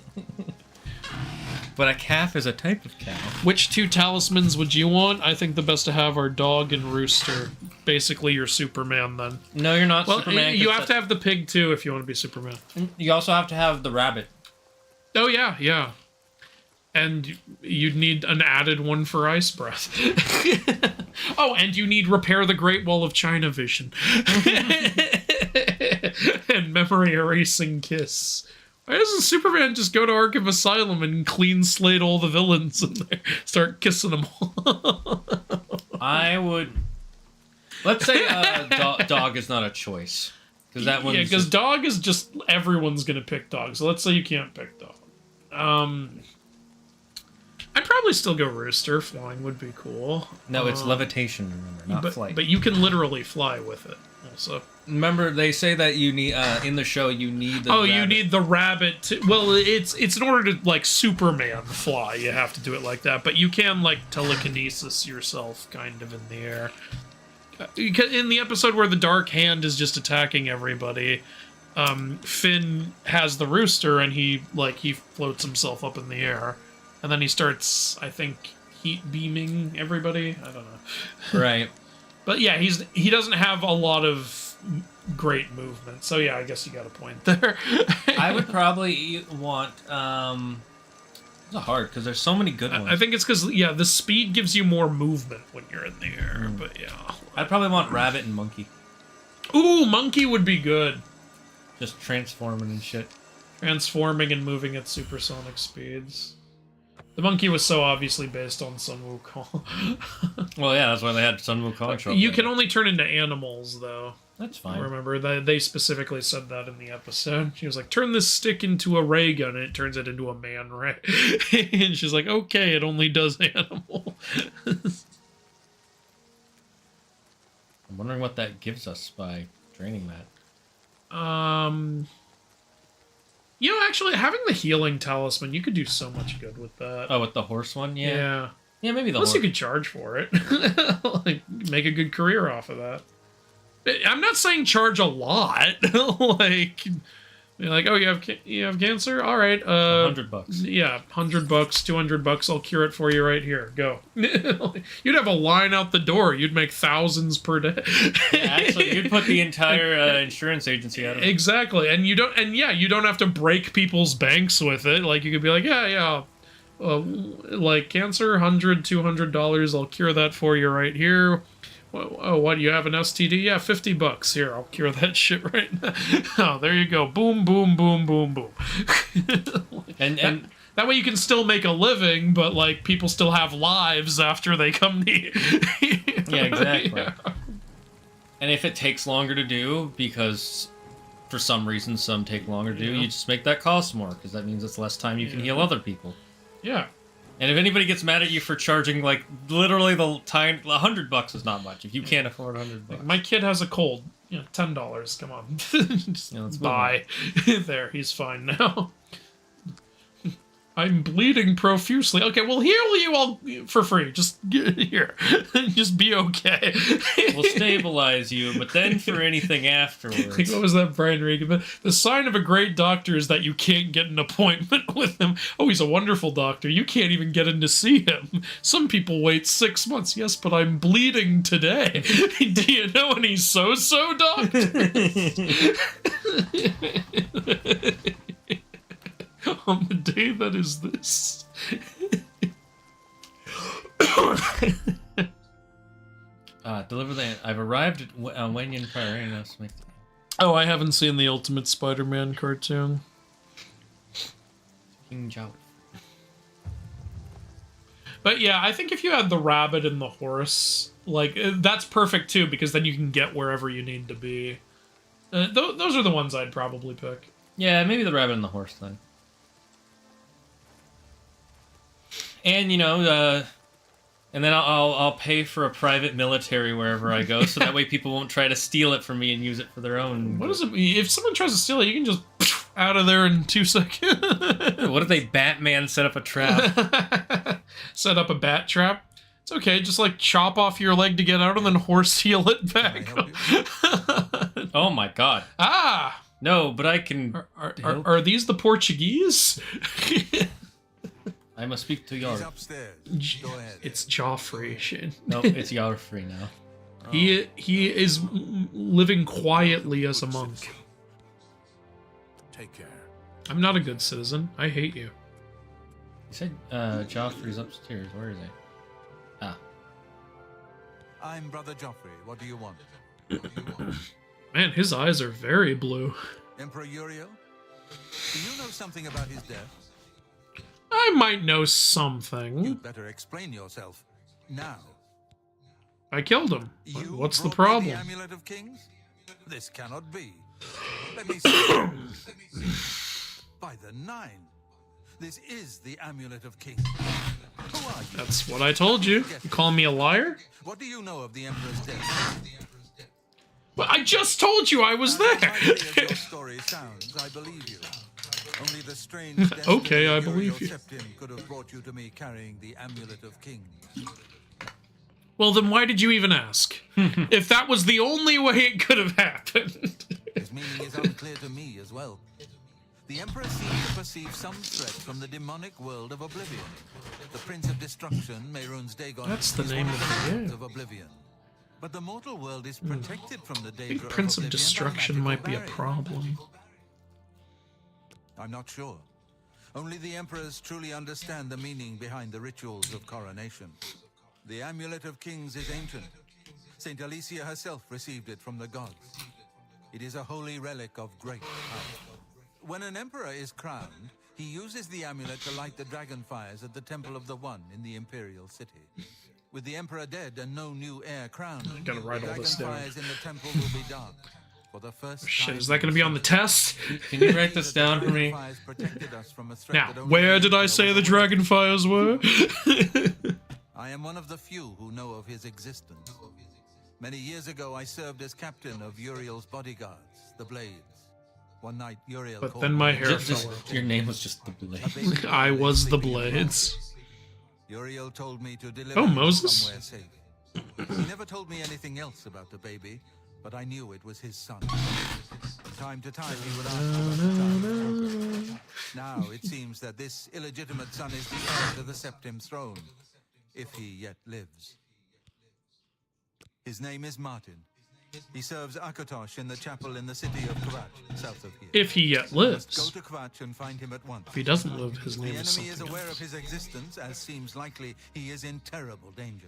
But a calf is a type of cow. Which 2 talismans would you want? I think the best to have are dog and rooster. Basically, you're Superman then. No, you're not Well, Superman. you have to have the pig too if you want to be Superman. You also have to have the rabbit. Oh yeah, yeah. And you'd need an added one for ice breath. Oh, and you need repair the Great Wall of China vision. And memory erasing kiss. Why doesn't Superman just go to Arkham Asylum and clean slate all the villains in there? Start kissing them all. I would... Let's say dog is not a choice. Because that one's... Yeah, because dog is just... Everyone's going to pick dog. So let's say you can't pick dog. I'd probably still go rooster. Flying would be cool. No, it's levitation, remember, not flight. But you can literally fly with it also. Remember, they say that you need, in the show, you need the rabbit. You need the rabbit to... Well, it's in order to, like, Superman fly, you have to do it like that. But you can, like, telekinesis yourself, kind of, in the air. In the episode where the Dark Hand is just attacking everybody, Finn has the rooster, and he floats himself up in the air. And then he starts, I think, heat beaming everybody. I don't know. Right. But yeah, he doesn't have a lot of great movement. So yeah, I guess you got a point there. I would probably want... It's hard, because there's so many good ones. I think it's because, yeah, the speed gives you more movement when you're in the air. But yeah. I'd probably want rabbit and monkey. Ooh, monkey would be good. Just transforming and shit. Transforming and moving at supersonic speeds. The monkey was so obviously based on Sun Wukong. Well, yeah, that's why they had Sun Wukong show up. You can only turn into animals, though. That's fine. Remember, they specifically said that in the episode. She was like, turn this stick into a ray gun, and it turns it into a man ray. And she's like, okay, it only does animal. I'm wondering what that gives us by training that. You know, actually, having the healing talisman, you could do so much good with that. Oh, with the horse one? Yeah. Yeah, maybe the Plus, horse. you could charge for it. Like, make a good career off of that. I'm not saying charge a lot. Like, you're like, oh, you have cancer? All right. $100. Yeah, $100, $200. I'll cure it for you right here. Go. You'd have a line out the door. You'd make thousands per day. Yeah, actually, you'd put the entire insurance agency out of it. Exactly, and you don't have to break people's banks with it. Like, you could be like, yeah. Like cancer, $100, $200. I'll cure that for you right here. Oh, what, you have an STD? Yeah, $50. Here, I'll cure that shit right now. Oh, there you go. Boom, boom, boom, boom, boom. And that way you can still make a living, but, like, people still have lives after they come to you. Yeah, exactly. Yeah. And if it takes longer to do, because for some reason some take longer to do, you just make that cost more, because that means it's less time you can heal other people. Yeah. And if anybody gets mad at you for charging, like, literally $100 is not much if you can't afford $100. My kid has a cold. $10. Come on. Just buy. There, he's fine now. I'm bleeding profusely. Okay, we'll heal you all for free. Just here. Just be okay. We'll stabilize you, but then for anything afterwards. Like, what was that, Brian Regan? The sign of a great doctor is that you can't get an appointment with him. Oh, he's a wonderful doctor. You can't even get in to see him. Some people wait 6 months. Yes, but I'm bleeding today. Do you know any so-so doctors? On the day that is this. Deliver the... I've arrived at Wenyan Prairie. Oh, I haven't seen the Ultimate Spider-Man cartoon. King Joe. But yeah, I think if you had the rabbit and the horse, like, that's perfect too, because then you can get wherever you need to be. Those are the ones I'd probably pick. Yeah, maybe the rabbit and the horse then. And, you know, and then I'll pay for a private military wherever I go, so that way people won't try to steal it from me and use it for their own. What does it mean? If someone tries to steal it, you can just out of there in 2 seconds. What if they Batman set up a trap? Set up a bat trap? It's okay, just like chop off your leg to get out and then horse heel it back. Oh my god. Ah! No, but I can... Are these the Portuguese? I must speak to Yar. It's Joffrey, Shane. No, it's Yarfrey now. He is living quietly as a monk. Take care. I'm not a good citizen. I hate you. You said Joffrey's upstairs. Where is he? Ah. I'm Brother Joffrey. What do you want? Man, his eyes are very blue. Emperor Uriel? Do you know something about his death? I might know something. You'd better explain yourself. Now. I killed him. You What's the brought me problem? The Amulet of Kings? This cannot be. Let me see. By the 9. This is the Amulet of Kings. Who are you? That's what I told you. You calling me a liar? What do you know of the Emperor's death? Well, I just told you I was As there. likely as your story sounds, I believe you. Only the strange destiny Okay, I of believe you. Uriel Septim could have brought you to me carrying the Amulet of Kings. Well, then why did you even ask? If that was the only way it could have happened. His meaning is unclear to me as well. The Emperor seems to perceive some threat from the demonic world of Oblivion. The Prince of Destruction, Mehrunes Dagon, That's the is name one of the agents game. of Oblivion. But the mortal world is protected from the I danger think Prince of Oblivion by Destruction magical might be a barriers. problem. I'm not sure. Only the Emperors truly understand the meaning behind the rituals of coronation. The Amulet of Kings is ancient. Saint Alicia herself received it from the gods. It is a holy relic of great power. When an emperor is crowned, he uses the amulet to light the dragon fires at the Temple of the One in the Imperial City. With the emperor dead and no new heir crowned, gotta write the all dragon this down. fires in the temple will be dark. For the first Shit, time is that going to be on the test? Can you write this down for me? fires protected us from a threat Now, that only where the did I Emperor say was the aware of. dragon fires were? I am one of the few who know of his existence. Many years ago, I served as captain of Uriel's bodyguards, the Blades. One night, Uriel But called then my me hair Just, fell out. your name was just the Blade. I was the Blades. Uriel told me to deliver Oh, him Moses? somewhere safe. He never told me anything else about the baby, but I knew it was his son. From time to time, he would ask about the child. Now it seems that this illegitimate son is the heir to the Septim throne, if he yet lives. His name is Martin. He serves Akatosh in the chapel in the city of Kvatch, south of here. If he yet Go lives. to Kvatch and find him at once. If he doesn't live, his The name is enemy is something aware of else. his existence, as seems likely he is in terrible danger.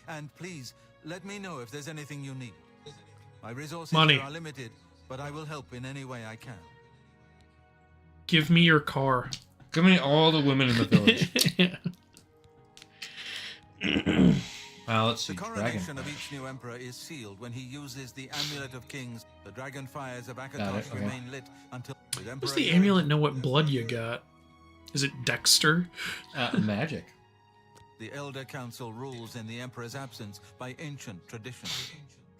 And please, let me know if there's anything you need. My resources Money. here are limited, but I will help in any way I can. Give me your car. Give me all the women in the village. Wow, let's see. The Dragon. coronation of each new emperor is sealed when he uses the Amulet of Kings. The dragon fires of Got Akatosh it, okay. remain lit until with Does Emperor the Uriel- amulet know what blood you got? Is it Dexter? Magic. The Elder Council rules in the Emperor's absence by ancient tradition.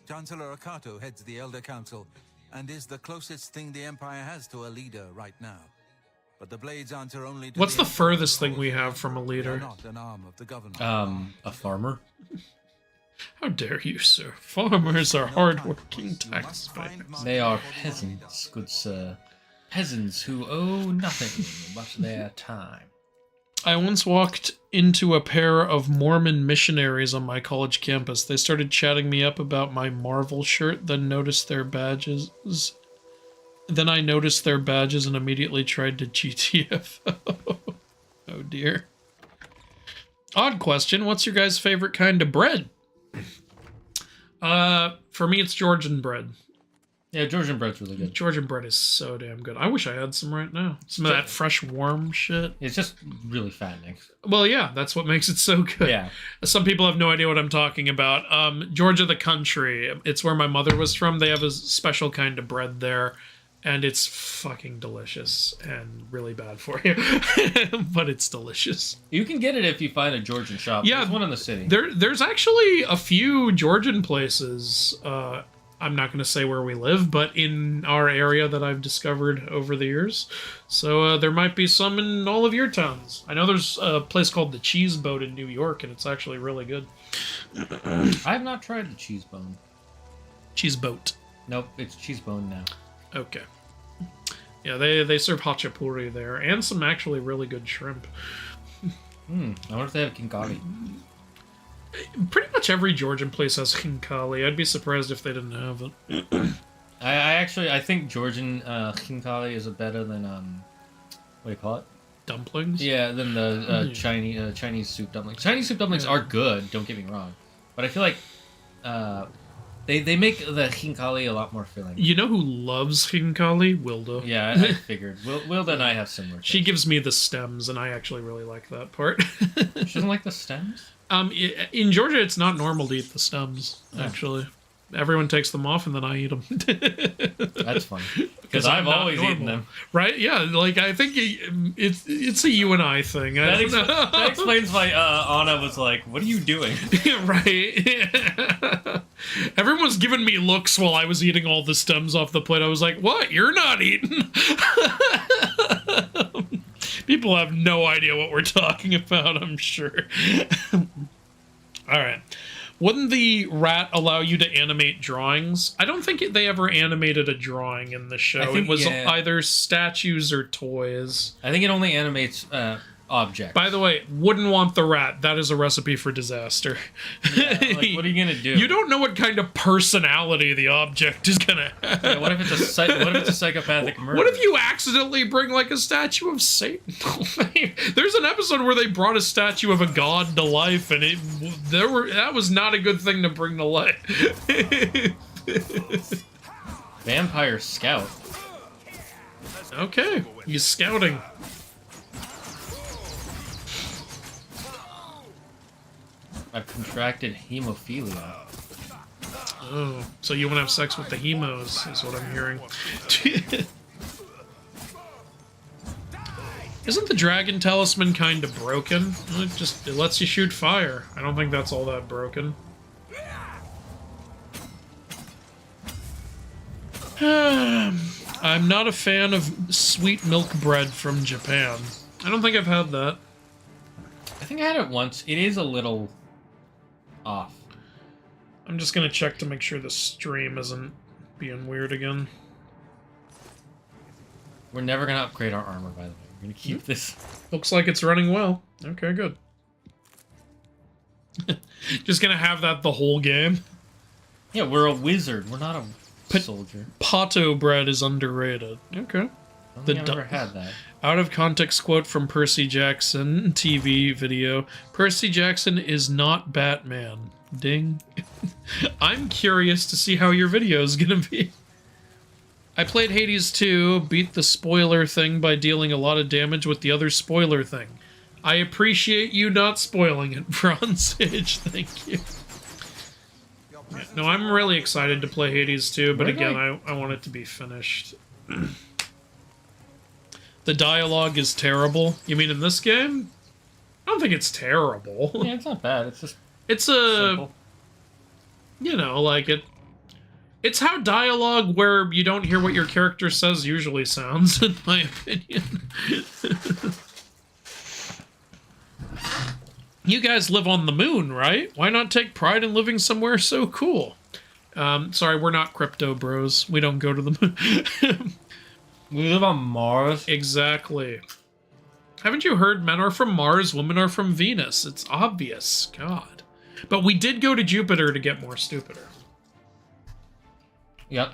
Chancellor Akato heads the Elder Council and is the closest thing the Empire has to a leader right now. But the Blades answer only to What's the Emperor. furthest thing we have from a They are leader? not an arm of the government. A farmer. How dare you, sir? Farmers are hard-working taxpayers. They are peasants, good sir. Peasants who owe nothing but their time. I once walked into a pair of Mormon missionaries on my college campus. They started chatting me up about my Marvel shirt, then noticed their badges. Then I noticed their badges and immediately tried to GTFO. Oh dear. Odd question, what's your guys' favorite kind of bread? For me it's Georgian bread. Yeah, Georgian bread's really good. Georgian bread is so damn good. I wish I had some right now. Some of that fresh, warm shit. It's just really fattening. Well, yeah, that's what makes it so good. Yeah. Some people have no idea what I'm talking about. Georgia, the country, it's where my mother was from. They have a special kind of bread there, and it's fucking delicious and really bad for you. But it's delicious. You can get it if you find a Georgian shop. Yeah, There's one in the city. There's actually a few Georgian places. I'm not going to say where we live, but in our area that I've discovered over the years. So there might be some in all of your towns. I know there's a place called the Cheese Boat in New York, and it's actually really good. I have not tried the cheese bone. Cheese Boat. Nope, it's cheese bone now. Okay. Yeah, they serve hachapuri there, and some actually really good shrimp. I wonder if they have kinkali. Pretty much every Georgian place has khinkali. I'd be surprised if they didn't have it. I think Georgian khinkali is better than what do you call it? Dumplings? Yeah, than the Chinese soup dumplings. Chinese soup dumplings are good. Don't get me wrong, but I feel like they make the khinkali a lot more filling. You know who loves khinkali? Wilda. Yeah, I figured. Wilda and I have similar. She gives me the stems, and I actually really like that part. She doesn't like the stems? In Georgia, it's not normal to eat the stems, actually. Everyone takes them off, and then I eat them. That's funny. Because I've always eaten them. Right? Yeah, like, I think it's a you and I thing. That explains why Anna was like, what are you doing? Right. Everyone's giving me looks while I was eating all the stems off the plate. I was like, what? You're not eating? People have no idea what we're talking about, I'm sure. All right. Wouldn't the rat allow you to animate drawings? I don't think they ever animated a drawing in the show. It was either statues or toys. I think it only animates objects. By the way, wouldn't want the rat. That is a recipe for disaster. Yeah, like, what are you gonna do? You don't know what kind of personality the object is gonna have. Yeah, what if it's a psychopathic murder? What if you accidentally bring like a statue of Satan? There's an episode where they brought a statue of a god to life, and that was not a good thing to bring to life. Vampire scout. Okay, he's scouting. I've contracted hemophilia. Oh, so you want to have sex with the hemos, is what I'm hearing. Isn't the dragon talisman kind of broken? It lets you shoot fire. I don't think that's all that broken. I'm not a fan of sweet milk bread from Japan. I don't think I've had that. I think I had it once. It is a little off. I'm just gonna check to make sure the stream isn't being weird again. We're never gonna upgrade our armor, by the way. We're gonna keep this. Looks like it's running well. Okay, good. Just gonna have that the whole game. Yeah, we're a wizard. We're not a soldier. Pato bread is underrated. Okay. I don't think I've never had that. Out of context quote from Percy Jackson TV video. Percy Jackson is not Batman. Ding. I'm curious to see how your video is gonna be. I played Hades 2, beat the spoiler thing by dealing a lot of damage with the other spoiler thing. I appreciate you not spoiling it, Bronze Age. Thank you. Yeah, no, I'm really excited to play Hades 2, but again, I want it to be finished. The dialogue is terrible. You mean in this game? I don't think it's terrible. Yeah, it's not bad. It's just simple. You know, like it's how dialogue where you don't hear what your character says usually sounds, in my opinion. You guys live on the moon, right? Why not take pride in living somewhere so cool? Sorry, we're not crypto bros. We don't go to the moon. We live on Mars. Exactly. Haven't you heard men are from Mars, women are from Venus? It's obvious. God. But we did go to Jupiter to get more stupider. Yep.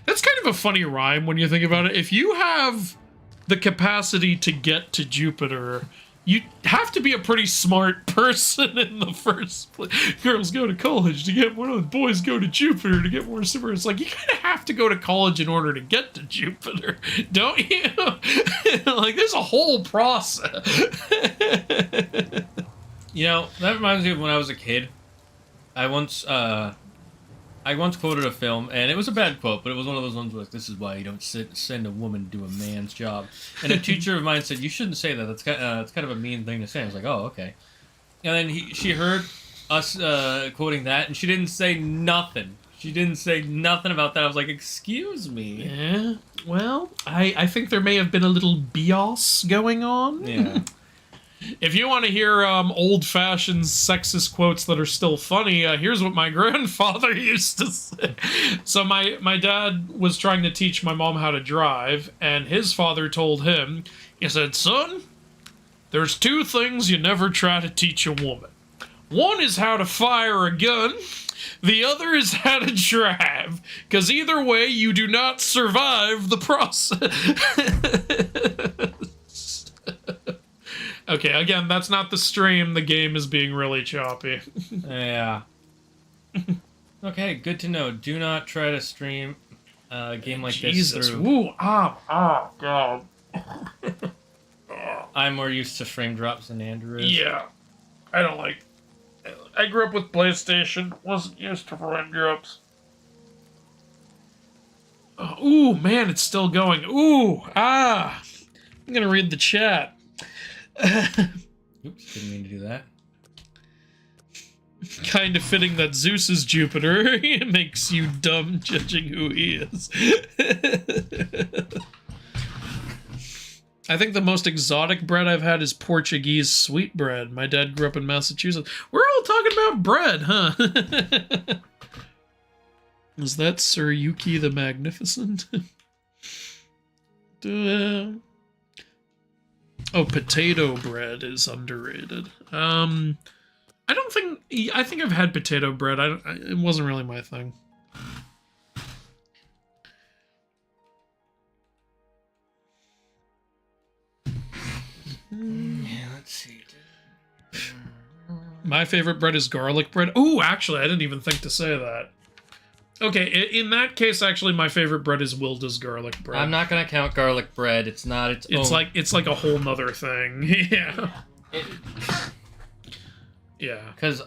That's kind of a funny rhyme when you think about it. If you have the capacity to get to Jupiter, you have to be a pretty smart person in the first place. Girls go to college to get one of the boys go to Jupiter to get more super. It's like, you kind of have to go to college in order to get to Jupiter, don't you? Like, there's a whole process. You know, that reminds me of when I was a kid. I once quoted a film, and it was a bad quote, but it was one of those ones where, like, this is why you don't send a woman to do a man's job. And a teacher of mine said, you shouldn't say that. That's kind of a mean thing to say. I was like, oh, okay. And then she heard us quoting that, and she didn't say nothing. She didn't say nothing about that. I was like, excuse me. Yeah, well, I think there may have been a little bias going on. Yeah. If you want to hear old-fashioned sexist quotes that are still funny, here's what my grandfather used to say. So my dad was trying to teach my mom how to drive, and his father told him, he said, son, there's 2 things you never try to teach a woman. One is how to fire a gun. The other is how to drive, because either way, you do not survive the process. Okay, again, that's not the stream. The game is being really choppy. Yeah. Okay, good to know. Do not try to stream a game like Jesus. this through... Ooh, God. I'm more used to frame drops than Andrew is. Yeah. I don't like... I grew up with PlayStation. Wasn't used to frame drops. Ooh, man, it's still going. Ooh, I'm gonna read the chat. Oops, didn't mean to do that. Kind of fitting that Zeus is Jupiter. It makes you dumb judging who he is. I think the most exotic bread I've had is Portuguese sweetbread. My dad grew up in Massachusetts. We're all talking about bread, huh? Is that Sir Yuki the Magnificent? Oh, potato bread is underrated. I think I've had potato bread. It wasn't really my thing. Yeah, let's see. My favorite bread is garlic bread. Ooh, actually, I didn't even think to say that. Okay, in that case, actually, my favorite bread is Wilda's garlic bread. I'm not gonna count garlic bread. It's not its own. It's like a whole nother thing. Yeah. Yeah. Because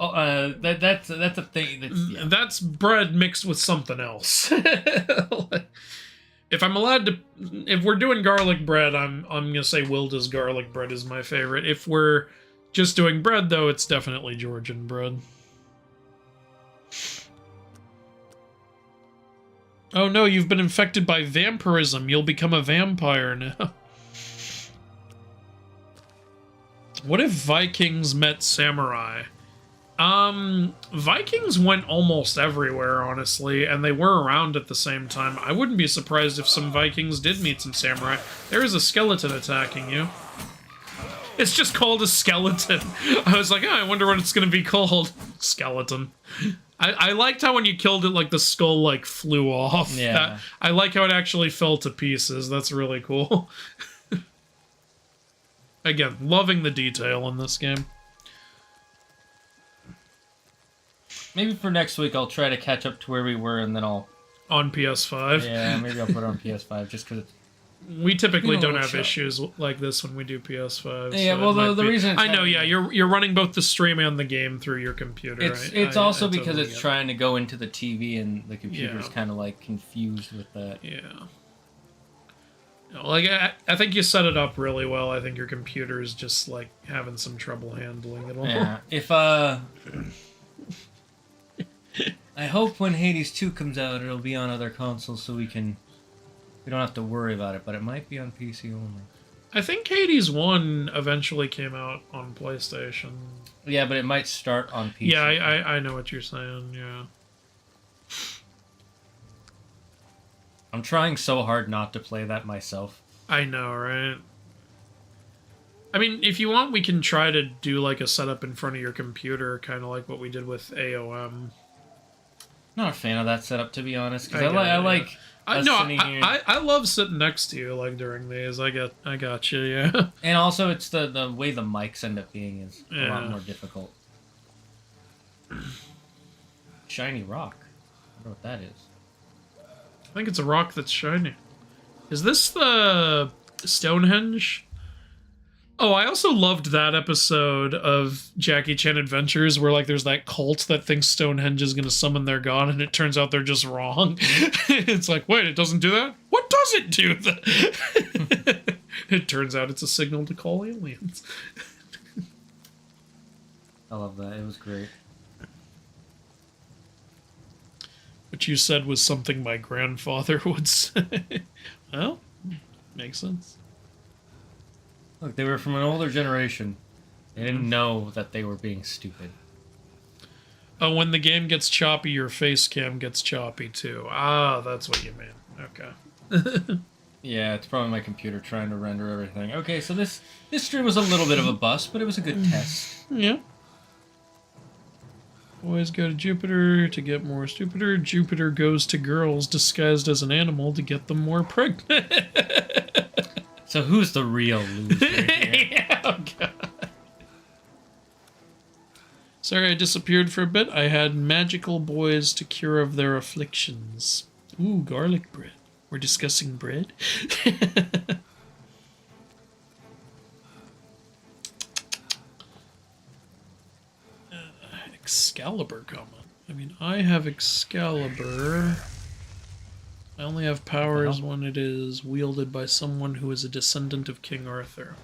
that's a thing. That's bread mixed with something else. If I'm allowed to, if we're doing garlic bread, I'm gonna say Wilda's garlic bread is my favorite. If we're just doing bread, though, it's definitely Georgian bread. Oh no, you've been infected by vampirism. You'll become a vampire now. What if Vikings met samurai? Vikings went almost everywhere, honestly, and they were around at the same time. I wouldn't be surprised if some Vikings did meet some samurai. There is a skeleton attacking you. It's just called a skeleton. I was like, oh, I wonder what it's gonna be called. Skeleton. I liked how when you killed it, like, the skull, like, flew off. Yeah. I like how it actually fell to pieces. That's really cool. Again, loving the detail in this game. Maybe for next week I'll try to catch up to where we were, and then I'll... On PS5? Yeah, maybe I'll put it on PS5, just because it's... We typically don't have issues like this when we do PS5. Yeah, so well, the reason... I know, yeah, you're running both the stream and the game through your computer. It's also because it's trying to go into the TV, and the computer's kind of, like, confused with that. Yeah. Like, I think you set it up really well. I think your computer is just, like, having some trouble handling it all. Yeah, if, I hope when Hades 2 comes out, it'll be on other consoles so we don't have to worry about it, but it might be on PC only. I think Hades 1 eventually came out on PlayStation. Yeah, but it might start on PC. Yeah, I know what you're saying, yeah. I'm trying so hard not to play that myself. I know, right? I mean, if you want, we can try to do, like, a setup in front of your computer, kind of like what we did with AOM. Not a fan of that setup, to be honest, because us No, sitting here. I love sitting next to you like during these. I got you, yeah. And also, it's the way the mics end up being is a lot Yeah. more difficult. Shiny rock. I wonder what that is. I think it's a rock that's shiny. Is this the Stonehenge? Oh, I also loved that episode of Jackie Chan Adventures where like there's that cult that thinks Stonehenge is gonna summon their god, and it turns out they're just wrong. It's like, wait, it doesn't do that? What does it do? It turns out it's a signal to call aliens. I love that. It was great. Which you said was something my grandfather would say. Well, makes sense. Look, they were from an older generation. They didn't know that they were being stupid. Oh, when the game gets choppy, your face cam gets choppy too. Ah, that's what you mean. Okay. Yeah, it's probably my computer trying to render everything. Okay, so this stream was a little bit of a bust, but it was a good test. Yeah. Boys go to Jupiter to get more stupider. Jupiter goes to girls disguised as an animal to get them more pregnant. So who's the real loser here? Yeah, oh God. Sorry, I disappeared for a bit. I had magical boys to cure of their afflictions. Ooh, garlic bread. We're discussing bread? Excalibur comment. I mean, I have Excalibur. I only have powers when it is wielded by someone who is a descendant of King Arthur.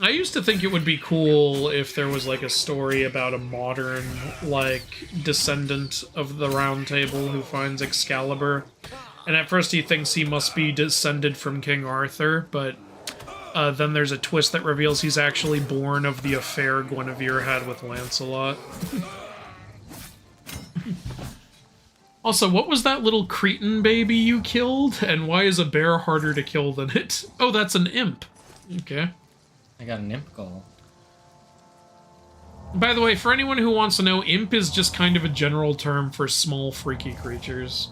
I used to think it would be cool if there was like a story about a modern like descendant of the Round Table who finds Excalibur, and at first he thinks he must be descended from King Arthur, but then there's a twist that reveals he's actually born of the affair Guinevere had with Lancelot. Also, what was that little Cretan baby you killed? And why is a bear harder to kill than it? Oh, that's an imp. Okay. I got an imp goal. By the way, for anyone who wants to know, imp is just kind of a general term for small, freaky creatures.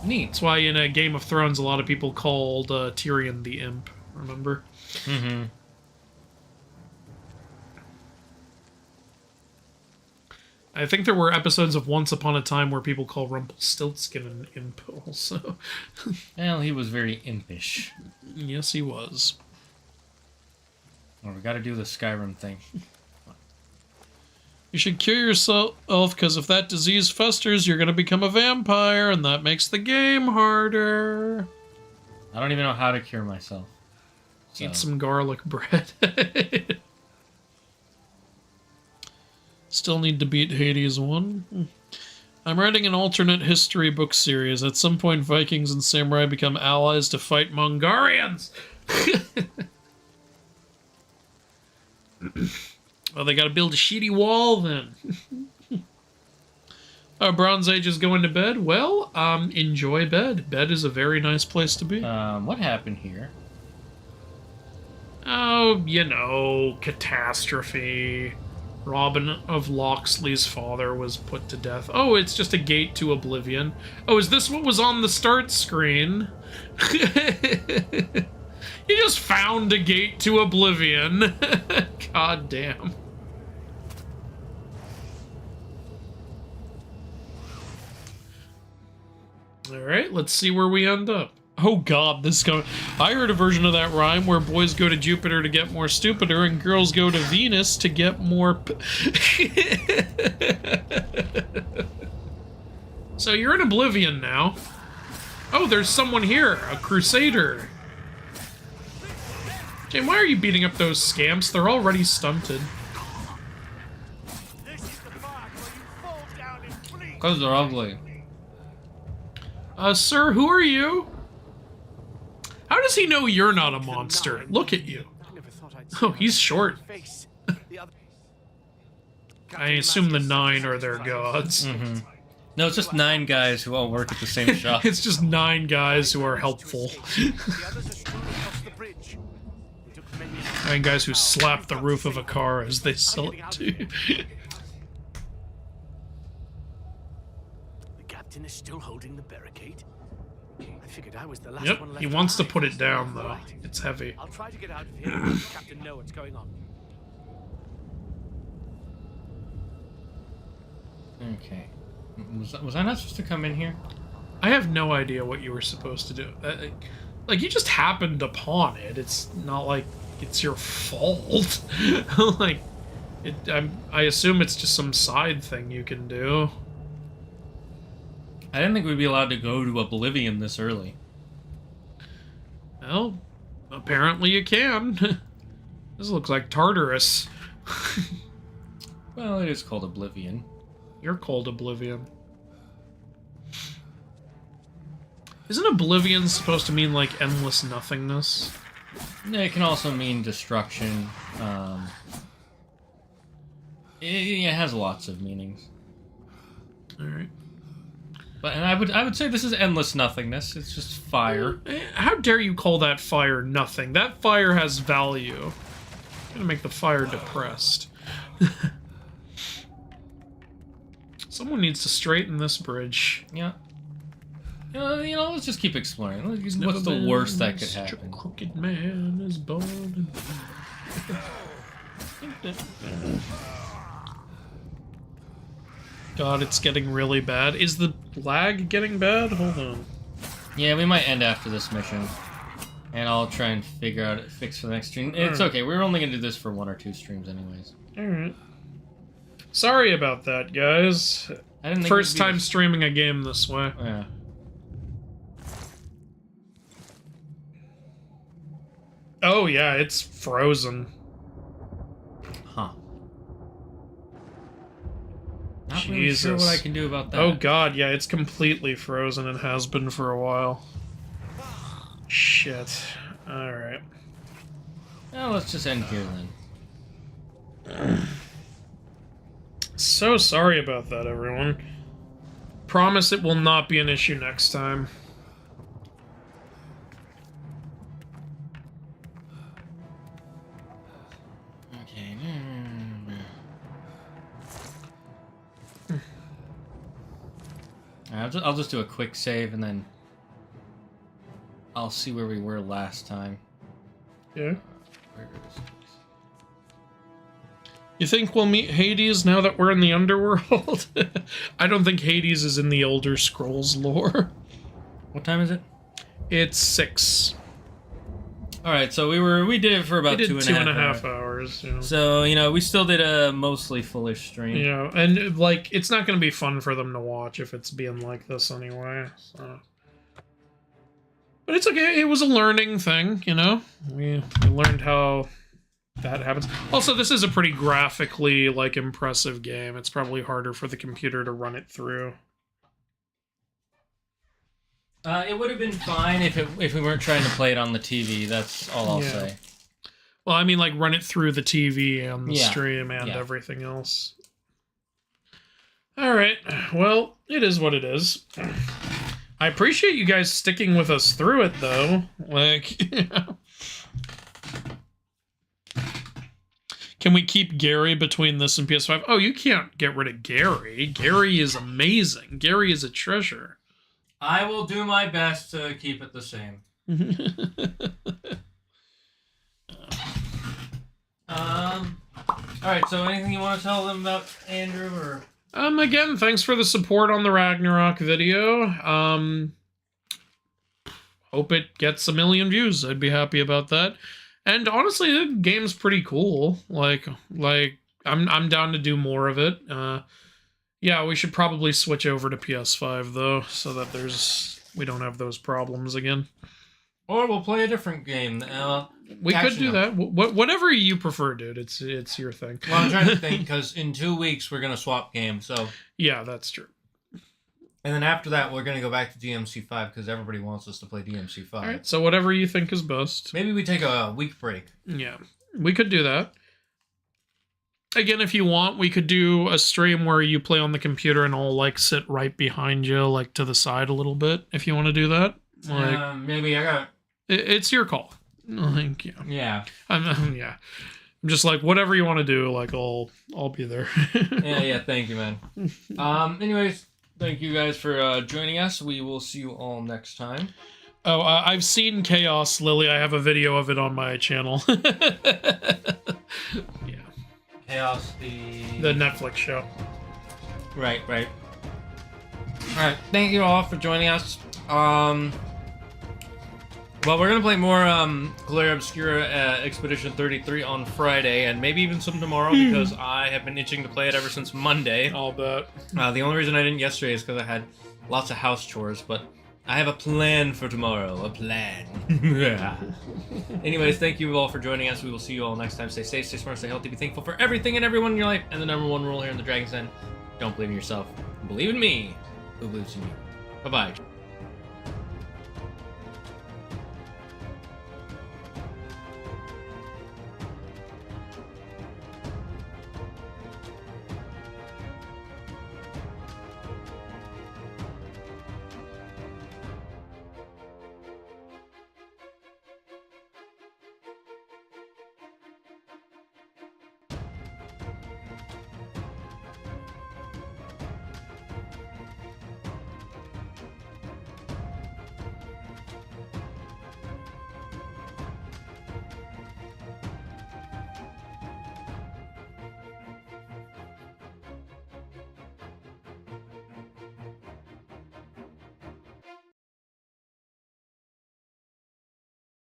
Neat. That's why in a Game of Thrones, a lot of people called Tyrion the imp. Remember? Mm-hmm. I think there were episodes of Once Upon a Time where people call Rumpelstiltskin an imp also. Well, he was very impish. Yes, he was. Well, we gotta do the Skyrim thing. You should cure yourself, because if that disease festers, you're going to become a vampire, and that makes the game harder. I don't even know how to cure myself. So. Eat some garlic bread. Still need to beat Hades 1. I'm writing an alternate history book series. At some point, Vikings and samurai become allies to fight Mongolians. Well, they gotta build a shitty wall then. Bronze Age is going to bed. Well, enjoy bed. Bed is a very nice place to be. What happened here? Oh, you know, catastrophe. Robin of Locksley's father was put to death. Oh, it's just a gate to Oblivion. Oh, is this what was on the start screen? You just found a gate to Oblivion. God damn. Alright, let's see where we end up. Oh god, this is I heard a version of that rhyme where boys go to Jupiter to get more stupider and girls go to Venus to get more... So you're in Oblivion now. Oh, there's someone here, a crusader. Jane, why are you beating up those scamps? They're already stunted. Because they're ugly. Sir, who are you? How does he know you're not a monster? Look at you. Oh, he's short. I assume the 9 are their gods. Mm-hmm. No, it's just 9 guys who all work at the same shop. It's just 9 guys who are helpful. 9 guys who slap the roof of a car as they sell it to you. prisoner still holding the barricade? I figured I was the last Yep, one left he wants to alive. put it down, though. Right. It's heavy. I'll try to get out of here and let the captain know what's going on. Okay. Was I not supposed to come in here? I have no idea what you were supposed to do. Like, you just happened upon it. It's not like it's your fault. Like, I assume it's just some side thing you can do. I didn't think we'd be allowed to go to Oblivion this early. Well, apparently you can. This looks like Tartarus. Well, it is called Oblivion. You're called Oblivion. Isn't Oblivion supposed to mean, like, endless nothingness? Yeah, it can also mean destruction. It has lots of meanings. Alright. But and I would say this is endless nothingness. It's just fire. How dare you call that fire nothing? That fire has value. I'm gonna make the fire depressed. Someone needs to straighten this bridge. Yeah. You know, let's just keep exploring. What's the worst that could happen? A crooked man is born. God, it's getting really bad. Is the lag getting bad? Hold on. Yeah, we might end after this mission. And I'll try and figure out a fix for the next stream. It's okay, we're only gonna do this for 1 or 2 streams anyways. Alright. Sorry about that, guys. I didn't think First time streaming a game this way. Yeah. Oh yeah, it's frozen. Huh. Not Jesus. really sure what I can do about that. Oh god, yeah, it's completely frozen and has been for a while. Shit. Alright. Well, let's just end here then. So sorry about that, everyone. Promise it will not be an issue next time. Okay. I'll just do a quick save and then I'll see where we were last time. Yeah. Where is it? You think we'll meet Hades now that we're in the underworld? I don't think Hades is in the Elder Scrolls lore. What time is it? It's 6. All right, so we did it for about We did 2.5 hours. You know. So we still did a mostly fullish stream. Yeah, and like it's not going to be fun for them to watch if it's being like this anyway. So. But it's okay. It was a learning thing, you know. We learned how that happens. Also, this is a pretty graphically like impressive game. It's probably harder for the computer to run it through. It would have been fine if we weren't trying to play it on the TV. That's all I'll say. Well, I mean, like run it through the TV and the Yeah. stream and everything else. All right. Well, it is what it is. I appreciate you guys sticking with us through it, though. Like, you know. Can we keep Gary between this and PS5? Oh, you can't get rid of Gary. Gary is amazing. Gary is a treasure. I will do my best to keep it the same. All right. So, anything you want to tell them about Andrew or? Again, thanks for the support on the Ragnarok video. Hope it gets 1 million views. I'd be happy about that. And honestly, the game's pretty cool. Like I'm down to do more of it. Yeah, we should probably switch over to PS5 though, so that we don't have those problems again. Or we'll play a different game. We could do that. Whatever you prefer, dude. It's your thing. Well, I'm trying to think because in 2 weeks we're gonna swap games. So yeah, that's true. And then after that, we're gonna go back to DMC5 because everybody wants us to play DMC5. All right. So whatever you think is best. Maybe we take a week break. Yeah, we could do that. Again, if you want, we could do a stream where you play on the computer and I'll like sit right behind you, like to the side a little bit. If you want to do that, like maybe I got. It's your call. Like, yeah. Yeah. I'm just like whatever you want to do. Like I'll be there. yeah. Thank you, man. Anyways, Thank you guys for joining us. We will see you all next time. Oh, I've seen Chaos Lily. I have a video of it on my channel. Yeah. Chaos, The Netflix show. Right. All right. Thank you all for joining us. Well, we're gonna play more Galera Obscura Expedition 33 on Friday, and maybe even some tomorrow because I have been itching to play it ever since Monday. I'll bet. The only reason I didn't yesterday is because I had lots of house chores, but I have a plan for tomorrow. A plan. Anyways, thank you all for joining us. We will see you all next time. Stay safe, stay smart, stay healthy, be thankful for everything and everyone in your life. And the number one rule here in the Dragon's Den: don't believe in yourself. Believe in me, who believes in you. Bye-bye.